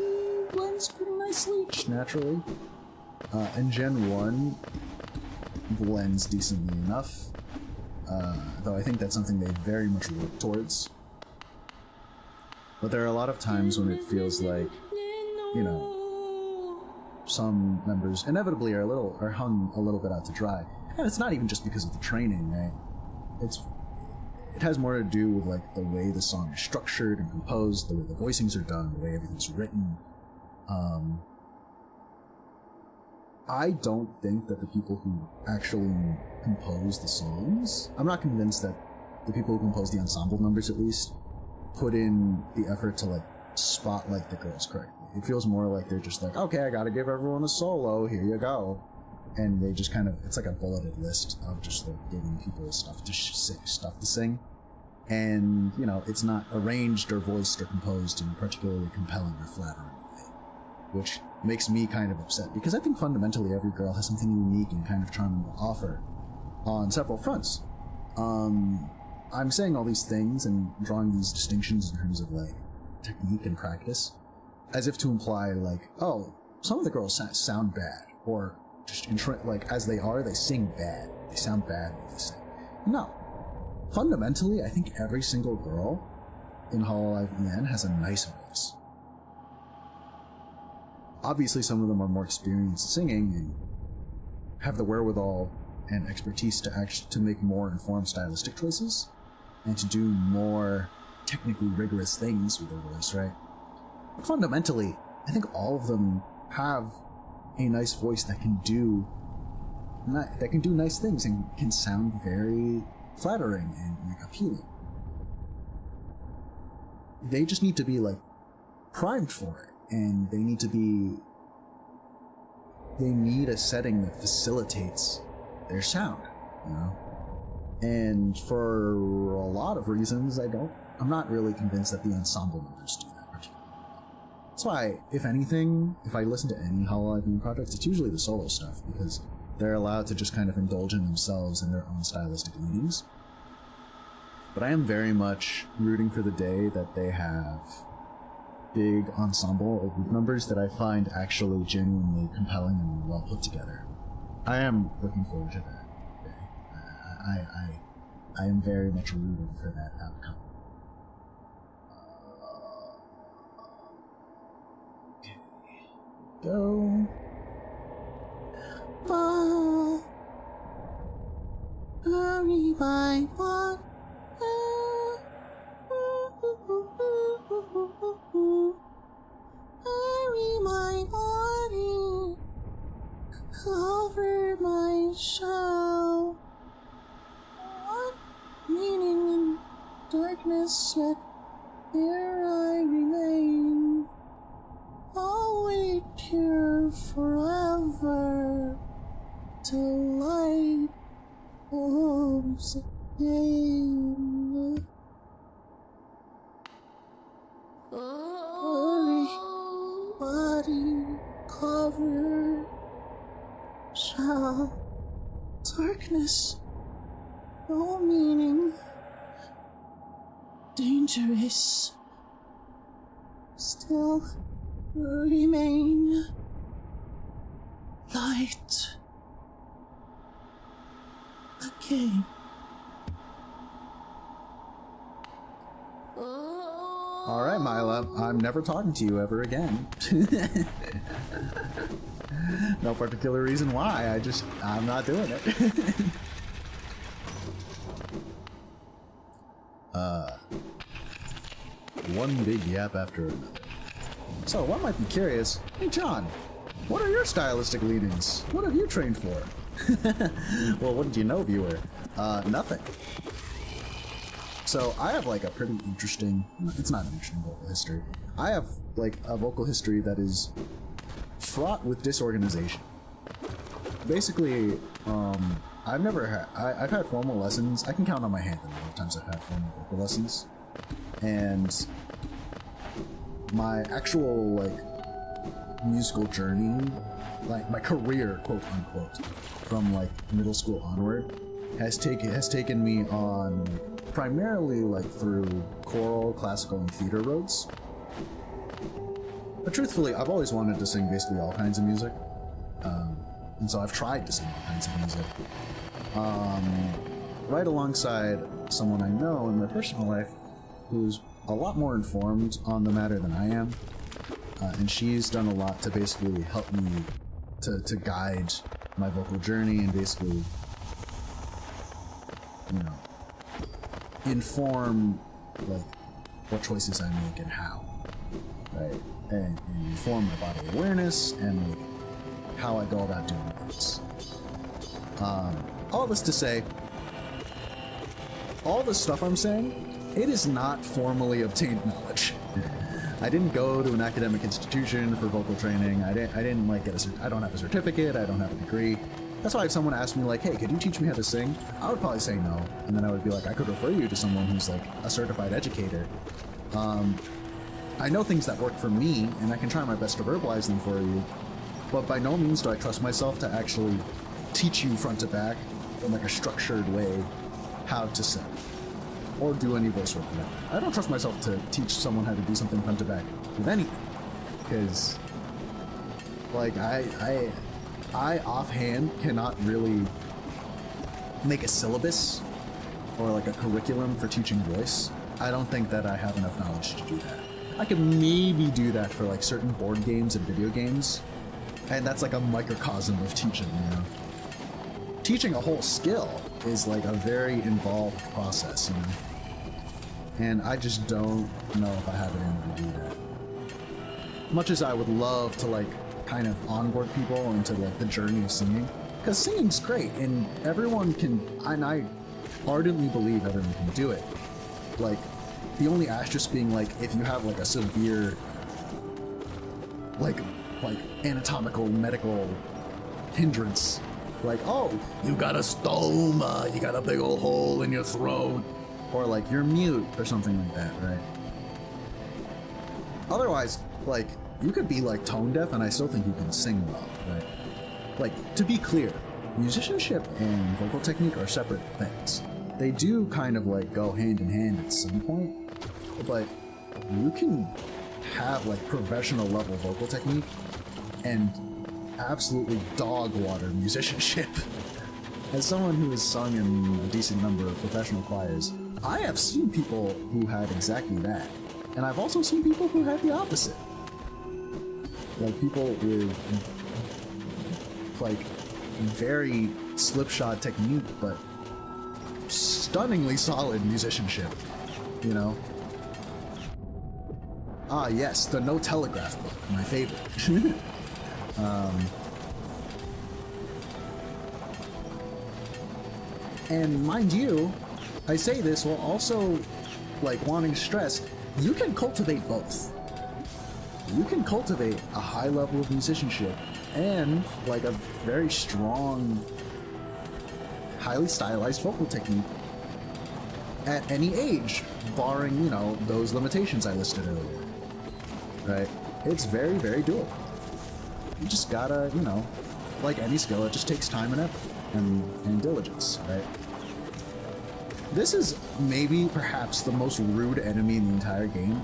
blends pretty nicely, just naturally. And Gen 1 blends decently enough. Though I think that's something they very much work towards. But there are a lot of times when it feels like, you know, some members inevitably are hung a little bit out to dry. And it's not even just because of the training, right? It has more to do with like the way the song is structured and composed, the way the voicings are done, the way everything's written. I don't think that the people who actually compose the songs, I'm not convinced that the people who compose the ensemble numbers at least put in the effort to like spotlight the girls correctly. It feels more like they're just like, okay, I gotta give everyone a solo, here you go. And they just kind of, it's like a bulleted list of just like giving people stuff to stuff to sing. And, you know, it's not arranged or voiced or composed in a particularly compelling or flattering way. Which makes me kind of upset, because I think fundamentally every girl has something unique and kind of charming to offer on several fronts. I'm saying all these things and drawing these distinctions in terms of like technique and practice, as if to imply like, oh, some of the girls sound bad, or just like as they are, they sing bad. They sound bad when they sing. No. Fundamentally, I think every single girl in Hololive EN has a nice voice. Obviously, some of them are more experienced singing and have the wherewithal and expertise to make more informed stylistic choices and to do more technically rigorous things with their voice, right? But fundamentally, I think all of them have a nice voice that can do nice things and can sound very flattering and like appealing. They just need to be like primed for it, and they need a setting that facilitates their sound, you know? And for a lot of reasons, I'm not really convinced that the ensemble members do that particularly well. That's why, if anything, if I listen to any Hololive Moon projects, it's usually the solo stuff, because they're allowed to just kind of indulge in themselves and their own stylistic leanings. But I am very much rooting for the day that they have big ensemble of group numbers that I find actually genuinely compelling and well put together. I am looking forward to that day. I am very much rooting for that outcome. Okay. Go. Oh, hurry, my one. Hurry, my body. Cover my shell. What meaning in darkness, yet here I remain. I'll wait here forever till light comes again. Hurry, body cover shall darkness, no meaning, dangerous, still remain light again. All right, Mila, I'm never talking to you ever again. No particular reason why, I'm not doing it. One big yap after another. So, one might be curious, hey John, what are your stylistic leanings? What have you trained for? Well, wouldn't you know, viewer? Nothing. So, I have like a pretty interesting, it's not an interesting vocal history. I have like a vocal history that is fraught with disorganization. Basically, I've had formal lessons. I can count on my hand the number of times I've had formal vocal lessons. And my actual, like, musical journey, like, my career, quote unquote, from, like, middle school onward, has taken me on primarily, like, through choral, classical, and theater roads. But truthfully, I've always wanted to sing basically all kinds of music. And so I've tried to sing all kinds of music. Right alongside someone I know in my personal life who's a lot more informed on the matter than I am. And she's done a lot to basically help me to guide my vocal journey and basically, you know, inform, like, what choices I make and how, right? And inform my bodily awareness and, like, how I go about doing things. All this to say, all the stuff I'm saying, it is not formally obtained knowledge. I didn't go to an academic institution for vocal training. I didn't like get I don't have a certificate. I don't have a degree. That's why if someone asked me like, hey, could you teach me how to sing? I would probably say no. And then I would be like, I could refer you to someone who's like a certified educator. I know things that work for me, and I can try my best to verbalize them for you. But by no means do I trust myself to actually teach you front to back in like a structured way how to sing. Or do any voice work for that. I don't trust myself to teach someone how to do something front to back with anything. Because, like, I offhand cannot really make a syllabus or like a curriculum for teaching voice. I don't think that I have enough knowledge to do that. I can maybe do that for like certain board games and video games. And that's like a microcosm of teaching, you know? Teaching a whole skill is like a very involved process, you know? And I just don't know if I have it in me to do that. Much as I would love to like kind of onboard people into like the journey of singing, because singing's great and everyone can, and I ardently believe everyone can do it. Like, the only asterisk being like if you have like a severe like anatomical medical hindrance. Like, oh, you got a stoma, you got a big old hole in your throat, or like you're mute or something like that, right? Otherwise, like, you could be like tone deaf and I still think you can sing well, right? Like, to be clear, musicianship and vocal technique are separate things. They do kind of like go hand in hand at some point, but you can have like professional level vocal technique and absolutely dog water musicianship. As someone who has sung in a decent number of professional choirs, I have seen people who had exactly that, and I've also seen people who had the opposite. Like people with like very slipshod technique, but stunningly solid musicianship, you know? Ah, yes, the No Telegraph book, my favorite. And mind you, I say this while also like wanting to stress, you can cultivate both. You can cultivate a high level of musicianship and like a very strong, highly stylized vocal technique at any age, barring, you know, those limitations I listed earlier. Right? It's very, very doable. You just gotta, you know, like any skill, it just takes time and effort and diligence, right? This is maybe perhaps the most rude enemy in the entire game,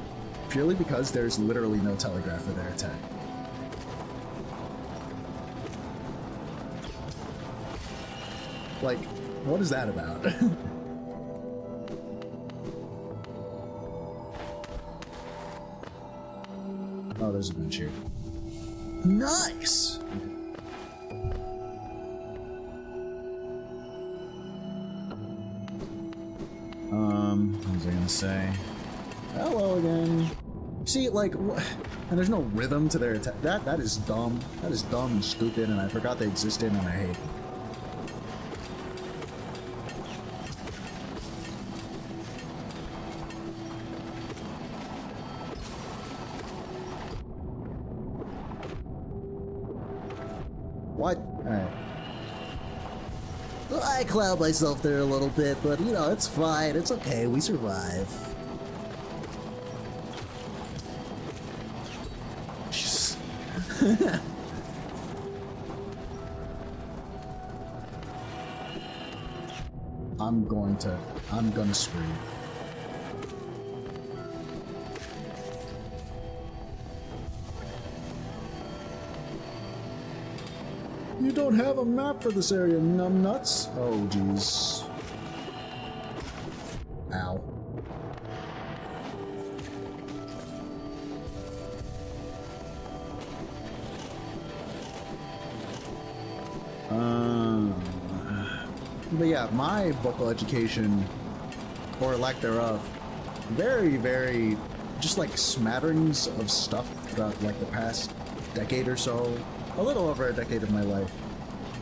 purely because there's literally no telegraph for their attack. Like, what is that about? Oh, there's a bench here. Nice! What was I gonna say? Hello again. See, like, and there's no rhythm to their attack. That is dumb. That is dumb and stupid, and I forgot they existed, and I hate them. What? Alright. I cloud myself there a little bit, but you know, it's fine. It's okay. We survive. Jesus. I'm gonna scream. You don't have a map for this area, numbnuts. Oh, jeez. Ow. But yeah, my vocal education, or lack thereof, very, very, just like smatterings of stuff throughout like the past decade or so, a little over a decade of my life,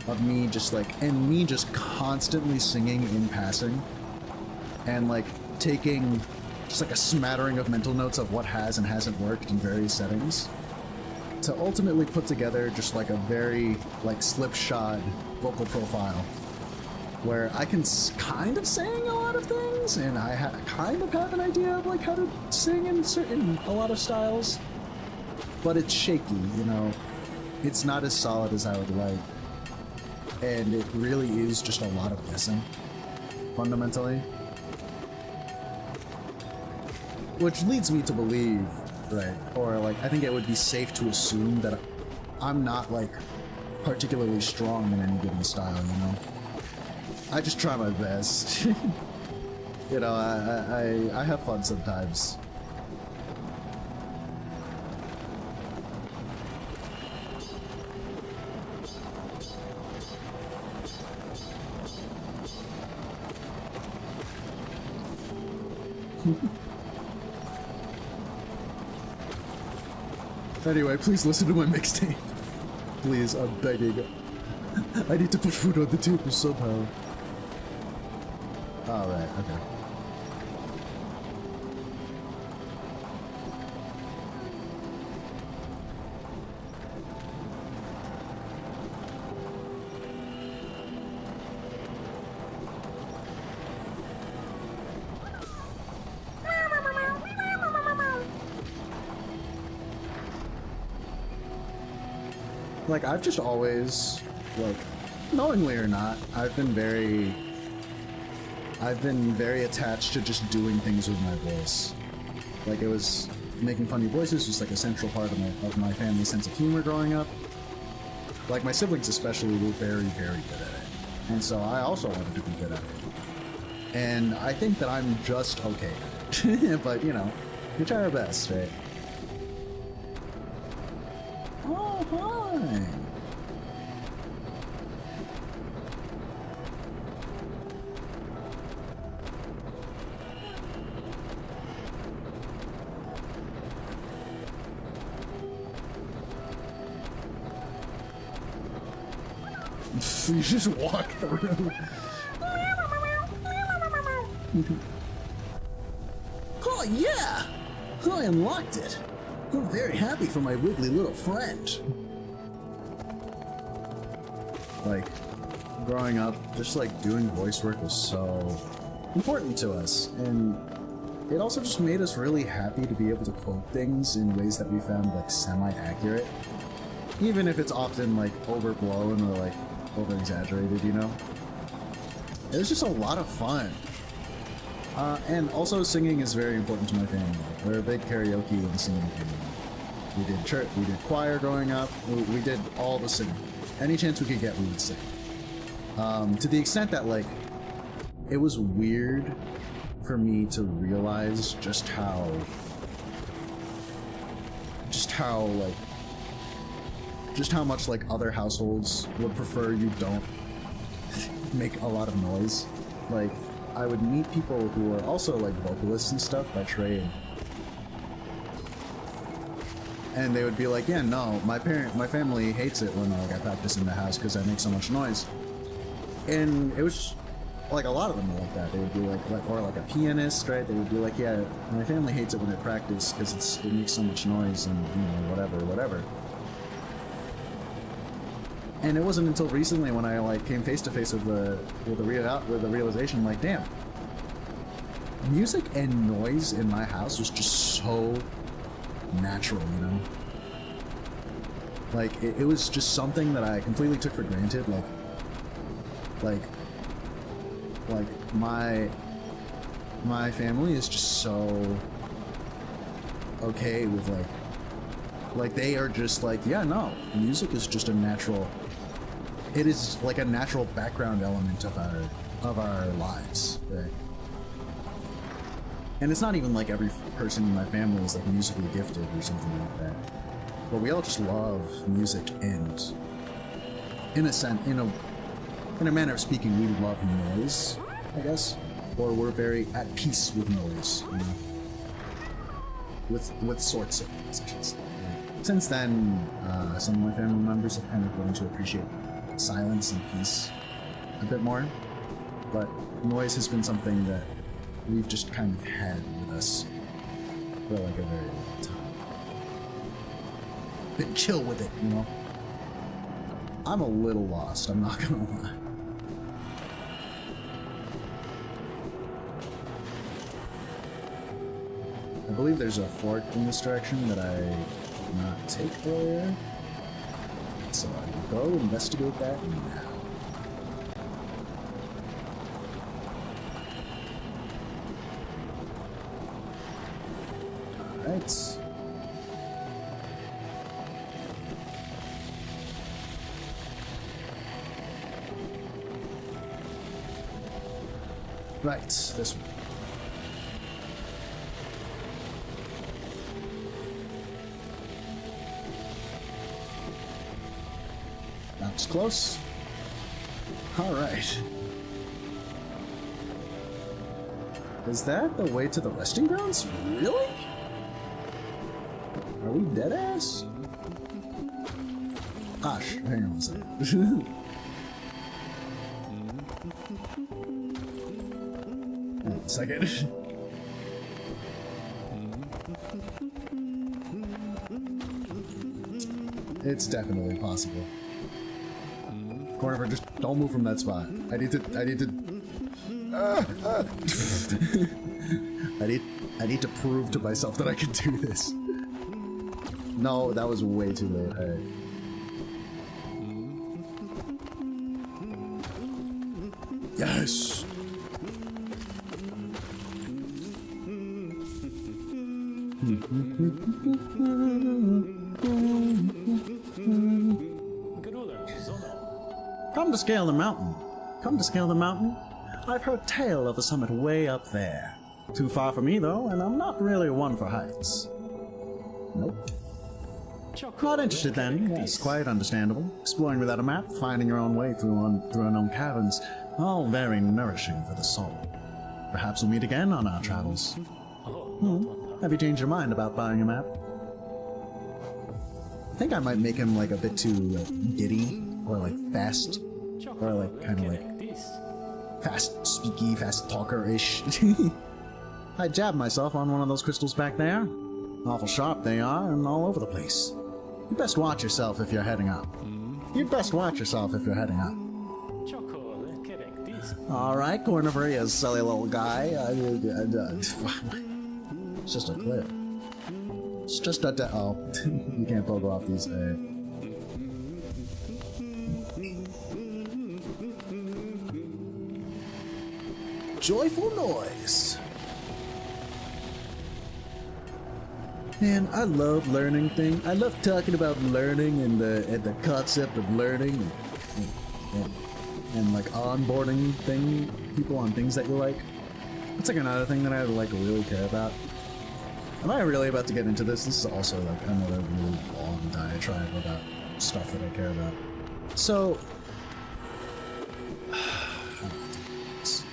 of me just like, and me just constantly singing in passing, and like taking just like a smattering of mental notes of what has and hasn't worked in various settings, to ultimately put together just like a very like slipshod vocal profile, where I can kind of sing a lot of things, and I kind of have an idea of like how to sing in a lot of styles, but it's shaky, you know. It's not as solid as I would like, and it really is just a lot of guessing, fundamentally. Which leads me to believe, right, or like, I think it would be safe to assume that I'm not like particularly strong in any given style, you know? I just try my best. You know, I have fun sometimes. Anyway, please listen to my mixtape. Please, I'm begging. I need to put food on the table somehow. Alright, okay. like, I've just always, like, knowingly or not, I've been very attached to just doing things with my voice. Like, it was making funny voices was like a central part of my family's sense of humor growing up. Like, my siblings especially were very, very good at it. And so I also wanted to be good at it. And I think that I'm just okay at it. But, you know, we try our best, right? Oh, hi! You just walk through. Oh, yeah! I unlocked it. I'm very happy for my wiggly little friend. Like, growing up, just like doing voice work was so important to us, and it also just made us really happy to be able to quote things in ways that we found like semi-accurate, even if it's often like overblown or like over-exaggerated, you know? It was just a lot of fun. And also singing is very important to my family. We're a big karaoke and singing family. We did church, we did choir growing up, we did all the singing. Any chance we could get, we would sing. To the extent that, like, it was weird for me to realize just how much, like, other households would prefer you don't make a lot of noise. Like, I would meet people who are also, like, vocalists and stuff by trade. And they would be like, yeah, no, my family hates it when like I practice in the house because I make so much noise. And it was like a lot of them were like that. They would be like or like a pianist, right? They would be like, yeah, my family hates it when I practice because it makes so much noise and, you know, whatever. And it wasn't until recently when I like came face to face with the realization, like, damn, music and noise in my house was just so natural, you know? Like, it was just something that I completely took for granted, like my family is just so okay with, like they are just like, yeah, no, music is just a natural, it is like a natural background element of our lives, right? And it's not even like every person in my family is like musically gifted or something like that. But we all just love music, and in a sense, in a manner of speaking, we love noise, I guess. Or we're very at peace with noise, you know? With sorts of noise, I should say. Since then, some of my family members have kind of grown to appreciate silence and peace a bit more. But noise has been something that we've just kind of had with us for like a very long time. Been chill with it, you know? I'm a little lost, I'm not gonna lie. I believe there's a fork in this direction that I did not take earlier. So I will go investigate that now. Alright. Right, this one. That was close. Alright. Is that the way to the resting grounds? Really? Are we dead ass? Gosh, hang on a second. Hang on a second. It's definitely possible. Cornifer, just don't move from that spot. I need to I need to prove to myself that I can do this. No, that was way too late. Alright. Yes! Come to scale the mountain. Come to scale the mountain. I've heard tale of a summit way up there. Too far for me, though, and I'm not really one for heights. Nope. Not interested then. Yes, quite understandable. Exploring without a map, finding your own way through unknown caverns, all very nourishing for the soul. Perhaps we'll meet again on our travels. Have you changed your mind about buying a map? I think I might make him like a bit too giddy, or like fast, or like kind of like fast speaky, fast talker-ish. I jabbed myself on one of those crystals back there. Awful sharp they are, and all over the place. You'd best watch yourself if you're heading up. You'd best watch yourself if you're heading up. Alright, Cornivore, silly little guy. It's just a cliff. It's just a oh, you can't pogo off these. Joyful noise. Man, I love learning things. I love talking about learning and the concept of learning and like onboarding people on things that you like. It's like another thing that I like really care about. Am I really about to get into this? This is also like another really long diatribe about stuff that I care about. So,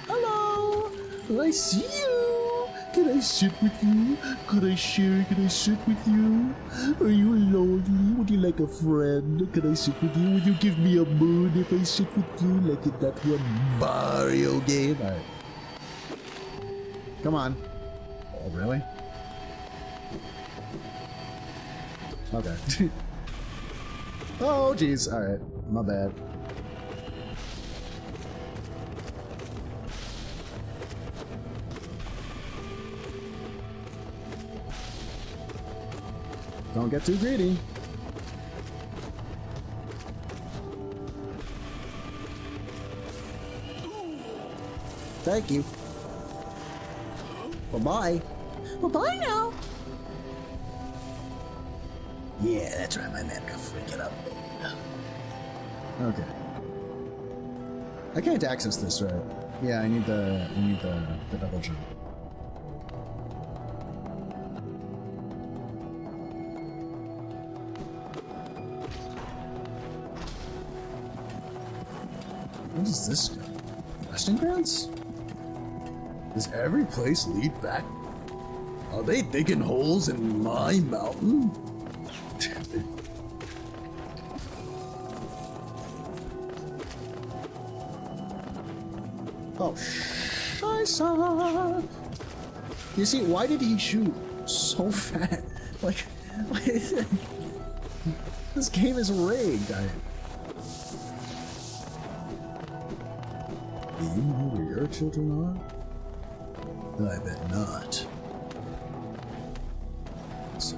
hello, I see you. Can I sit with you? Could I share? Can I sit with you? Are you lonely? Would you like a friend? Can I sit with you? Would you give me a moon if I sit with you? Like in that one Mario game? Alright. Come on. Oh, really? Okay. Oh, jeez. Alright. My bad. Don't get too greedy. Thank you. Bye-bye. Bye-bye now. Yeah, that's right, my man got freaking up. Okay. I can't access this, right? Yeah, I need the double jump. What does this go? Resting grounds? Does every place lead back? Are they digging holes in my mountain? Oh, Scheiße! You see, why did he shoot so fast? Like this game is rigged. Do you know where your children are? I bet not. So.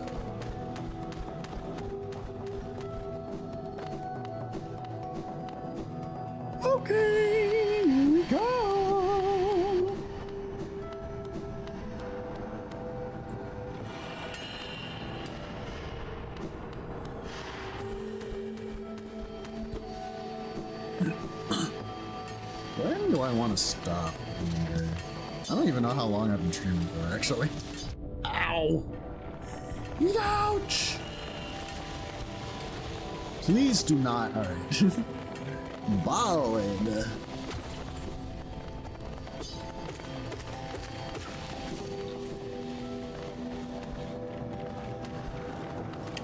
Okay, here we go. When do I want to stop? I don't even know how long I've been streaming for, actually. Ow! Ouch! Please do not. Alright. Ballin.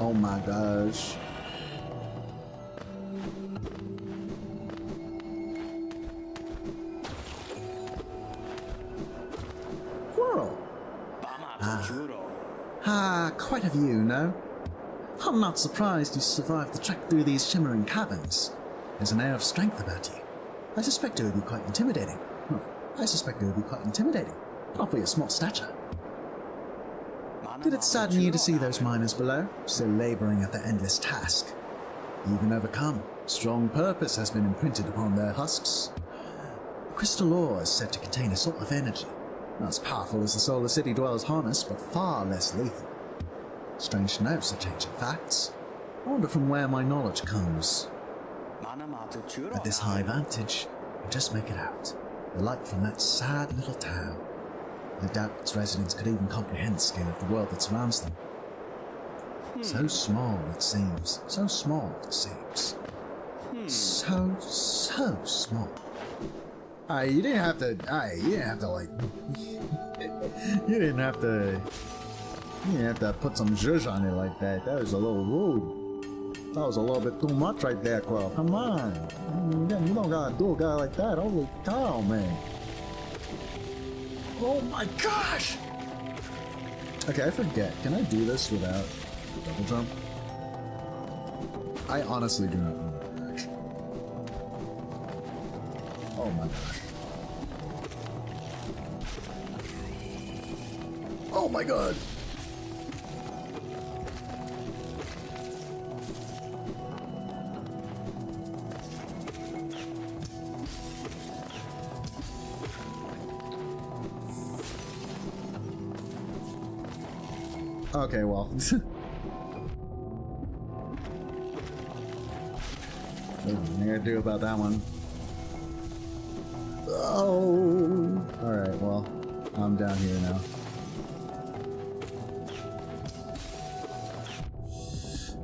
Oh my gosh. Quite a view, no? I'm not surprised you survived the trek through these shimmering caverns. There's an air of strength about you. I suspect it would be quite intimidating. Not for your small stature. Did it sadden you to see those miners below, still laboring at their endless task? Even overcome, strong purpose has been imprinted upon their husks. crystal ore is said to contain a sort of energy, not as powerful as the solar city dwellers harness, but far less lethal. Strange to know such ancient facts. I wonder from where my knowledge comes. At this high vantage, I just make it out. The light from that sad little town. I doubt its residents could even comprehend the scale of the world that surrounds them. So small it seems. So small it seems. So small. You didn't have to, you didn't have to, like, you didn't have to put some zhuzh on it like that. That was a little rude. That was a little bit too much right there, Quill. Come on. You don't gotta do a guy like that. Holy cow, man. Oh my gosh! Okay, I forget. Can I do this without double jump? I honestly do not know that direction. Oh my gosh. Oh my god! Okay, well. What am I gonna do about that one? Oh! Alright, well, I'm down here now.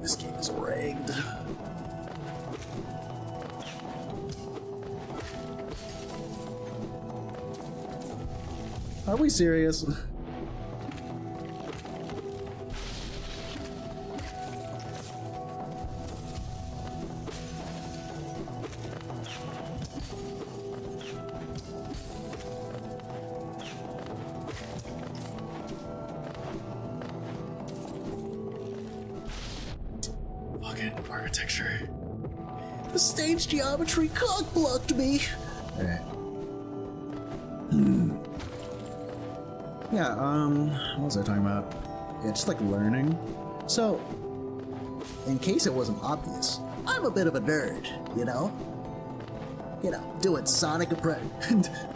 This game is rigged. Are we serious? Architecture. The stage geometry cock-blocked me. Okay. Yeah, what was I talking about? Yeah, just like learning. So, in case it wasn't obvious, I'm a bit of a nerd, you know? Doing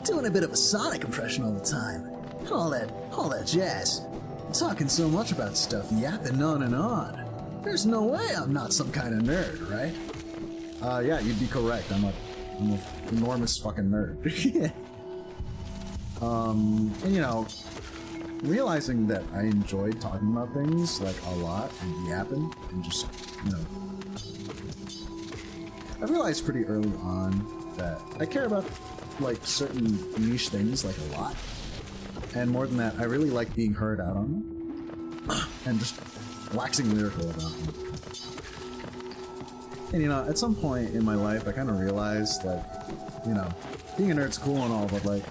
doing a bit of a Sonic impression all the time. All that jazz. Talking so much about stuff, yapping on and on. There's no way I'm not some kind of nerd, right? Yeah, you'd be correct. I'm an enormous fucking nerd. And you know, realizing that I enjoyed talking about things like a lot and yapping and just, you know, I realized pretty early on that I care about like certain niche things like a lot, and more than that, I really like being heard out on them and just waxing lyrical about them. And you know, at some point in my life, I kind of realized like, you know, being a nerd's cool and all, but like,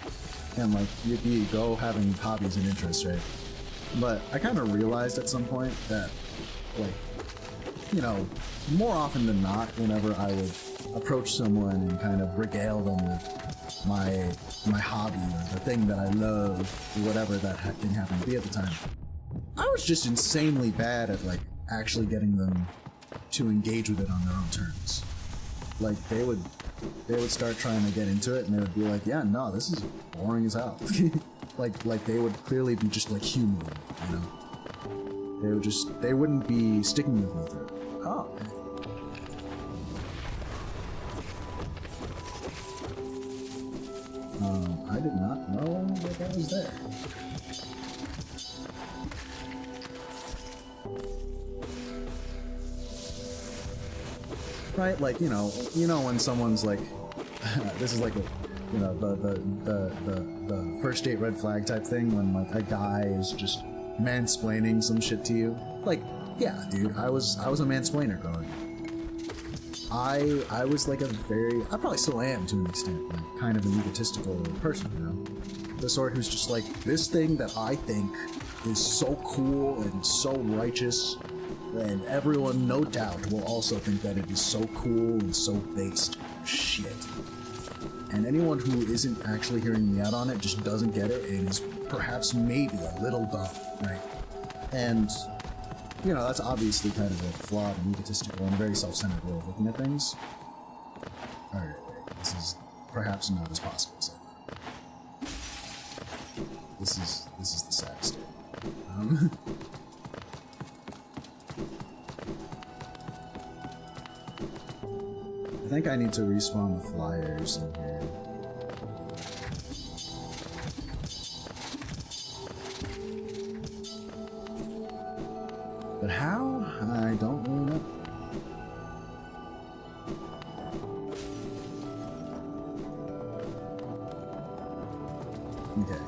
and like you go having hobbies and interests, right? But I kind of realized at some point that, like, you know, more often than not, whenever I would approach someone and kind of regale them with my hobby or the thing that I love or whatever that thing happened to be at the time, I was just insanely bad at like actually getting them to engage with it on their own terms. Like they would start trying to get into it and they would be like, yeah, no, this is boring as hell. like they would clearly be just like humoring, you know? They wouldn't be sticking with me through it. Oh, man. I did not know that was there. Right, like, you know when someone's like, this is like a, you know, the first date red flag type thing when like a guy is just mansplaining some shit to you. Like, yeah, dude, I was a mansplainer growing up. I was like I probably still am to an extent, like kind of an egotistical person, you know? The sort who's just like, this thing that I think is so cool and so righteous, and everyone, no doubt, will also think that it is so cool and so based. Shit. And anyone who isn't actually hearing me out on it just doesn't get it and is perhaps maybe a little dumb, right? And, you know, that's obviously kind of a flawed and egotistical and very self-centered way of looking at things. Alright, this is perhaps not as possible as I thought. This is the sad state. I think I need to respawn the flyers in here. But how? I don't really know. Okay.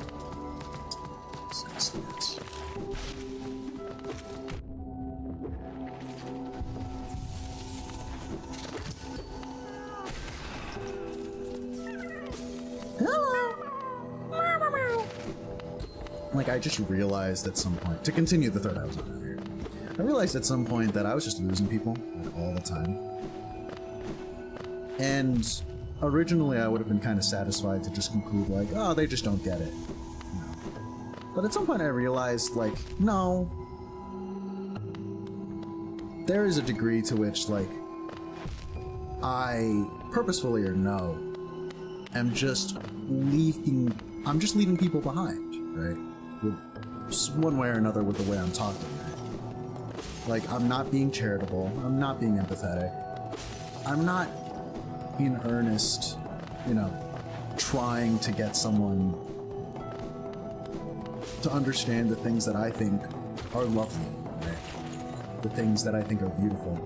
Let's do this. Like, I just realized at some point, to continue the thread I was on earlier, I realized at some point that I was just losing people, like, all the time. And originally I would have been kind of satisfied to just conclude, like, oh, they just don't get it. You know? But at some point I realized, like, no. There is a degree to which, like, I, purposefully or no, am just leaving people behind, right? One way or another with the way I'm talking, right? Like, I'm not being charitable, I'm not being empathetic, I'm not in earnest, you know, trying to get someone to understand the things that I think are lovely, right? The things that I think are beautiful.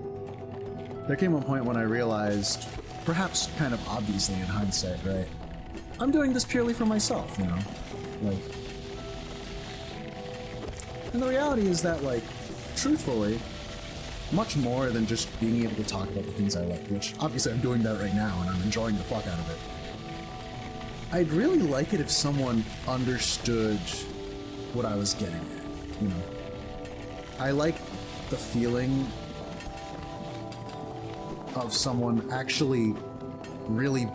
There came a point when I realized, perhaps kind of obviously in hindsight, right? I'm doing this purely for myself, you know? Like, and the reality is that, like, truthfully, much more than just being able to talk about the things I like, which obviously I'm doing that right now and I'm enjoying the fuck out of it. I'd really like it if someone understood what I was getting at, you know? I like the feeling of someone actually really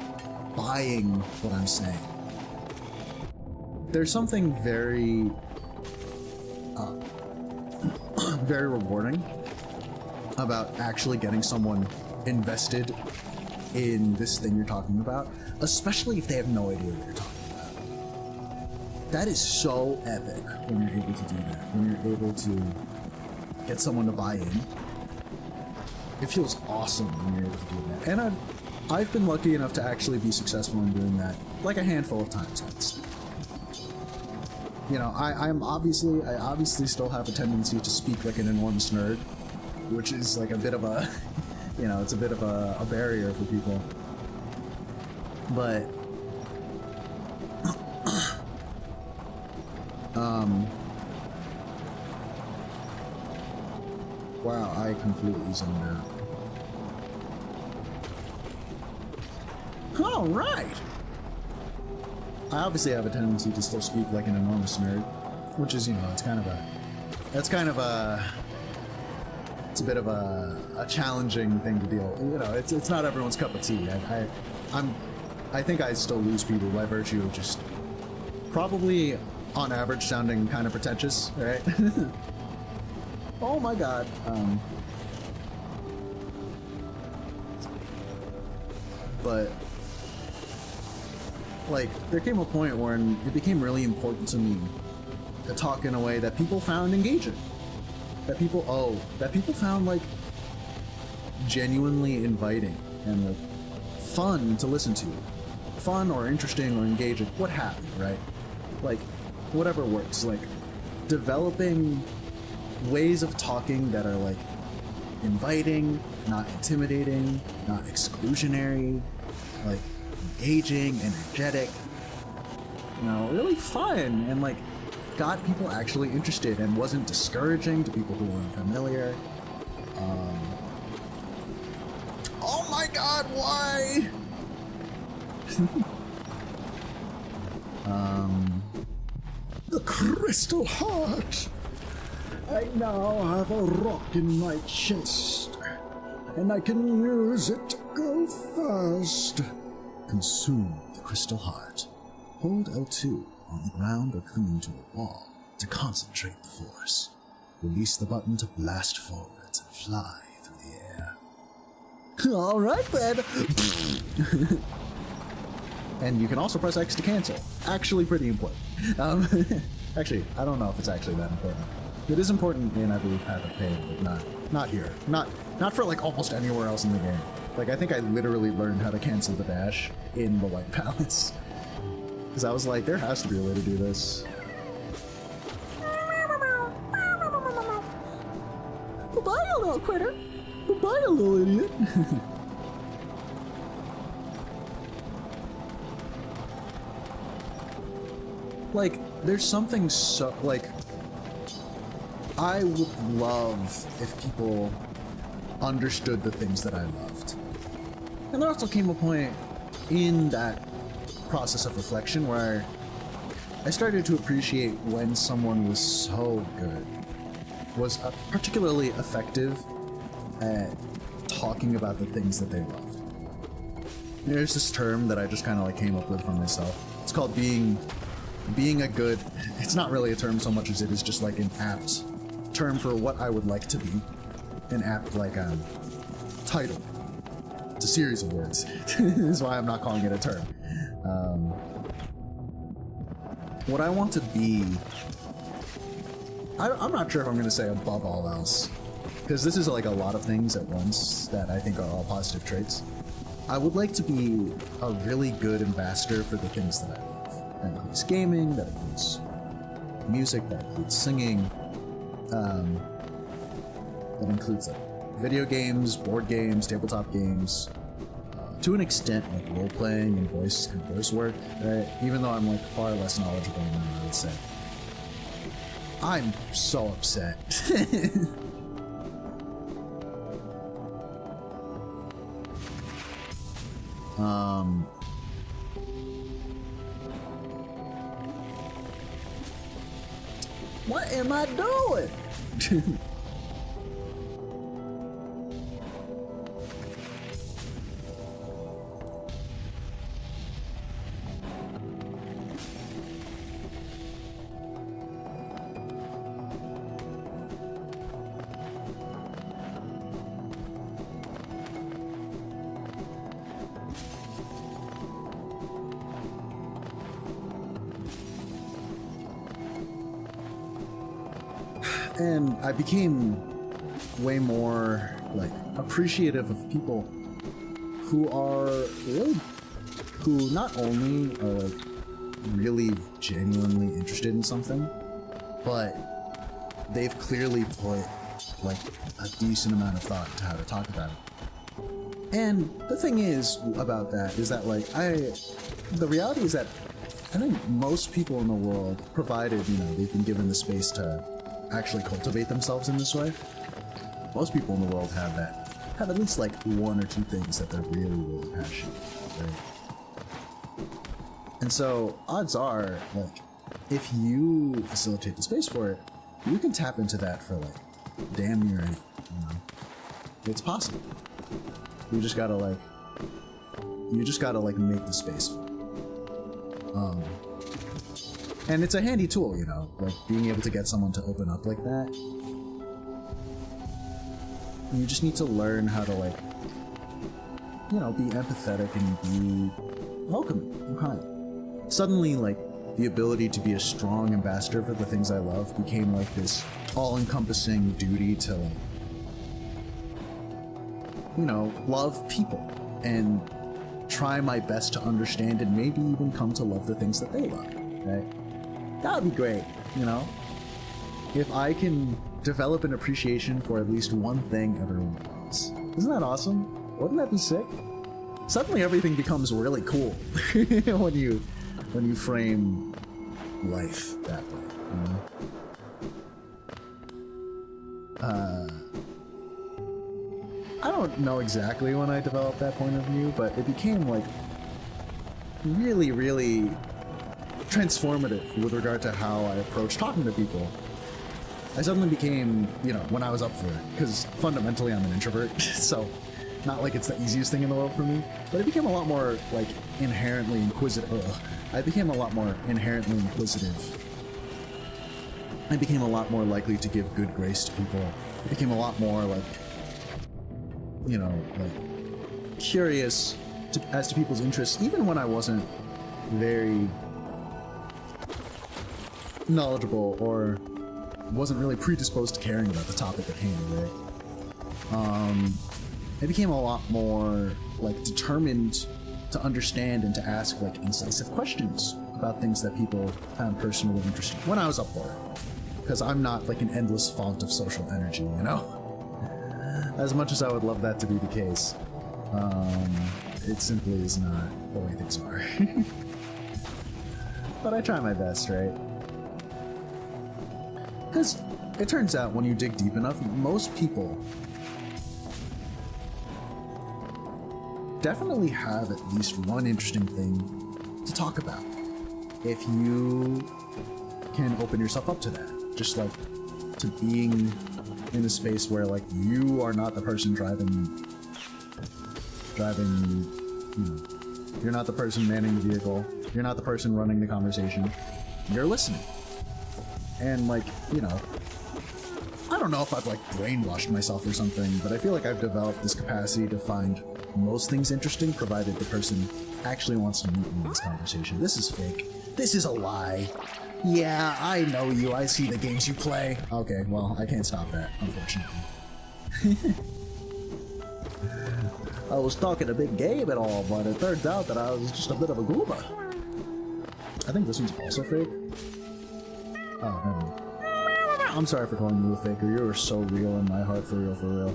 buying what I'm saying. There's something very, very rewarding about actually getting someone invested in this thing you're talking about, especially if they have no idea what you're talking about. That is so epic when you're able to do that, when you're able to get someone to buy in. It feels awesome when you're able to do that. And I've been lucky enough to actually be successful in doing that, like a handful of times. You know, I obviously still have a tendency to speak like an enormous nerd, which is like a bit of a, you know, it's a bit of a barrier for people. But, wow, I completely zoned out. All right. I obviously have a tendency to still speak like an enormous nerd, which is, you know, it's a bit of a challenging thing to deal with. You know, it's not everyone's cup of tea. I think I still lose people by virtue of just probably on average sounding kind of pretentious, right? Oh my god. But like, there came a point where it became really important to me to talk in a way that people found engaging. That people found, like, genuinely inviting and, like, fun to listen to. Fun or interesting or engaging, what have you, right? Like, whatever works. Like, developing ways of talking that are, like, inviting, not intimidating, not exclusionary, like, engaging, energetic, you know, really fun, and, like, got people actually interested and wasn't discouraging to people who were unfamiliar. Oh my god, why? The crystal heart! I now have a rock in my chest, and I can use it to go fast. Consume the crystal heart. Hold L2 on the ground or clinging to a wall to concentrate the force. Release the button to blast forwards and fly through the air. All right then. And you can also press X to cancel. Actually pretty important. Actually, I don't know if it's actually that important. It is important in, I believe, Path of Pain, but not here. Not for like almost anywhere else in the game. Like, I think I literally learned how to cancel the dash in the White Palace. Because I was like, there has to be a way to do this. Goodbye, you little critter. Goodbye, you little idiot. Like, there's something so, like, I would love if people understood the things that I loved. And there also came a point in that process of reflection where I started to appreciate when someone was so good, was particularly effective at talking about the things that they loved. There's this term that I just kind of like came up with for myself. It's called being a good, it's not really a term so much as it is just like an apt term for what I would like to be. An apt, like, title. It's a series of words. This is why I'm not calling it a term. What I want to be, I'm not sure if I'm going to say above all else, because this is like a lot of things at once that I think are all positive traits. I would like to be a really good ambassador for the things that I love. That includes gaming, that includes music, that includes singing, that includes like video games, board games, tabletop games, to an extent like role-playing and voice work, right? Even though I'm like far less knowledgeable than I would say. I'm so upset. What am I doing? And I became way more like appreciative of people who are really, who not only are really genuinely interested in something, but they've clearly put like a decent amount of thought into how to talk about it. And the thing is about that is that like the reality is that I think most people in the world, provided, you know, they've been given the space to actually cultivate themselves in this way, most people in the world have at least like one or two things that they're really, really passionate about, right? And so odds are, like, if you facilitate the space for it, you can tap into that for like damn near anything, you know? It's possible. You just gotta make the space for it. And it's a handy tool, you know, like being able to get someone to open up like that. You just need to learn how to, like, you know, be empathetic and be welcoming and kind. Suddenly, like, the ability to be a strong ambassador for the things I love became like this all-encompassing duty to, like, you know, love people and try my best to understand and maybe even come to love the things that they love, right? That would be great, you know? If I can develop an appreciation for at least one thing everyone loves. Isn't that awesome? Wouldn't that be sick? Suddenly everything becomes really cool when you frame life that way, you know? I don't know exactly when I developed that point of view, but it became like really, really transformative with regard to how I approach talking to people. I suddenly became, you know, when I was up for it, because fundamentally I'm an introvert, so not like it's the easiest thing in the world for me, but it became a lot more, like, inherently inquisitive. I became a lot more inherently inquisitive. I became a lot more likely to give good grace to people. I became a lot more, like, you know, like, curious as to people's interests, even when I wasn't very knowledgeable or wasn't really predisposed to caring about the topic at hand, right? I became a lot more like determined to understand and to ask like incisive questions about things that people found personally interesting when I was up there. Because I'm not like an endless font of social energy, you know? As much as I would love that to be the case, it simply is not the way things are. But I try my best, right? Because it turns out when you dig deep enough, most people definitely have at least one interesting thing to talk about. If you can open yourself up to that, just like to being in a space where like you are not the person driving, you know, you're not the person manning the vehicle, you're not the person running the conversation, you're listening. And like, you know, I don't know if I've like brainwashed myself or something, but I feel like I've developed this capacity to find most things interesting, provided the person actually wants to meet me in this conversation. This is fake. This is a lie. Yeah, I know you. I see the games you play. Okay, well, I can't stop that, unfortunately. I was talking a big game and all, but it turns out that I was just a bit of a goober. I think this one's also fake. Oh, never mind. I'm sorry for calling you a faker. You were so real in my heart, for real, for real.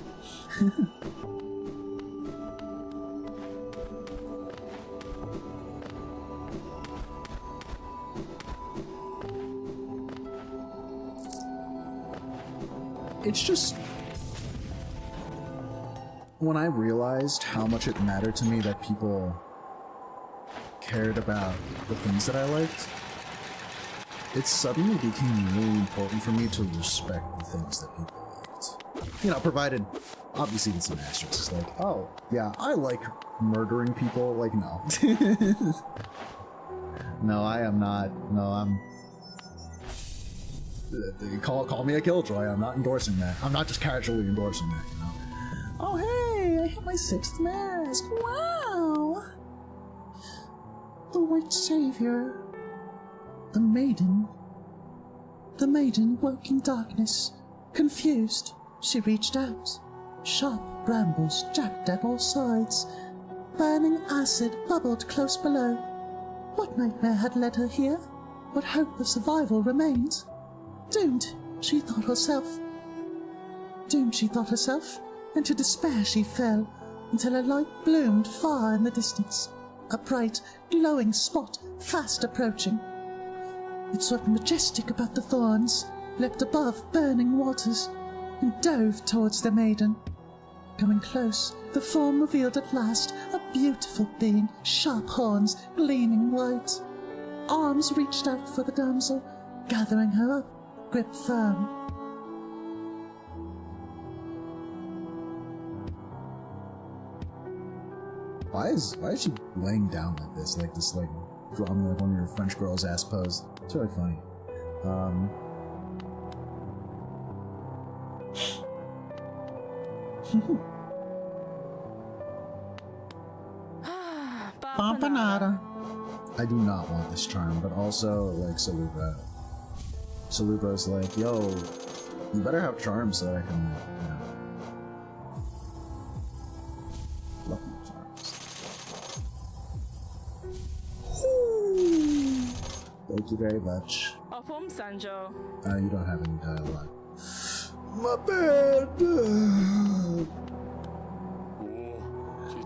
It's just... when I realized how much it mattered to me that people cared about the things that I liked, it suddenly became really important for me to respect the things that people liked. You know, provided, obviously with some asterisks, like, oh, yeah, I like murdering people, like, no. No, I am not, no, I'm... Call me a killjoy, I'm not endorsing that. I'm not just casually endorsing that, you know? Oh, hey, I hit my 6th mask, wow! The white savior... The maiden woke in darkness. Confused, she reached out. Sharp brambles jabbed at all sides. Burning acid bubbled close below. What nightmare had led her here? What hope of survival remained? Doomed, she thought herself. Into despair she fell, until a light bloomed far in the distance. A bright, glowing spot fast approaching. It swept majestic about the thorns, leapt above burning waters, and dove towards the maiden. Coming close, the form revealed at last a beautiful being, sharp horns gleaming white. Arms reached out for the damsel, gathering her up, grip firm. Why is she laying down like this? Like this, like, draw me like one of your French girls' ass pose. It's really funny. Pampanada. I do not want this charm, but also, like, Salubra. Salubra's like, yo, you better have charm so that I can, you know, love my charms. Thank you very much. Sanjo. You don't have any dialogue. My bed!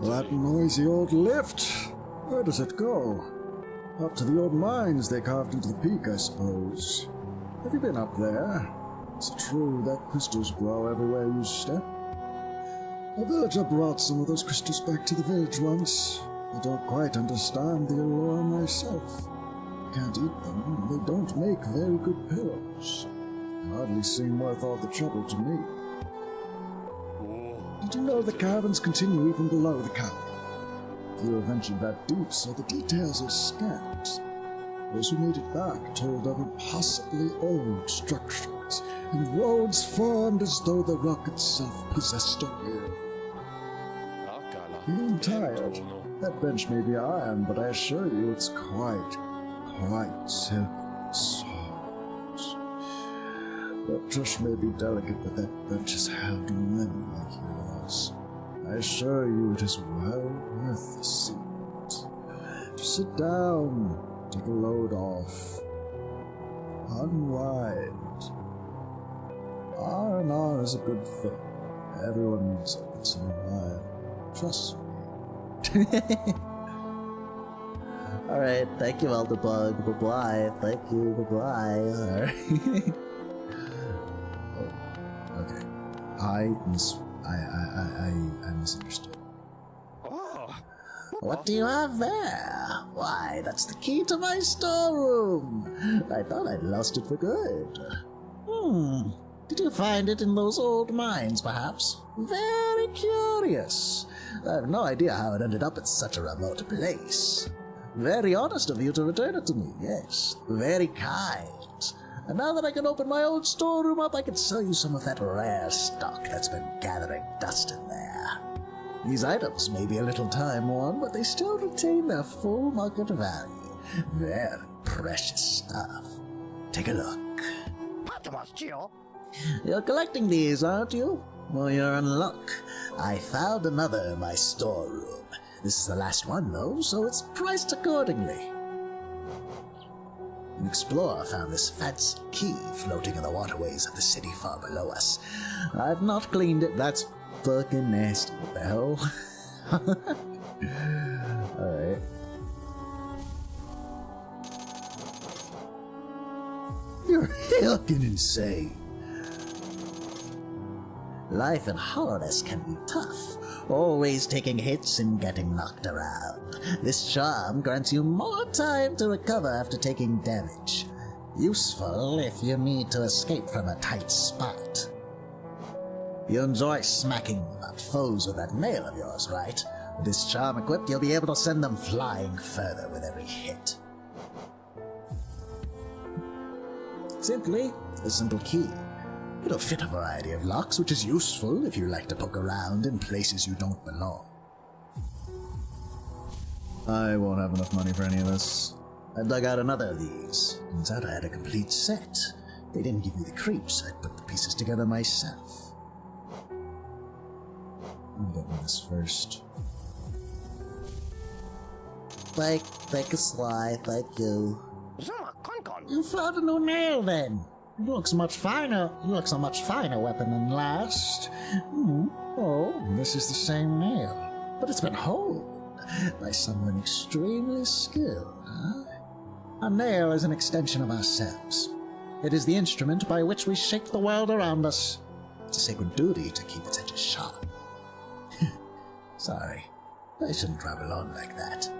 That noisy old lift! Where does it go? Up to the old mines they carved into the peak, I suppose. Have you been up there? It's true that crystals grow everywhere you step. A villager brought some of those crystals back to the village once. I don't quite understand the allure myself. Can't eat them. They don't make very good pillows. Hardly seem worth all the trouble to me. Did you know the caverns continue even below the cavern? Few have ventured that deep, so the details are scant. Those who made it back told of impossibly old structures, and roads formed as though the rock itself possessed a will. Feeling tired? That bench may be iron, but I assure you it's quite silky soft. That tush may be delicate, but that bench has held many like yours. I assure you it is well worth the seat. Just sit down, take a load off, unwind. R&R is a good thing. Everyone needs it once in a while. Trust me. Alright, thank you, Elderbug. Bye-bye. Thank you, bye-bye. Alright. Oh, okay. I misunderstood. What do you have there? Why, that's the key to my storeroom. I thought I'd lost it for good. Did you find it in those old mines, perhaps? Very curious. I have no idea how it ended up in such a remote place. Very honest of you to return it to me, yes. Very kind. And now that I can open my old storeroom up, I can sell you some of that rare stock that's been gathering dust in there. These items may be a little time-worn, but they still retain their full market value. Very precious stuff. Take a look. You're collecting these, aren't you? Well, you're in luck. I found another in my storeroom. This is the last one, though, so it's priced accordingly. An explorer found this fancy key floating in the waterways of the city far below us. I've not cleaned it. That's fucking nasty. What the hell? Alright. You're fucking insane. Life in hollowness can be tough, always taking hits and getting knocked around. This charm grants you more time to recover after taking damage. Useful if you need to escape from a tight spot. You enjoy smacking about foes with that nail of yours, right? With this charm equipped, you'll be able to send them flying further with every hit. Simply a simple key. It'll fit a variety of locks, which is useful if you like to poke around in places you don't belong. I won't have enough money for any of this. I dug out another of these. Turns out I had a complete set. They didn't give me the creeps. I put the pieces together myself. I'm getting this first. Thank you, Sly. Thank you. You found a new nail, then. It looks much finer. It looks a much finer weapon than last. Oh, this is the same nail, but it's been honed by someone extremely skilled, huh? A nail is an extension of ourselves. It is the instrument by which we shape the world around us. It's a sacred duty to keep its edges sharp. Sorry, I shouldn't ramble on like that.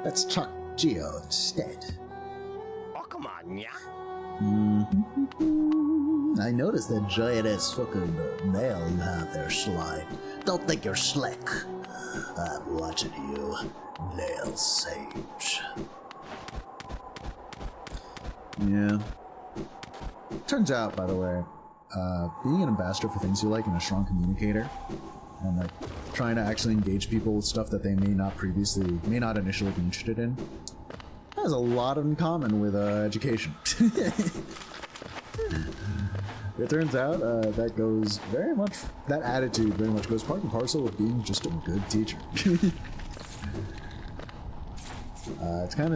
Let's talk Geo instead. I noticed that giant-ass fucking nail you have there, Slide. Don't think you're slick. I'm watching you, Nail Sage. Yeah. Turns out, by the way, being an ambassador for things you like and a strong communicator, and like trying to actually engage people with stuff that they may not initially be interested in, has a lot in common with education. It turns out that attitude very much goes part and parcel with being just a good teacher. It's kind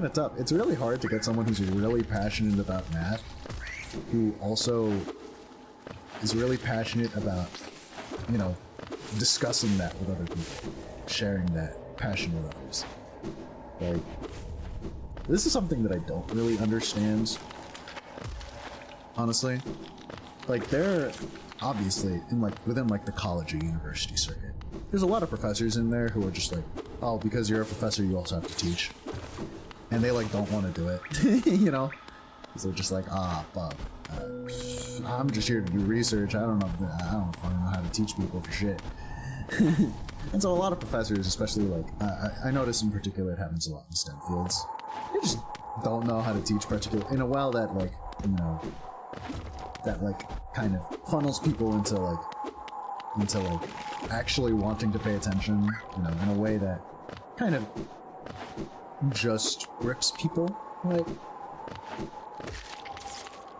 of tough. It's really hard to get someone who's really passionate about math, who also is really passionate about, discussing that with other people, sharing that passion with others. Like, this is something that I don't really understand, honestly. Like, they're obviously within the college or university circuit, there's a lot of professors in there who are just like, oh, because you're a professor, you also have to teach, and they don't want to do it, So they're just like, fuck, I'm just here to do research. I don't fucking know how to teach people for shit. And so a lot of professors, especially I notice in particular it happens a lot in STEM fields. They just don't know how to teach particularly in a well that kind of funnels people into into like actually wanting to pay attention, you know, in a way that kind of just grips people, right?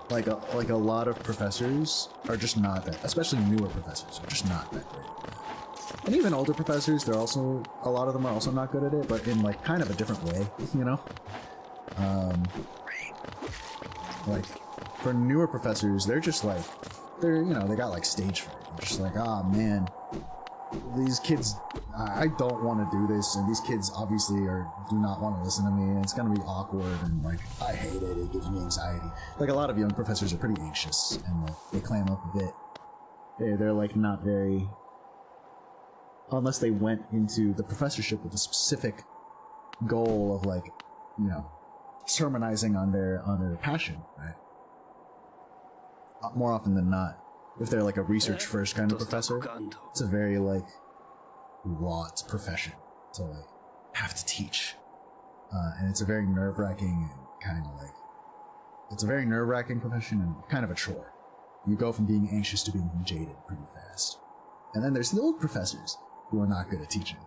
Like a lot of professors are just not that, especially newer professors are just not that great. And even older professors, they're also, a lot of them are also not good at it, but in like kind of a different way, you know? Like for newer professors, they're just like, they're, you know, they got like stage fright. They're just like, ah, man, these kids, I don't want to do this, and these kids obviously do not want to listen to me, and it's gonna be awkward, and like, I hate it, it gives me anxiety. Like a lot of young professors are pretty anxious, and like, they clam up a bit. They're like not very, unless they went into the professorship with a specific goal of like, you know, sermonizing on their passion, right? More often than not, if they're like a research first kind of professor, it's a very like wrought profession to like have to teach, and it's a very nerve-wracking and kind of like, it's a very nerve-wracking profession and kind of a chore. You go from being anxious to being jaded pretty fast. And then there's the old professors who are not good at teaching,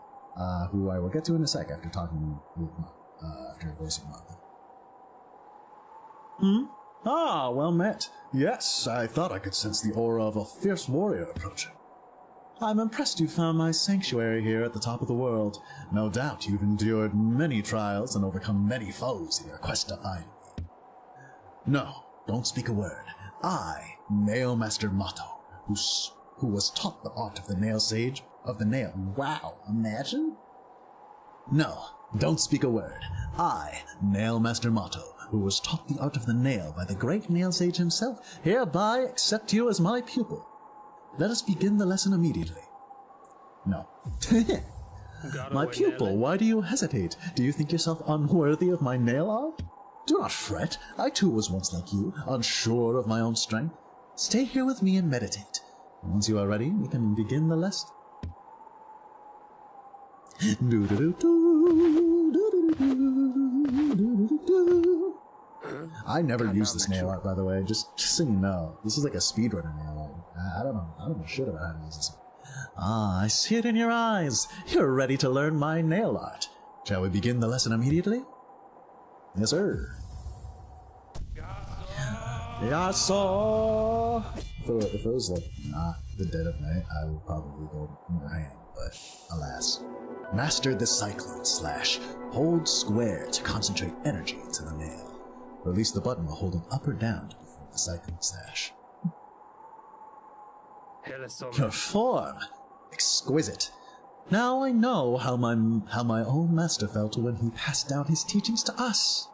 who I will get to in a sec after talking with after voicing Martha. Ah, well met. Yes, I thought I could sense the aura of a fierce warrior approaching. I'm impressed you found my sanctuary here at the top of the world. No doubt you've endured many trials and overcome many foes in your quest to find me. No, don't speak a word. I, Nail Master Motto, who was taught the art of the nail sage, of the nail. Wow, imagine? No, don't speak a word. I, Nail Master Motto, who was taught the art of the nail by the great nail sage himself, hereby accept you as my pupil. Let us begin the lesson immediately. No. My pupil, why do you hesitate? Do you think yourself unworthy of my nail art? Do not fret. I too was once like you, unsure of my own strength. Stay here with me and meditate. And once you are ready, we can begin the lesson. I never used this nail art, by the way, just so you know. This is like a speedrunner nail art. I don't know shit about how to use this. Ah, I see it in your eyes. You're ready to learn my nail art. Shall we begin the lesson immediately? Yes, sir. Yasso! If it was like not the dead of night, I would probably go Ryan, but alas. Master the cyclone slash. Hold square to concentrate energy into the nail. Release the button while holding up or down to perform the cyclone slash. Your form! Exquisite. Now I know how my own master felt when he passed down his teachings to us.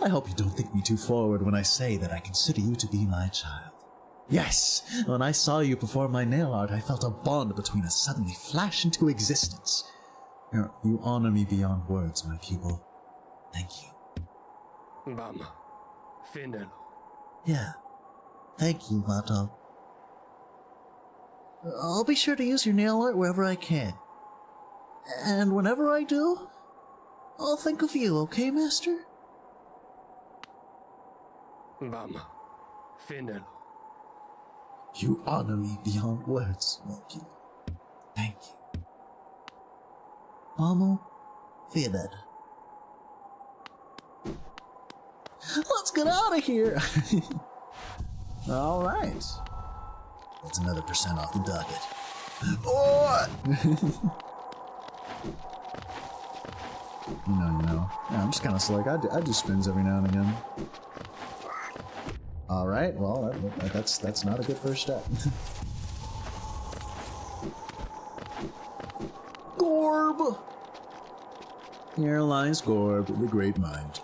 I hope you don't think me too forward when I say that I consider you to be my child. Yes, when I saw you perform my nail art, I felt a bond between us suddenly flash into existence. You honor me beyond words, my pupil. Thank you. Yeah. Thank you, Mato. I'll be sure to use your nail art wherever I can. And whenever I do, I'll think of you, okay, Master? You honor me beyond words, my pupil. Thank you. Mamo, Fined. Let's get out of here! Alright. That's another % off the docket. Oh! you know. Yeah, I'm just kind of slick. I do spins every now and again. Alright, well, that's not a good first step. Gorb! Here lies Gorb, the great mind.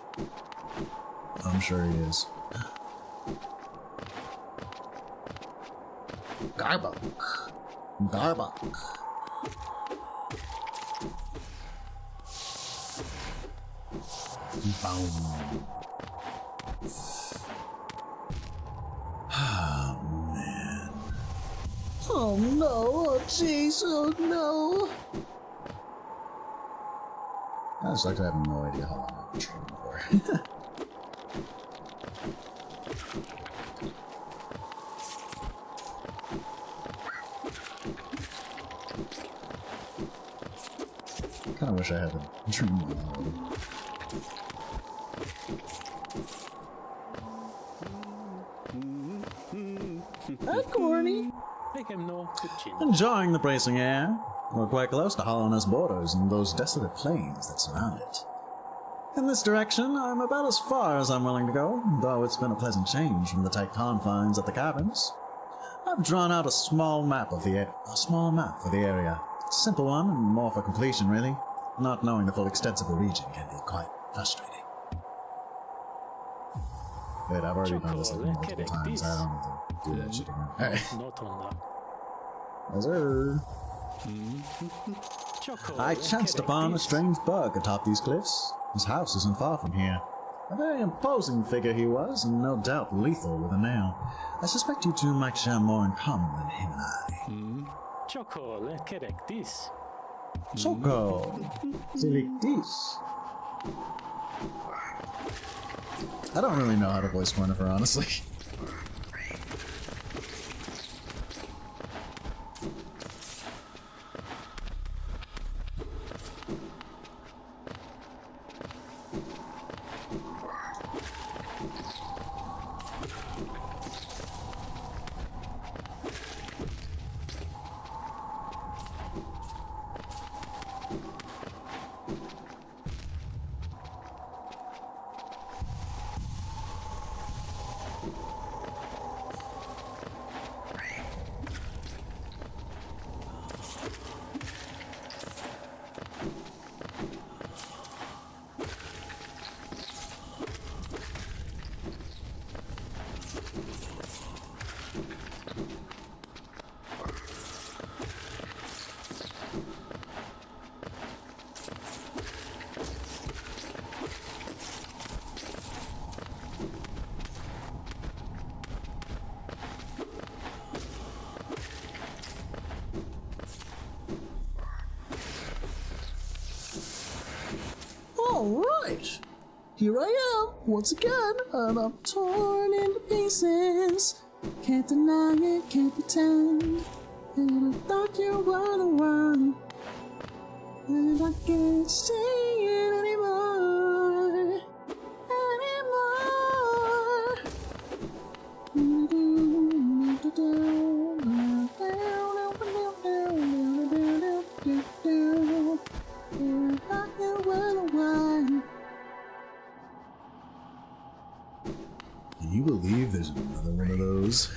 I'm sure he is. Garbok. Boom. Oh, man. Oh no, oh jeez, oh no. I just like to have no idea how long I've been training for. wish I had a dream wheel already. Hi, Corny. Enjoying the bracing air. We're quite close to Hollowness borders and those desolate plains that surround it. In this direction, I'm about as far as I'm willing to go, though it's been a pleasant change from the tight confines of the caverns. I've drawn out a small map for the area. Simple one, and more for completion, really. Not knowing the full extent of the region can be quite frustrating. Wait, I've already done this like multiple times. I don't need to do that shit again. Alright. Yes, sir. I chanced upon a strange bug atop these cliffs. His house isn't far from here. A very imposing figure he was, and no doubt lethal with a nail. I suspect you two might share more in common than him and I. Choco, Selectis. I don't really know how to voice Cornifer, honestly. Alright, here I am, once again, and I'm torn into pieces. Can't deny it, can't pretend. And I thought you were the one. And I can't say it anymore. Can you believe there's another one of those?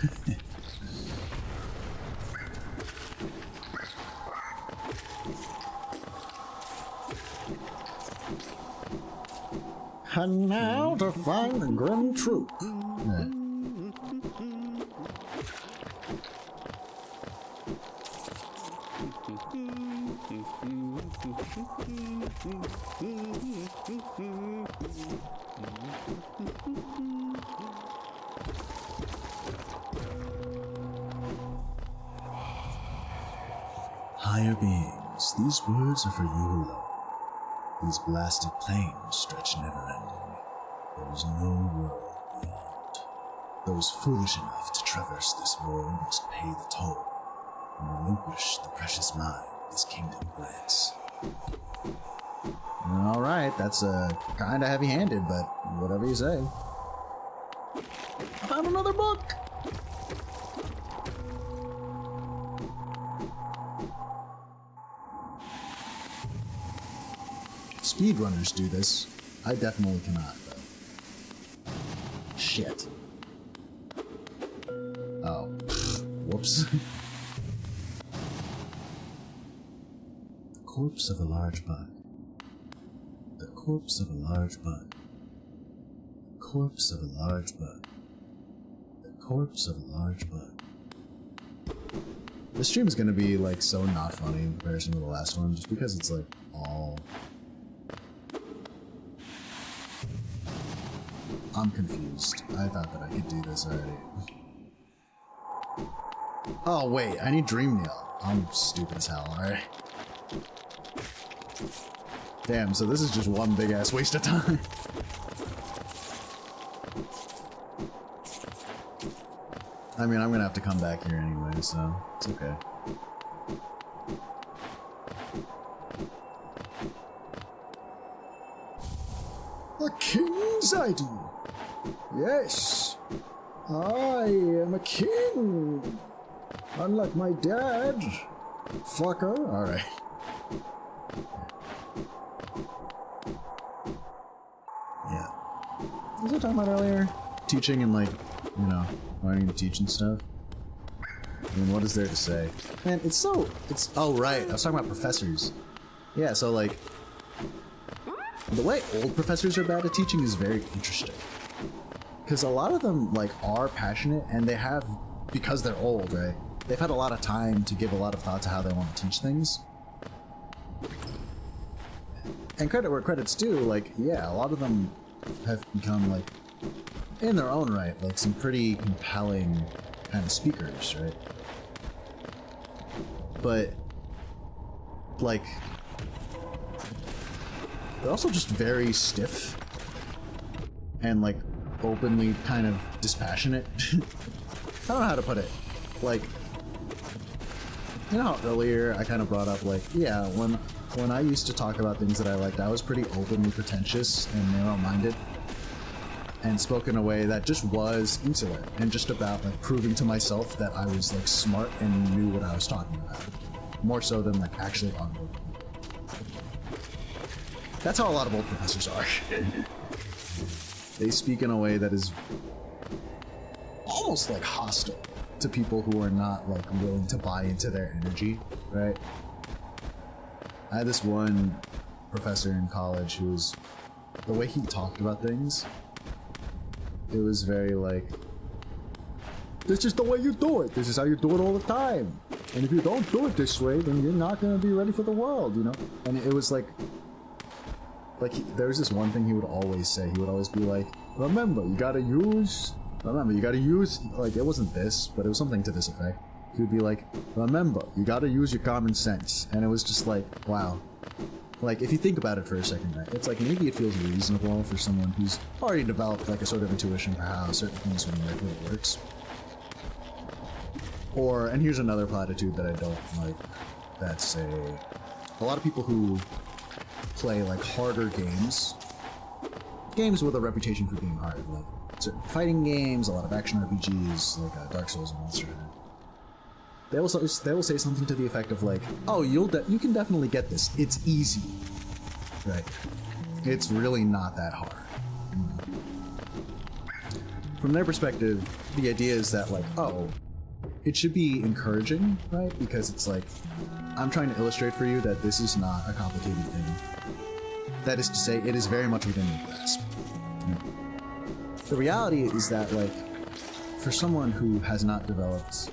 And now to find the grim truth. Yeah. Higher beings, these words are for you alone. These blasted plains stretch never-ending. There is no world beyond. Those foolish enough to traverse this world must pay the toll and relinquish the precious mind this kingdom grants. Alright, that's kinda heavy-handed, but whatever you say. I found another book! Speedrunners do this. I definitely cannot, though. Shit. Oh. Whoops. The corpse of a large bug. The corpse of a large bug. The corpse of a large bug. The corpse of a large bug. This stream is gonna be, like, so not funny in comparison to the last one, just because it's, like, all... I'm confused. I thought that I could do this already. Oh, wait, I need Dream Nail. I'm stupid as hell, alright? Damn, so this is just one big-ass waste of time. I mean, I'm gonna have to come back here anyway, so it's okay. The kings I do. Yes, I am a king. Unlike my dad. Fucker. Alright. Yeah. What was I talking about earlier? Teaching and, like, you know, learning to teach and stuff. I mean, what is there to say? Man, oh, right. I was talking about professors. Yeah, so, like, the way old professors are bad at teaching is very interesting. Because a lot of them, like, are passionate, and they have, because they're old, right? They've had a lot of time to give a lot of thought to how they want to teach things. And credit where credit's due, like, yeah, a lot of them have become, like, in their own right, like, some pretty compelling kind of speakers, right? But, like, they're also just very stiff and, like, openly kind of dispassionate. I don't know how to put it. Like, you know how earlier I kind of brought up, like, yeah, when I used to talk about things that I liked, I was pretty openly pretentious and narrow-minded and spoke in a way that just was insular and just about, like, proving to myself that I was, like, smart and knew what I was talking about. More so than, like, actually on board. That's how a lot of old professors are. They speak in a way that is almost, like, hostile to people who are not, like, willing to buy into their energy, right? I had this one professor in college who was, the way he talked about things, it was very like, this is the way you do it. This is how you do it all the time. And if you don't do it this way, then you're not going to be ready for the world, you know? And it was like there was this one thing he would always say. He would always be like, remember, you gotta use, like, it wasn't this, but it was something to this effect. He would be like, remember, you gotta use your common sense. And it was just like, wow. Like, if you think about it for a second, right, it's like maybe it feels reasonable for someone who's already developed, like, a sort of intuition for how certain things in life really works. Or, and here's another platitude that I don't like, that's a lot of people who play, like, harder games with a reputation for being hard, like certain fighting games, a lot of action RPGs, like Dark Souls and Monster Hunter. They will say something to the effect of, like, oh, you can definitely get this. It's easy, right? It's really not that hard. From their perspective, the idea is that, like, oh, it should be encouraging, right? Because it's like, I'm trying to illustrate for you that this is not a complicated thing. That is to say, it is very much within your grasp. The reality is that, like, for someone who has not developed,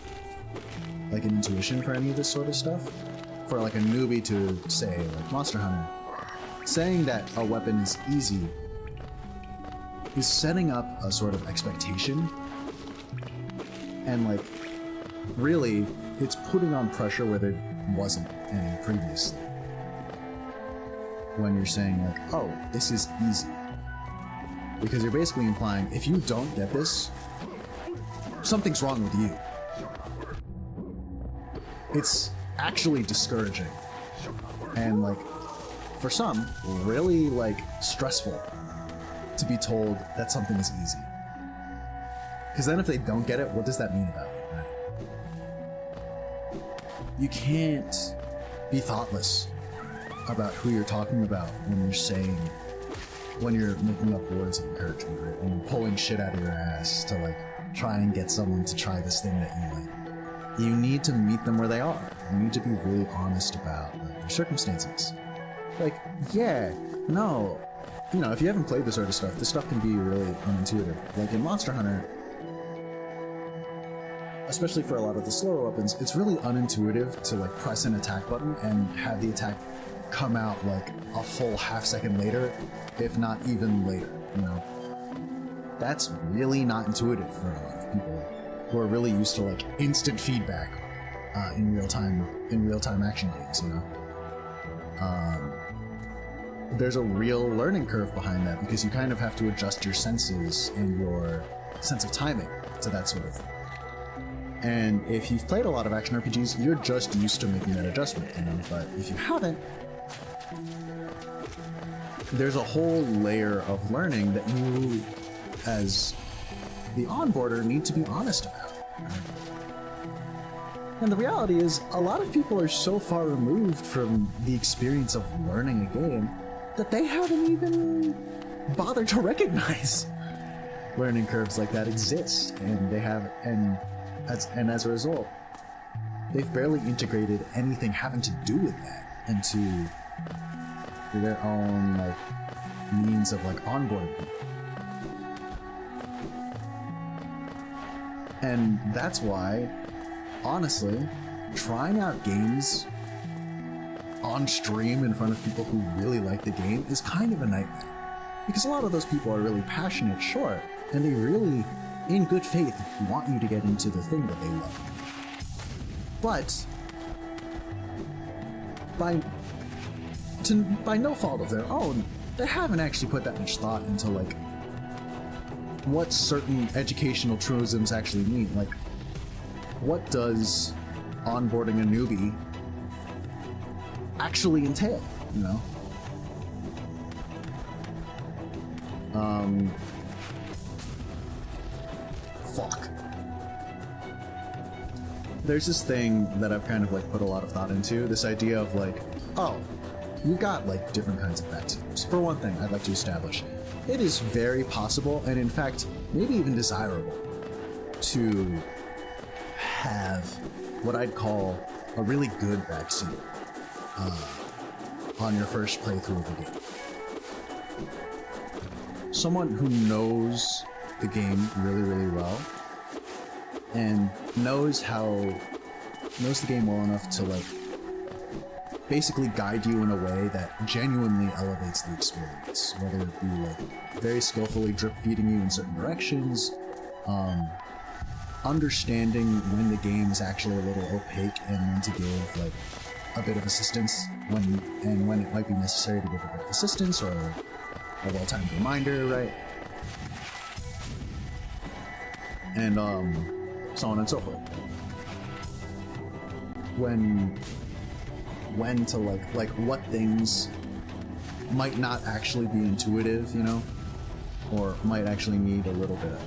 like, an intuition for any of this sort of stuff, for, like, a newbie to say, like, Monster Hunter, saying that a weapon is easy is setting up a sort of expectation, and, like, really, it's putting on pressure where there wasn't any previously. When you're saying, like, oh, this is easy. Because you're basically implying, if you don't get this, something's wrong with you. It's actually discouraging. And, like, for some, really, like, stressful to be told that something is easy. Because then if they don't get it, what does that mean about it, right? You can't be thoughtless about who you're talking about when you're making up words of encouragement, right? When you're pulling shit out of your ass to, like, try and get someone to try this thing that you like. You need to meet them where they are. You need to be really honest about, like, their circumstances. Like, yeah, no, you know, if you haven't played this sort of stuff, this stuff can be really unintuitive. Like in Monster Hunter, especially for a lot of the slower weapons, it's really unintuitive to, like, press an attack button and have the attack come out, like, a full half-second later, if not even later, you know? That's really not intuitive for a lot of people who are really used to, like, instant feedback in real-time action games, you know? There's a real learning curve behind that, because you kind of have to adjust your senses and your sense of timing to that sort of thing. And if you've played a lot of action RPGs, you're just used to making that adjustment, you know? But if you haven't, there's a whole layer of learning that you, as the onboarder, need to be honest about. And the reality is, a lot of people are so far removed from the experience of learning a game that they haven't even bothered to recognize learning curves like that exist, and as a result, they've barely integrated anything having to do with that into their own like means of like onboarding people. And that's why, honestly, trying out games on stream in front of people who really like the game is kind of a nightmare. Because a lot of those people are really passionate, sure, and they really, in good faith, want you to get into the thing that they love. But by no fault of their own, they haven't actually put that much thought into like what certain educational truisms actually mean. Like, what does onboarding a newbie actually entail, you know? Fuck. There's this thing that I've kind of like put a lot of thought into, this idea of like, oh, you've got like different kinds of backseaters. For one thing, I'd like to establish, it is very possible, and in fact, maybe even desirable, to have what I'd call a really good backseater on your first playthrough of the game. Someone who knows the game really, really well, and knows the game well enough to like basically guide you in a way that genuinely elevates the experience, whether it be like very skillfully drip feeding you in certain directions, understanding when the game is actually a little opaque and when to give like a bit of assistance when it might be necessary to give a bit of assistance or a well-timed reminder, right? And so on and so forth. When to like what things might not actually be intuitive, you know, or might actually need a little bit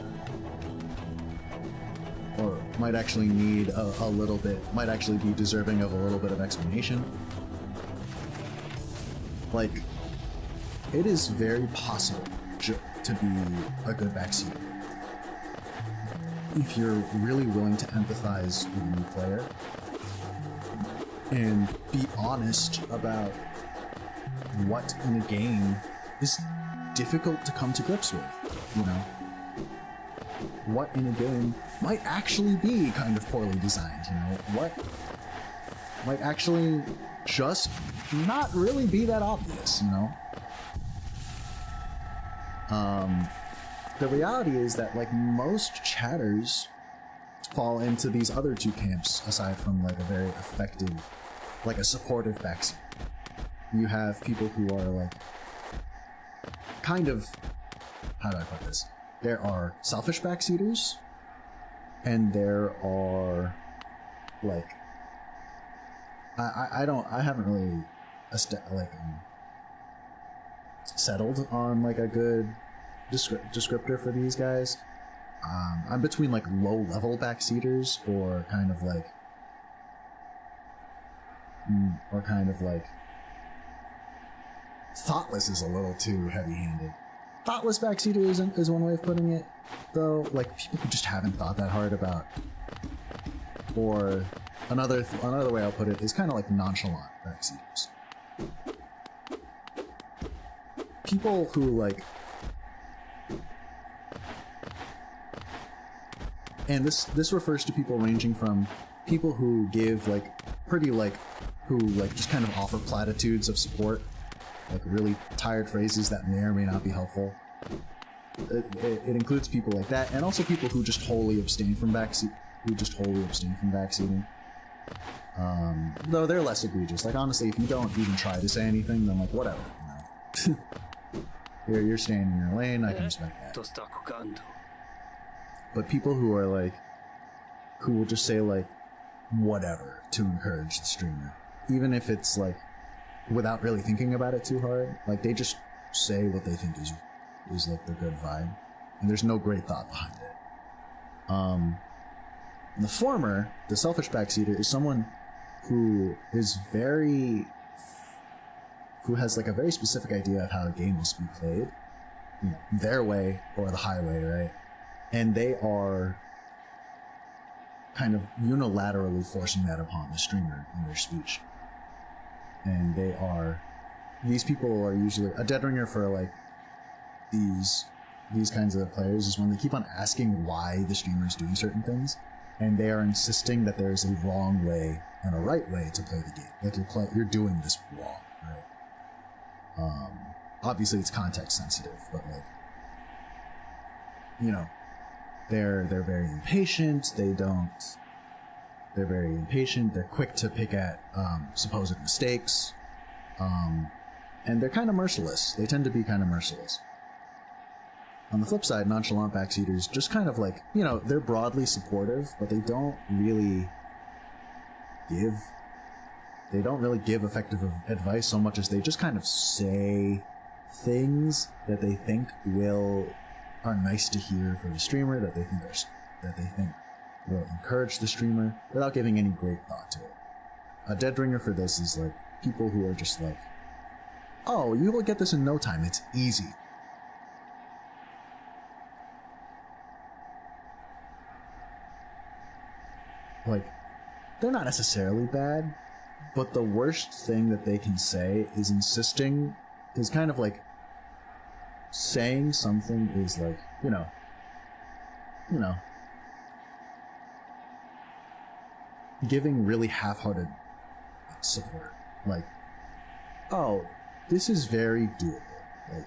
or might actually need a little bit, might actually be deserving of a little bit of explanation. Like, it is very possible to be a good backseater if you're really willing to empathize with the new player and be honest about what in a game is difficult to come to grips with, you know? What in a game might actually be kind of poorly designed, you know? What might actually just not really be that obvious, you know? The reality is that, like, most chatters fall into these other two camps, aside from, like, a very effective, like, a supportive backseat. You have people who are, like, kind of, how do I put this? There are selfish backseaters, and there are, like, I haven't really, settled on, like, a good descriptor for these guys. I'm between like low-level backseaters or kind of like thoughtless is a little too heavy-handed. Thoughtless backseater is one way of putting it, though. Like, people who just haven't thought that hard about. Or another way I'll put it is kind of like nonchalant backseaters. People who like. And this refers to people ranging from people who give like who just kind of offer platitudes of support, like really tired phrases that may or may not be helpful. It includes people like that, and also people who just wholly abstain from backseating. Though they're less egregious. Like, honestly, if you don't even try to say anything, then like whatever, you know. You're staying in your lane. I can respect that. But people who are like, who will just say like, whatever to encourage the streamer, even if it's like, without really thinking about it too hard, like they just say what they think is like the good vibe, and there's no great thought behind it. The former, the selfish backseater, is someone who has like a very specific idea of how a game must be played, you know, their way or the highway, right? And they are kind of unilaterally forcing that upon the streamer in their speech. And these people are usually a dead ringer for like these kinds of players is when they keep on asking why the streamer is doing certain things, and they are insisting that there is a wrong way and a right way to play the game. Like you're doing this wrong, right? Obviously it's context sensitive, but like, you know, they're very impatient. They're very impatient. They're quick to pick at supposed mistakes, and they're kind of merciless. They tend to be kind of merciless. On the flip side, nonchalant backseaters just kind of like, you know, they're broadly supportive, but they don't really give effective advice so much as they just kind of say things that they think are nice to hear for the streamer, that they think will encourage the streamer without giving any great thought to it. A dead ringer for this is like people who are just like, oh, you will get this in no time, it's easy. Like, they're not necessarily bad, but the worst thing that they can say is kind of like saying something is like, you know, giving really half-hearted support. Like, oh, this is very doable. Like,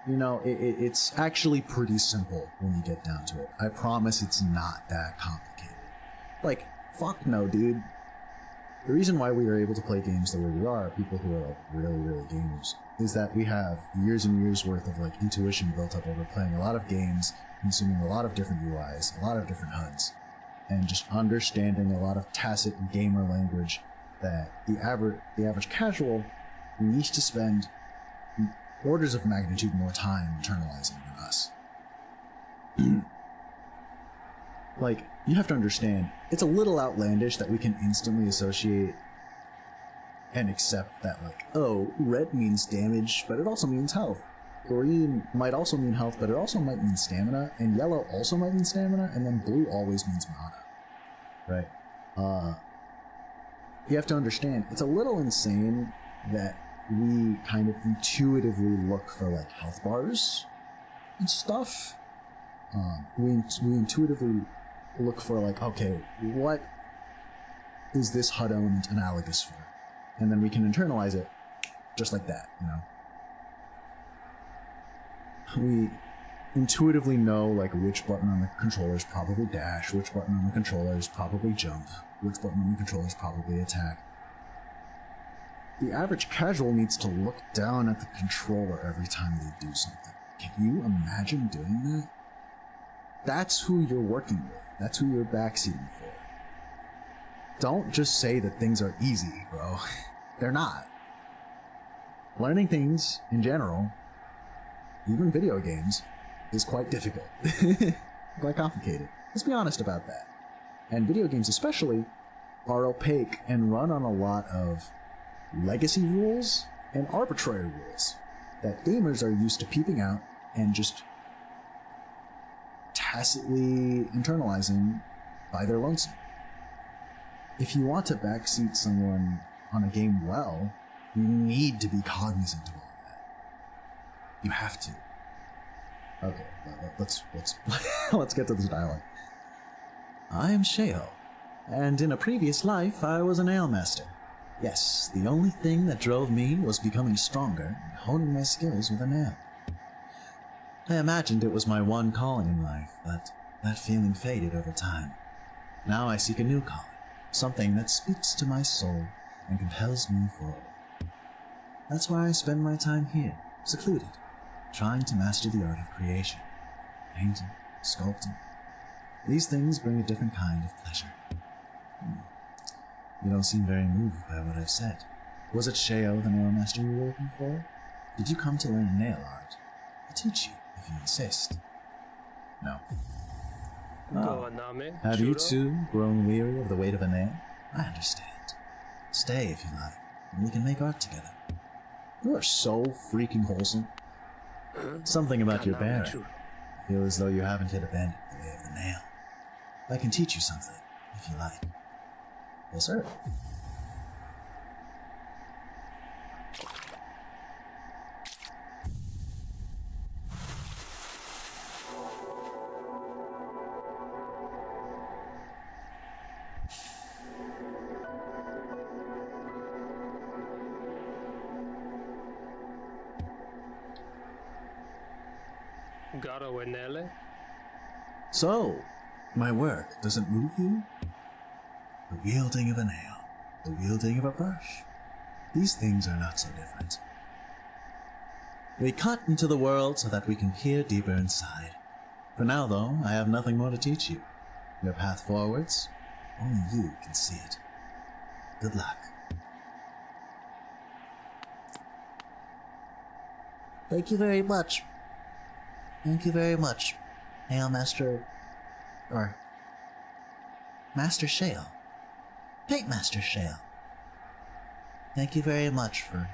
you know, it's actually pretty simple when you get down to it. I promise it's not that complicated. Like, fuck no, dude. The reason why we are able to play games the way we are, people who are like really, really gamers, is that we have years and years worth of like intuition built up over playing a lot of games, consuming a lot of different UIs, a lot of different HUDs, and just understanding a lot of tacit gamer language that the average casual needs to spend orders of magnitude more time internalizing than us. Like, you have to understand, it's a little outlandish that we can instantly associate and accept that, like, oh, red means damage, but it also means health. Green might also mean health, but it also might mean stamina, and yellow also might mean stamina, and then blue always means mana. Right? You have to understand, it's a little insane that we kind of intuitively look for, like, health bars and stuff. We intuitively look for, like, okay, what is this HUD element analogous for? And then we can internalize it just like that, you know? We intuitively know, like, which button on the controller is probably dash, which button on the controller is probably jump, which button on the controller is probably attack. The average casual needs to look down at the controller every time they do something. Can you imagine doing that? That's who you're working with. That's who you're backseating for. Don't just say that things are easy, bro. They're not. Learning things, in general, even video games, is quite difficult. Quite complicated. Let's be honest about that. And video games especially are opaque and run on a lot of legacy rules and arbitrary rules that gamers are used to peeping out and just tacitly internalizing by their lonesome. If you want to backseat someone on a game well, you need to be cognizant of all that. You have to. Okay, let's let's get to this dialogue. I am Sheo, and in a previous life I was an alemaster. Yes, the only thing that drove me was becoming stronger and honing my skills with a nail. I imagined it was my one calling in life, but that feeling faded over time. Now I seek a new calling, something that speaks to my soul and compels me forward. That's why I spend my time here, secluded, trying to master the art of creation. Painting, sculpting. These things bring a different kind of pleasure. You don't seem very moved by what I've said. Was it Sheo, the nail master you were looking for? Did you come to learn nail art? I'll teach you, if you insist. No. Oh. Have you too grown weary of the weight of a nail? I understand. Stay if you like, and we can make art together. You are so freaking wholesome. Something about your bearing. I feel as though you haven't yet abandoned the way of the nail. I can teach you something, if you like. Yes, sir. So, my work doesn't move you? The wielding of a nail, the wielding of a brush. These things are not so different. We cut into the world so that we can peer deeper inside. For now, though, I have nothing more to teach you. Your path forwards, only you can see it. Good luck. Thank you very much. Thank you very much, Nail Master... or... Master Shale. Paint Master Shale. Thank you very much for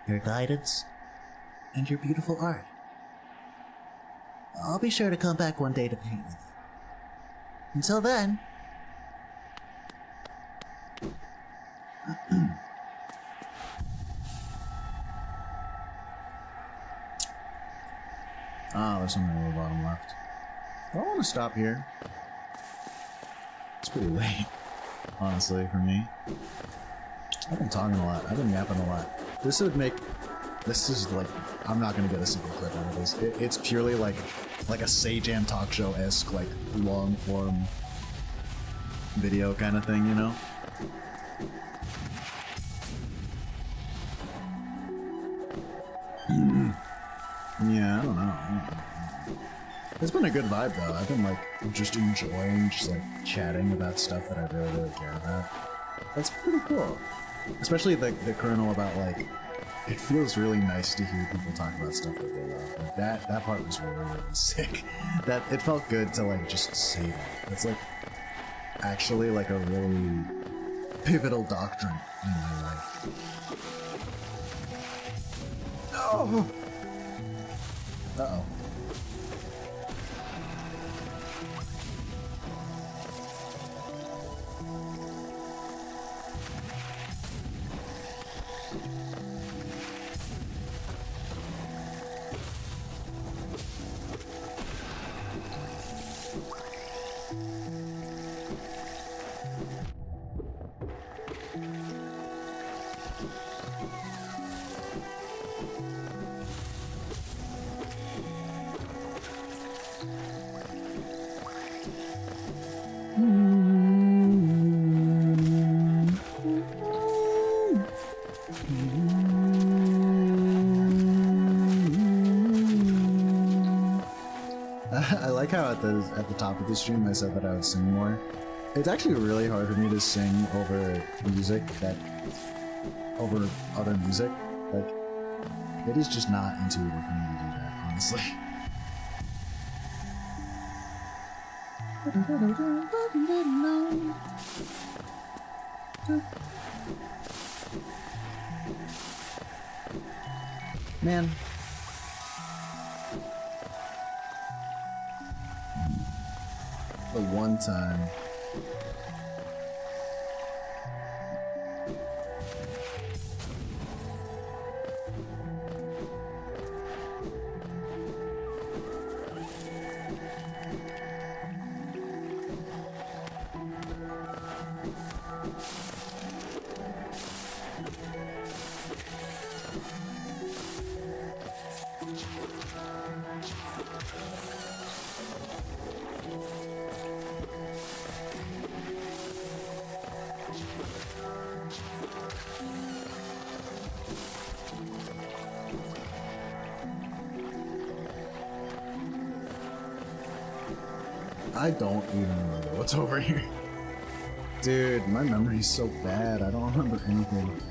your guidance and your beautiful art. I'll be sure to come back one day to paint with you. Until then... Ah, there's something on the bottom left. I don't want to stop here. It's pretty late, honestly, for me. I've been talking a lot. I've been yapping a lot. This would make... This is like... I'm not going to get a single clip out of this. It's purely like a Say Jam talk show-esque, like, long-form video kind of thing, you know? Yeah, I don't know. It's been a good vibe though. I've been like just enjoying just like chatting about stuff that I really care about. That's pretty cool. Especially the kernel about like it feels really nice to hear people talk about stuff that they love. Like that part was really sick. That it felt good to like just say that. It's like actually like a really pivotal doctrine in my life. Oh. Uh-oh. I like how at the top of the stream I said that I would sing more. It's actually really hard for me to sing over music over other music. Like, it is just not intuitive for me to do that, honestly. Man. The one time. I don't even remember what's over here. Dude, my memory's so bad. I don't remember anything.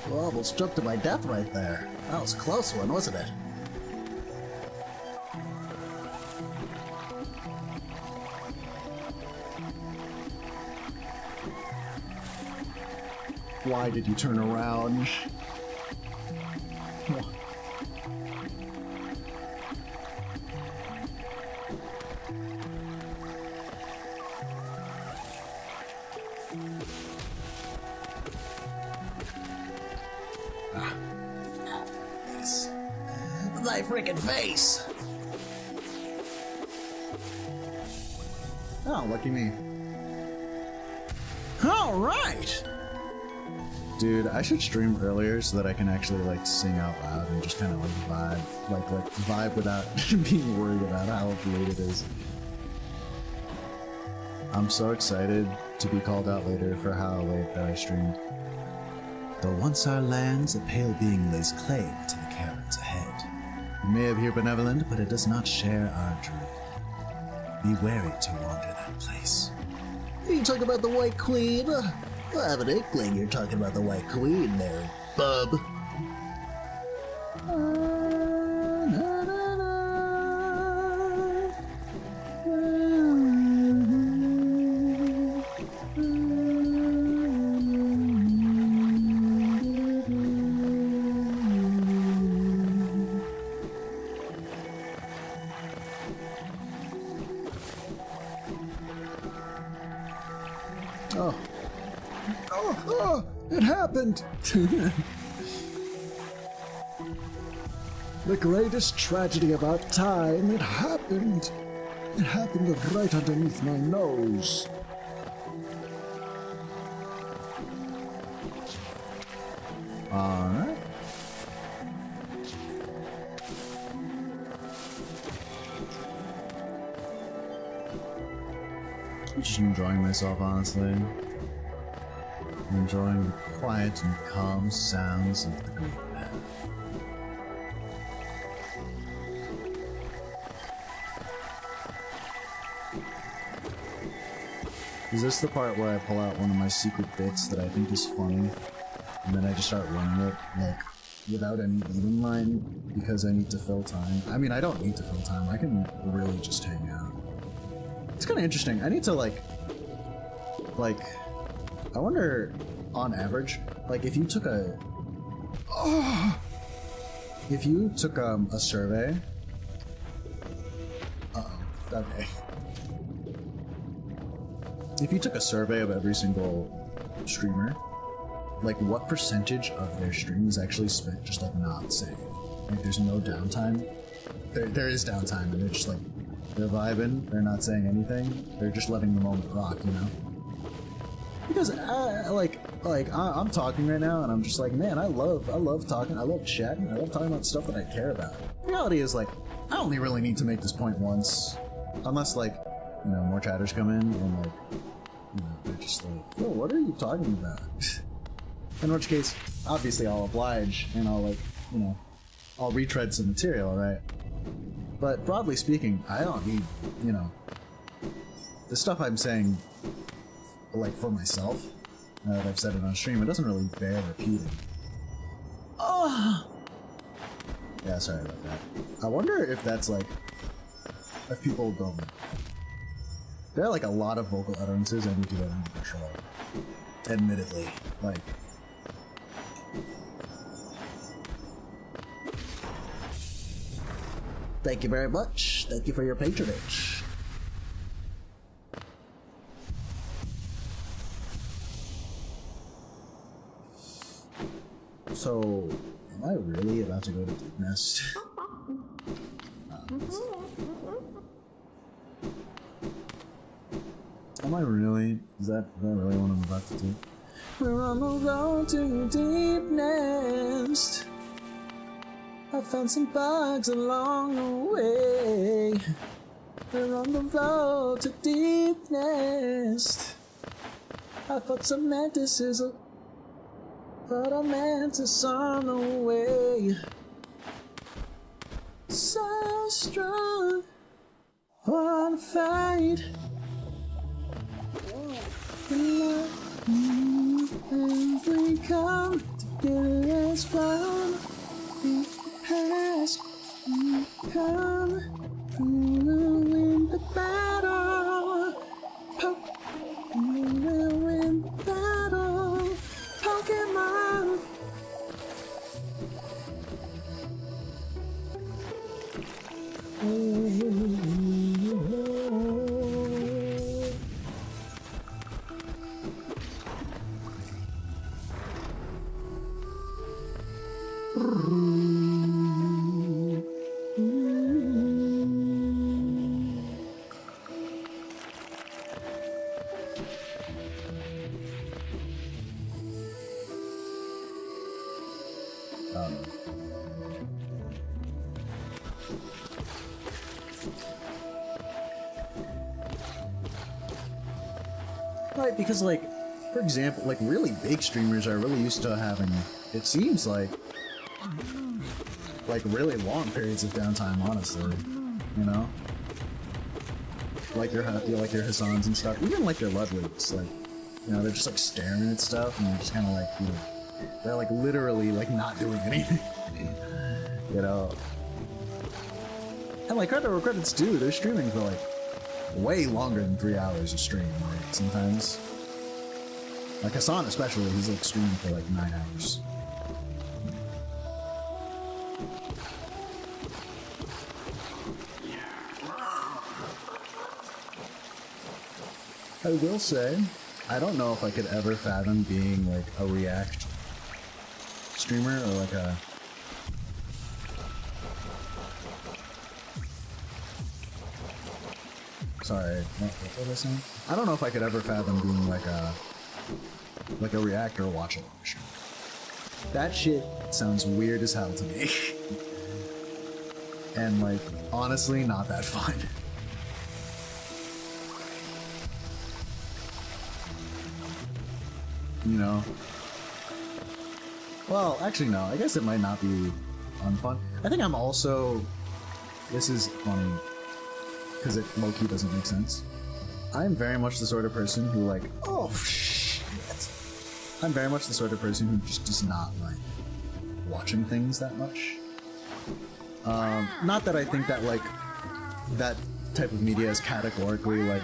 You almost choked to my death right there. That was a close one, wasn't it? Why did you turn around? My freaking face! Oh, lucky me. Alright! Dude, I should stream earlier so that I can actually like sing out loud and just kind of like vibe without being worried about how late it is. I'm so excited to be called out later for how late that I streamed. Though once our lands, a pale being lays claim to the caverns ahead. It may appear benevolent, but it does not share our dread. Be wary to wander that place. You talking about the White Queen? I have an inkling you're talking about the White Queen there, bub. Oh, it happened! The greatest tragedy about time, it happened! It happened right underneath my nose. Alright. I'm just enjoying myself, honestly. I'm enjoying the quiet and calm sounds of the great path. Is this the part where I pull out one of my secret bits that I think is funny, and then I just start running it, like, without any leading line, because I need to fill time? I mean, I don't need to fill time, I can really just hang out. It's kind of interesting. I need to, like, I wonder, on average, like, if you took a... if you took, a survey... Uh-oh. Okay. If you took a survey of every single streamer, like, what percentage of their stream is actually spent just, like, not saying? Like, there's no downtime? There is downtime, and they're just, like, they're vibing, they're not saying anything, they're just letting the moment rock, you know? Because, I'm talking right now, and I'm just like, man, I love talking, I love chatting, I love talking about stuff that I care about. The reality is, like, I only really need to make this point once, unless, like, you know, more chatters come in, and, like, you know, they're just like, yo, what are you talking about? In which case, obviously I'll oblige, and I'll, like, you know, I'll retread some material, right? But broadly speaking, I don't need, you know, the stuff I'm saying, like, for myself, now that I've said it on stream, it doesn't really bear repeating. Oh! Yeah, sorry about that. I wonder if that's, like, if people don't... There are, like, a lot of vocal utterances I need to get under control. Admittedly. Like... Thank you very much. Thank you for your patronage. So, am I really about to go to Deep Nest? Am I really? Is that really what I'm about to do? We're on the road to Deep Nest. I found some bugs along the way. We're on the road to Deep Nest. I fought some mantises, but a mantis on the way. So strong, wanna fight. And we come it as far has come through in the battle. You will win the battle, Pokemon. Right, because like, for example, like really big streamers are really used to having, it seems like really long periods of downtime, honestly, you know? Like your Hassans and stuff, even like their Ludwigs, like, you know, they're just like staring at stuff and they're just kind of like, you know, they're like literally like not doing anything, you know? And like credit where credit's due, they're streaming for like way longer than 3 hours of stream, right? Sometimes. Like Hassan especially, he's like streaming for like 9 hours. I will say, I don't know if I could ever fathom being like a React streamer or like a... Sorry, what was I saying? I don't know if I could ever fathom being like a React or a watch along streamer. That shit sounds weird as hell to me. And like, honestly, not that fun. You know? Well, actually no, I guess it might not be unfun. I think I'm also... This is funny, because it low-key doesn't make sense. I'm very much the sort of person who like, oh shit. I'm very much the sort of person who just does not like watching things that much. Not that I think that like, that type of media is categorically like,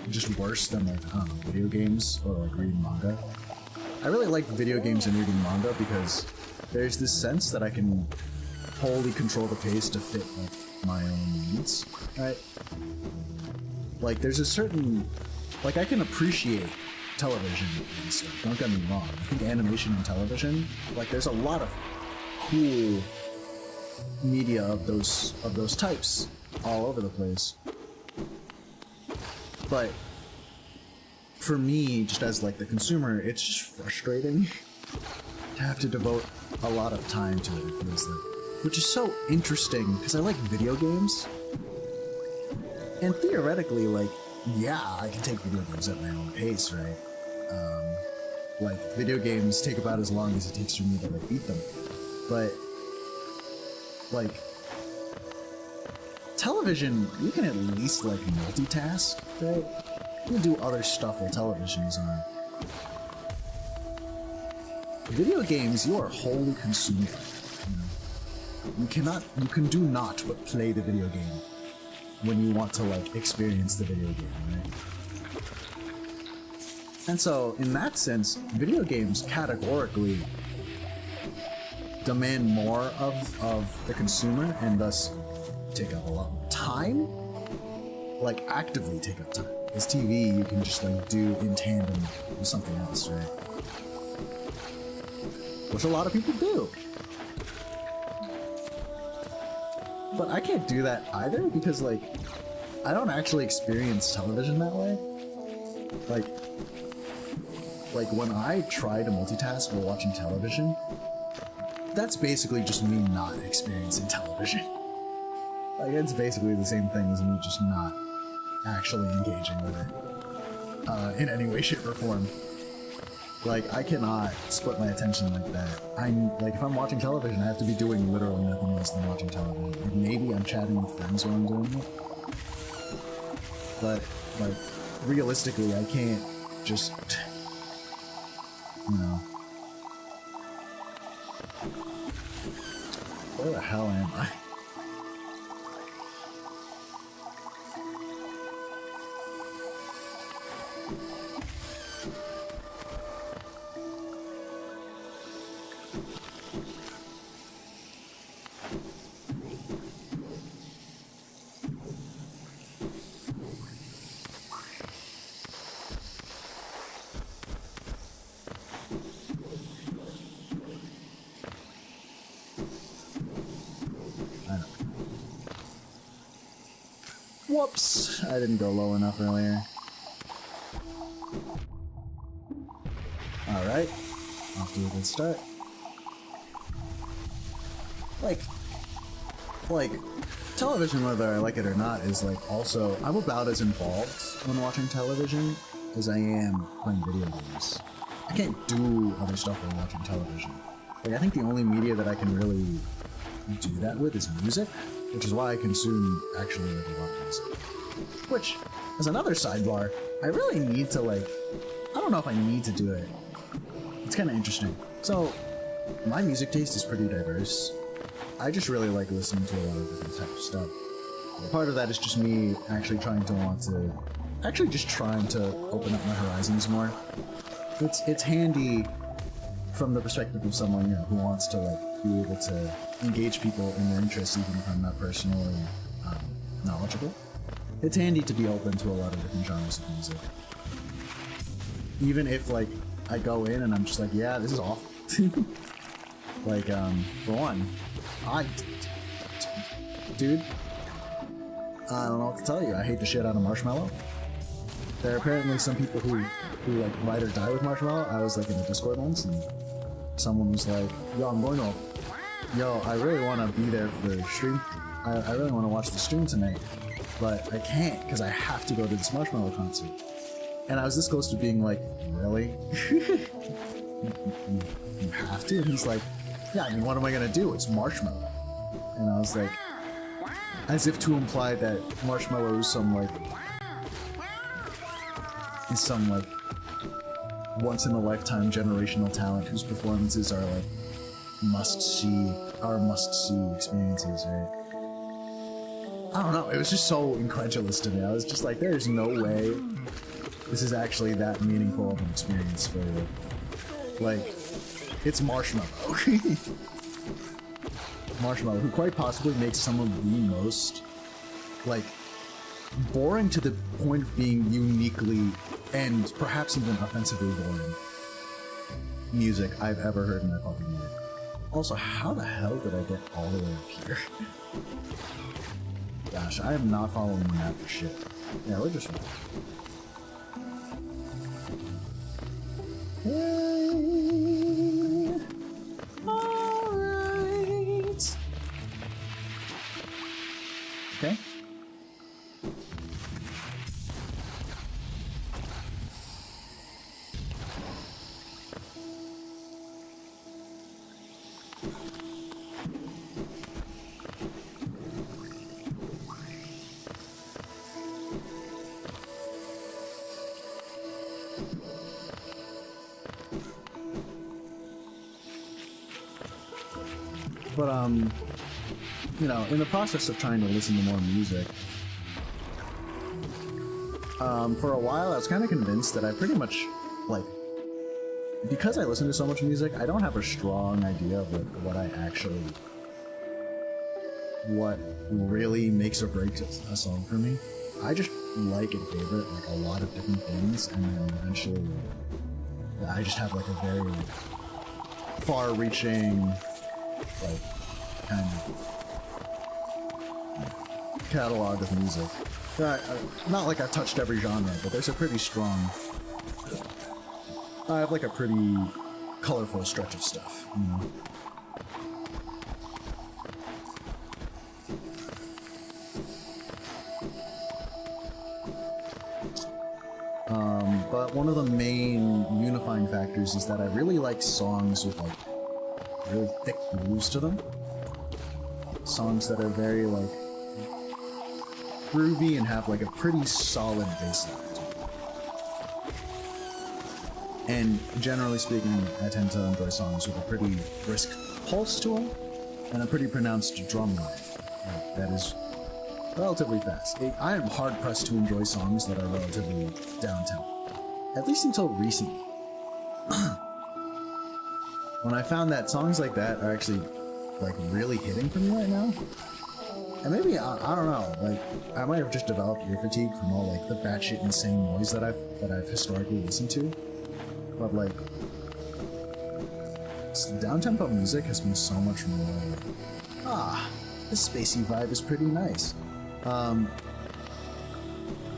just worse than like, I don't know, video games or like reading manga. I really like video games and reading manga because there's this sense that I can wholly control the pace to fit like my own needs, right? Like there's a certain, like I can appreciate television and stuff, don't get me wrong. I think animation and television, like there's a lot of cool media of those types all over the place. But for me, just as like the consumer, it's just frustrating to have to devote a lot of time to it, it feels like. Which is so interesting, because I like video games. And theoretically, like, yeah, I can take video games at my own pace, right? Like, video games take about as long as it takes for me to like, beat them. But, like, television, you can at least like multitask, right? You can do other stuff while television is on. Video games, you are wholly consumed. You can do not but play the video game when you want to like experience the video game, right? And so, in that sense, video games categorically demand more of the consumer and thus take up a lot more time. Like, actively take up time. As TV, you can just like do in tandem with something else, right? Which a lot of people do. But I can't do that either because, like, I don't actually experience television that way. Like when I try to multitask while watching television, that's basically just me not experiencing television. Like, it's basically the same thing as me just not actually engaging with it in any way, shape, or form. Like, I cannot split my attention like that. Like, if I'm watching television, I have to be doing literally nothing else than watching television. Like, maybe I'm chatting with friends while I'm doing it. But, like, realistically, I can't just, you know, Where the hell am I? Whoops! I didn't go low enough earlier. Alright. Off to a good start. Like, television, whether I like it or not, is like also, I'm about as involved when watching television as I am playing video games. I can't do other stuff while watching television. Like, I think the only media that I can really do that with is music, which is why I consume actually like a lot of music. Which, as another sidebar, I really need to like, I don't know if I need to do it. It's kind of interesting. So, my music taste is pretty diverse. I just really like listening to a lot of different types of stuff. Part of that is just me actually trying to open up my horizons more. It's handy from the perspective of someone, you know, who wants to like be able to engage people in their interests, even if I'm not personally knowledgeable. It's handy to be open to a lot of different genres of music. Even if like I go in and I'm just like, yeah, this is awful. Like, for one, dude, I don't know what to tell you. I hate the shit out of Marshmallow. There are apparently some people who like ride or die with Marshmallow. I was like in a Discord once, and someone was like, yo, I really want to be there for the stream. I really want to watch the stream tonight, but I can't because I have to go to this Marshmallow concert. And I was this close to being like, really? you have to? And he's like, yeah, I mean, what am I gonna do? It's Marshmallow. And I was like, as if to imply that Marshmallow is some like once in a lifetime generational talent whose performances are like must see experiences, right? I don't know, it was just so incredulous to me. I was just like, there's no way this is actually that meaningful of an experience for you. Like, it's Marshmallow. Marshmallow, who quite possibly makes some of the most, like, boring to the point of being uniquely and perhaps even offensively boring music I've ever heard in my fucking life. Also, how the hell did I get all the way up here? Gosh, I am not following the map for shit. Yeah, we're just fine. Alright. Okay. But, you know, in the process of trying to listen to more music, for a while I was kind of convinced that I pretty much, like, because I listen to so much music, I don't have a strong idea of, like, what really makes or breaks a song for me. I just like and favorite, like, a lot of different things, and then eventually, like, I just have, like, a very far-reaching, like, kind of catalog of music. Not like I've touched every genre, but there's a pretty strong... I have like a pretty colorful stretch of stuff, you know? But one of the main unifying factors is that I really like songs with like really thick grooves to them. Songs that are very like groovy and have like a pretty solid bass line to them. And generally speaking, I tend to enjoy songs with a pretty brisk pulse to them. and a pretty pronounced drum line. Like, that is relatively fast. I am hard pressed to enjoy songs that are relatively down-tempo, at least until recently. When I found that songs like that are actually like really hitting for me right now, and maybe I don't know, like I might have just developed ear fatigue from all like the batshit insane noise that I've historically listened to, but like down-tempo music has been so much more like, this spacey vibe is pretty nice. And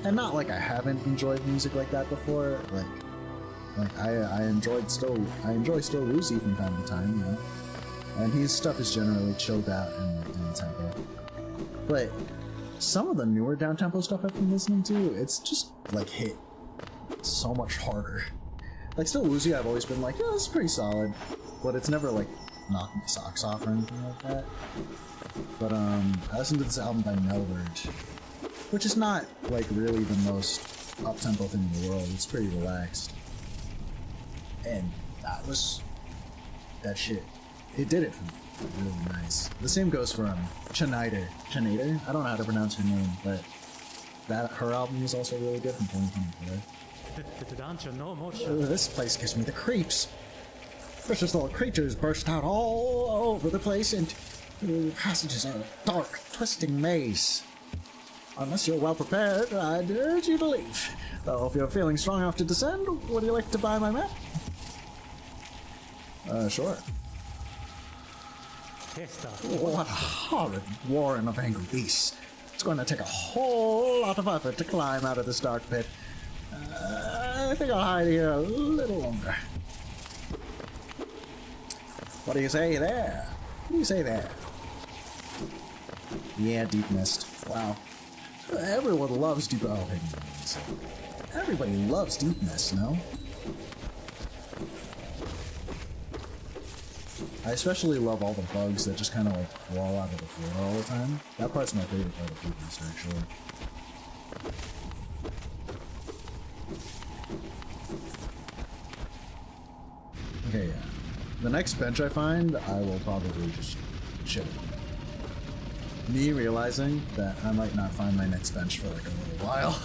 not like I haven't enjoyed music like that before. Like I enjoy Still Woozy from time to time, you know, and his stuff is generally chilled out in tempo. But some of the newer down-tempo stuff I've been listening to, it's just like hit so much harder. Like Still Woozy, I've always been like, yeah, this is pretty solid, but it's never like knocked my socks off or anything like that. But I listened to this album by Melbert, which is not like really the most up-tempo thing in the world. It's pretty relaxed, and that shit. It did it for me. Really nice. The same goes for Chanader. Chanader? I don't know how to pronounce her name, but her album is also really good from 2024. This place gives me the creeps. Precious little creatures burst out all over the place, and the passages are a dark, twisting maze. Unless you're well prepared, I'd urge you to leave. Though if you're feeling strong enough to descend, would you like to buy my map? Sure. What a horrid warren of angry beasts. It's going to take a whole lot of effort to climb out of this dark pit. I think I'll hide here a little longer. What do you say there? What do you say there? Yeah, Deep Mist. Wow. Everyone loves Deep... Oh, Hidden Mist. Everybody loves Deep Mist, no? I especially love all the bugs that just kind of like crawl out of the floor all the time. That part's my favorite part of Deep Mist, actually. Okay, yeah. The next bench I find, I will probably just chill. Me realizing that I might not find my next bench for like a little while.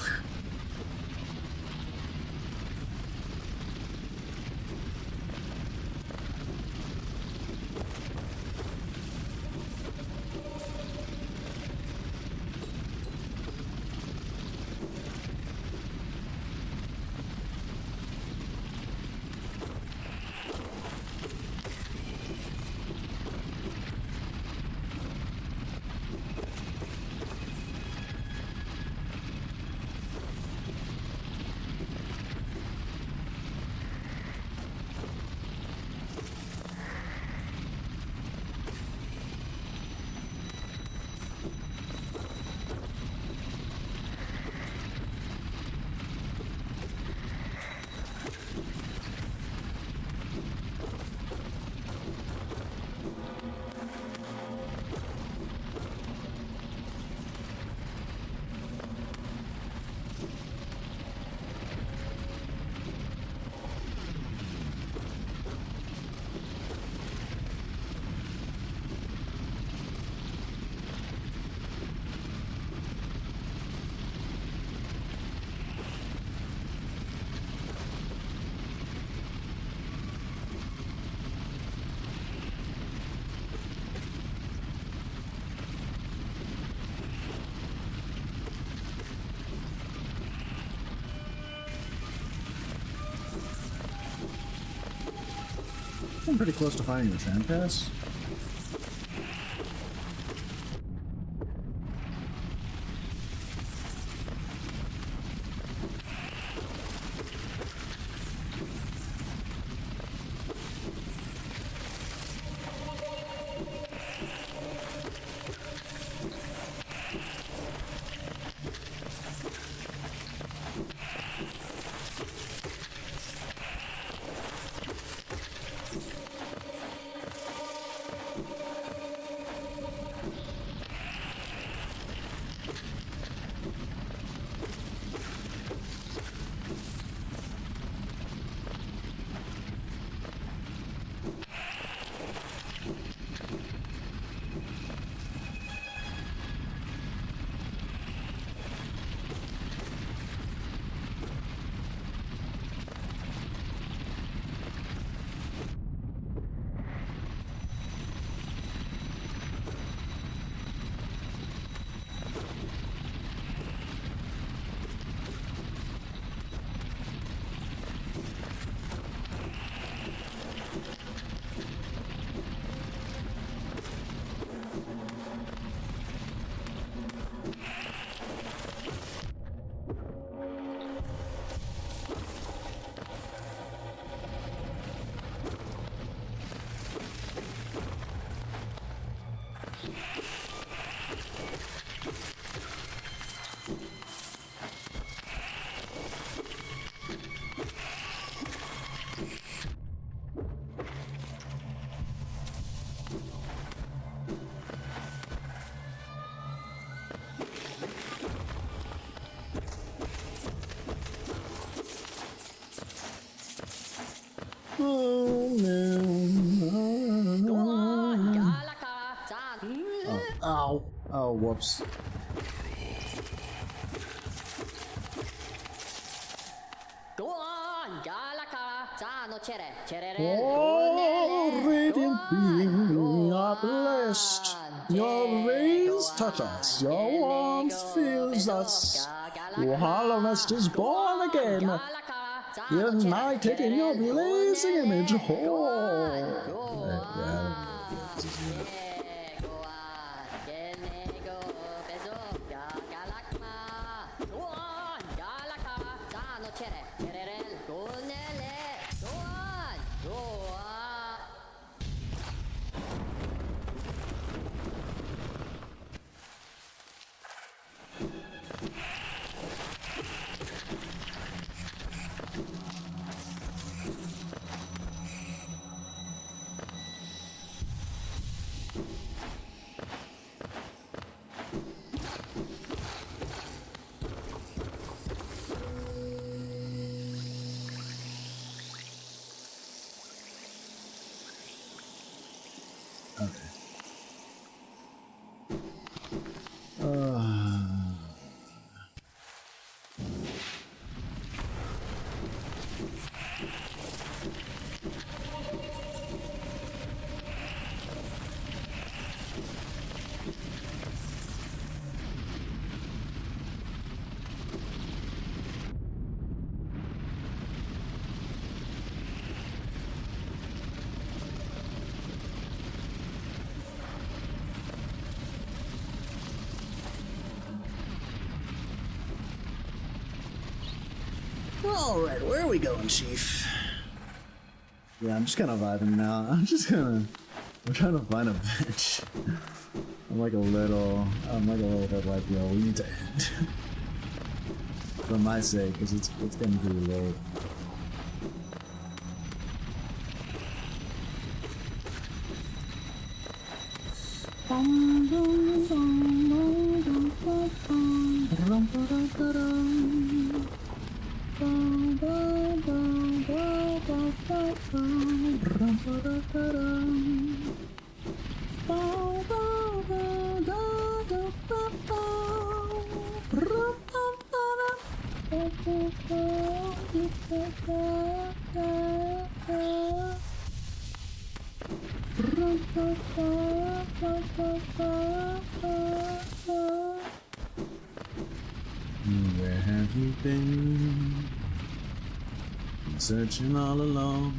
I'm pretty close to finding the tram pass. Oh no. Oh, ow. Oh, whoops. Oh, radiant being, we are blessed. Your rays touch us, your warmth fills us. Your hollowness is born again. United in your blazing image. Alright, where are we going, Chief? Yeah, I'm just kind of vibing now. I'm trying to find a bench. I'm like a little bit like, yo, we need to end. For my sake, because it's getting pretty late. Where have you been? Been searching all alone.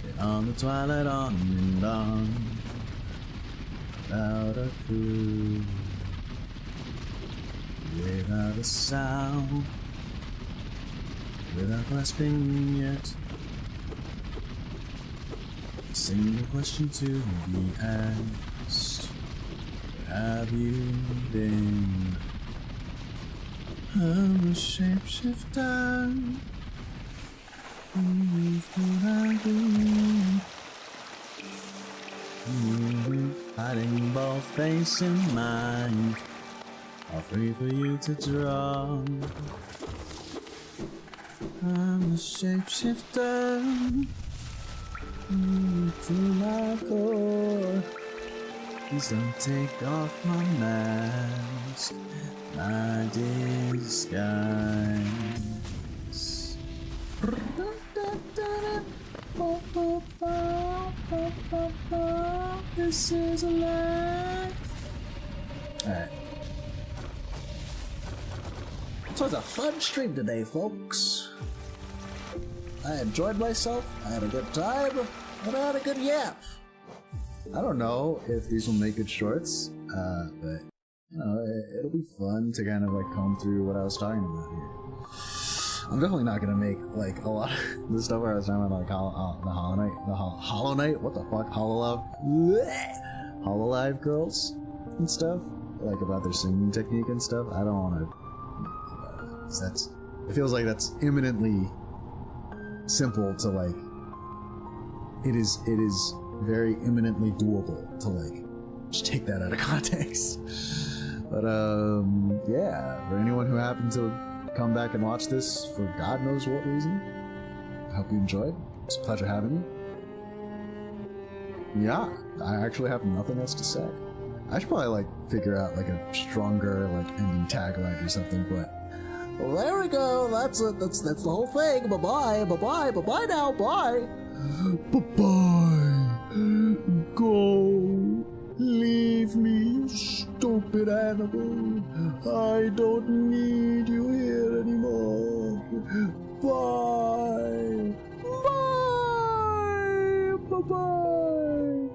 Been on the twilight on and on. Without a clue. Without a sound. Without grasping yet. A single question to be asked. Where have you been? I'm a shapeshifter. Hiding both face and mind, all free for you to draw. I'm a shapeshifter. To my core. Please don't take off my mask, my disguise. This is a lie. Alright. It was a fun stream today, folks. I enjoyed myself, I had a good time, and I had a good yap. I don't know if these will make good shorts, but you know, it'll be fun to kind of like comb through what I was talking about here. I'm definitely not gonna make like a lot of the stuff where I was talking about like Hollow Knight, what the fuck, Hololive girls and stuff, like about their singing technique and stuff. I don't want to. It feels like that's imminently simple to like. It is very imminently doable to like just take that out of context. But yeah, for anyone who happened to come back and watch this for God knows what reason, hope you enjoyed. It's a pleasure having you. Yeah, I actually have nothing else to say. I should probably like figure out like a stronger like ending tagline or something, but Well, there we go. That's it. That's the whole thing. Bye-bye. Bye-bye. Bye-bye now. Bye. Bye-bye. Go. Leave me, you stupid animal. I don't need you here anymore. Bye. Bye. Bye-bye.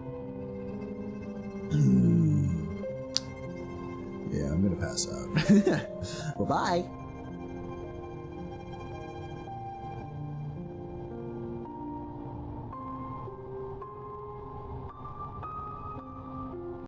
yeah, I'm gonna pass out. Bye-bye.